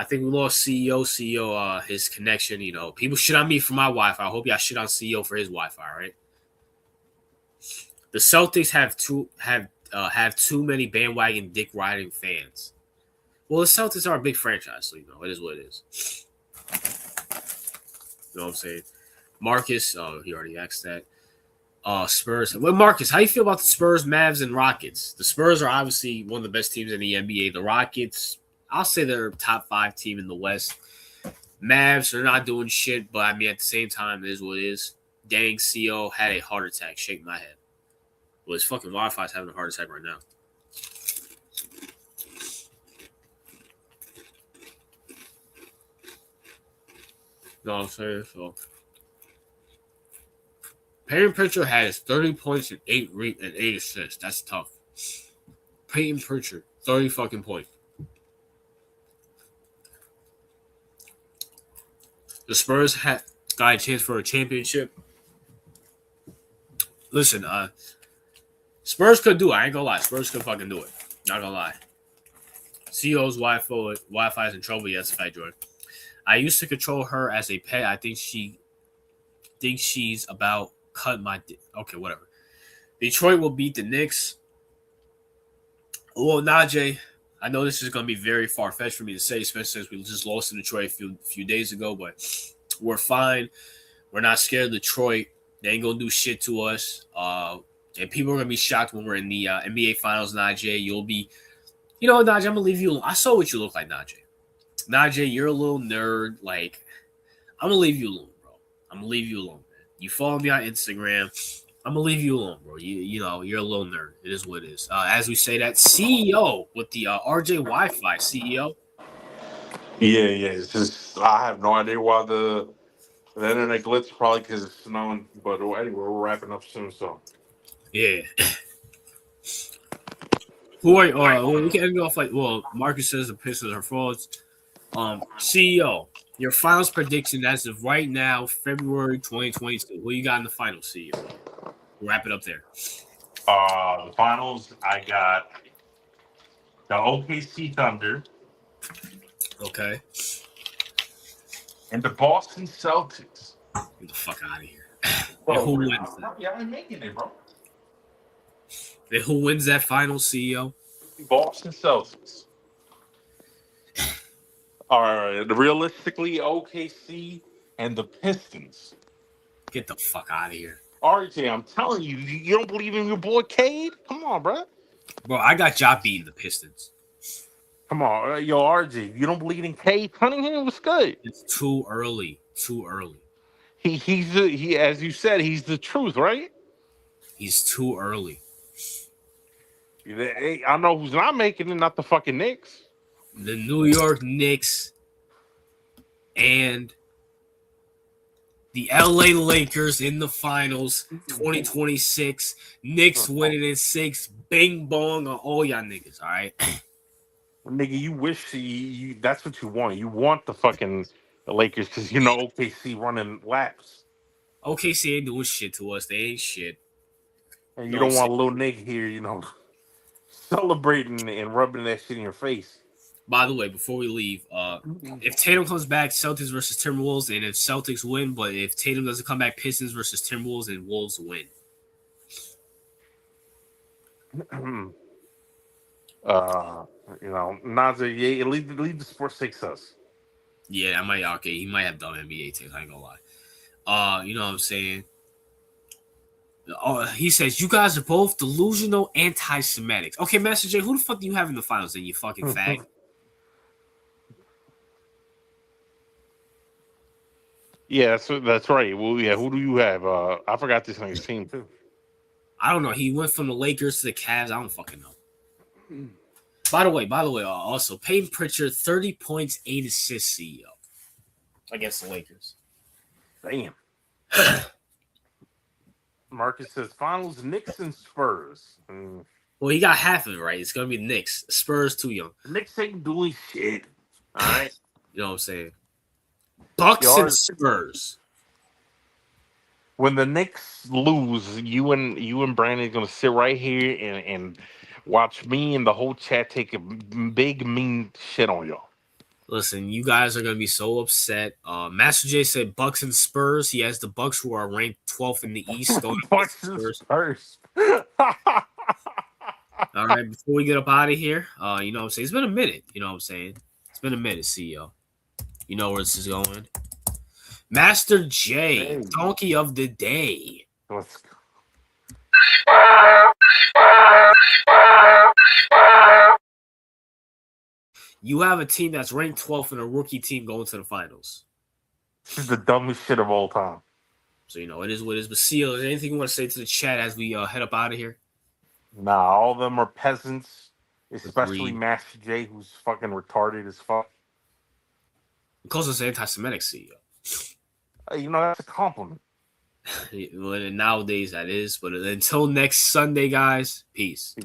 think we lost CEO. CEO, his connection. People shit on me for my Wi-Fi. I hope y'all shit on CEO for his Wi-Fi. Right? The Celtics have too many bandwagon dick riding fans. Well, the Celtics are a big franchise, so it is what it is. You know what I'm saying? Marcus, he already asked that. Spurs. Well, Marcus, how you feel about the Spurs, Mavs, and Rockets? The Spurs are obviously one of the best teams in the NBA. The Rockets, I'll say they're a top 5 team in the West. Mavs are not doing shit, but at the same time, it is what it is. Dang, CO had a heart attack. Shake my head. Well, his fucking Wi-Fi is having a heart attack right now. No, I'm saying so. Peyton Pritchard has 30 points and 8 assists. That's tough. Peyton Pritchard, 30 fucking points. The Spurs got a chance for a championship. Listen, Spurs could do it. I ain't gonna lie. Spurs could fucking do it. Not gonna lie. CEO's Wi-Fi is in trouble. Yes, fact, Jordan. I used to control her as a pet. I think she's about cut my dick. Okay, whatever. Detroit will beat the Knicks. Well, Najee, I know this is going to be very far-fetched for me to say, especially since we just lost to Detroit a few days ago, but we're fine. We're not scared of Detroit. They ain't going to do shit to us. And people are going to be shocked when we're in the NBA Finals, Najee. You'll be – Najee, I'm going to leave you alone. I saw what you look like, Najee. Najee, you're a little nerd. Like, I'm going to leave you alone, bro. I'm going to leave you alone, man. You follow me on Instagram. I'm going to leave you alone, bro. You know, you're a little nerd. It is what it is. As we say that, CEO with the RJ Wi-Fi, CEO. Yeah. It's just, I have no idea why the internet glitch, probably because it's snowing. But anyway, we're wrapping up soon, so. Yeah. Who are well, we can end off like, well, Marcus says the Pistons are frauds. CEO, your finals prediction as of right now, February 2022. Who you got in the finals, CEO? We'll wrap it up there. The finals, I got the OKC Thunder. Okay. And the Boston Celtics. Get the fuck out of here. Bro, And who wins that? Yeah, I'm making it, bro. And who wins that final, CEO? Boston Celtics. All right, realistically, OKC and the Pistons. Get the fuck out of here. RJ, I'm telling you, you don't believe in your boy Cade? Come on, bro. Bro, I got Ja beating the Pistons. Come on, yo, RJ, you don't believe in Cade Cunningham? Was good. It's too early. Too early. He as you said, he's the truth, right? He's too early. I know who's not making it, not the fucking Knicks. The New York Knicks and the LA Lakers in the finals 2026. Knicks winning in 6. Bing bong on all y'all niggas, all right? Nigga, you wish you that's what you want. You want the fucking Lakers because you know OKC running laps. OKC ain't doing shit to us. They ain't shit. And you don't want a little nigga here, celebrating and rubbing that shit in your face. By the way, before we leave, if Tatum comes back, Celtics versus Timberwolves, and if Celtics win, but if Tatum doesn't come back, Pistons versus Timberwolves, and Wolves win. Najee, leave the sports takes us. Yeah, he might have done NBA takes, I ain't gonna lie. You know what I'm saying? He says, you guys are both delusional anti-Semitics. Okay, Master J, who the fuck do you have in the finals then, you fucking fag? Yeah, that's right. Well, yeah, who do you have? I forgot this nigga's team, too. I don't know. He went from the Lakers to the Cavs. I don't fucking know. By the way, also, Peyton Pritchard, 30 points, 8 assists, CEO. Against the Lakers. Damn. Marcus says, finals, Knicks and Spurs. Well, he got half of it right. It's going to be the Knicks. Spurs, too young. The Knicks ain't doing shit. All right? You know what I'm saying? Bucks and Spurs. When the Knicks lose, you and Brandon are gonna sit right here and watch me and the whole chat take a big mean shit on y'all. Listen, you guys are gonna be so upset. Master J said Bucks and Spurs. He has the Bucks, who are ranked 12th in the East. Bucks and Spurs. All right, before we get up out of here, you know what I'm saying? It's been a minute. You know what I'm saying? It's been a minute, CEO. You know where this is going. Master J, donkey of the day. Let's go. You have a team that's ranked 12th and a rookie team going to the finals. This is the dumbest shit of all time. So, you know, it is what it is. But, CEO, is there anything you want to say to the chat as we head up out of here? Nah, all of them are peasants, especially Agreed. Master J, who's fucking retarded as fuck. He calls us anti-Semitic, CEO. That's a compliment. Nowadays that is, but until next Sunday, guys, peace.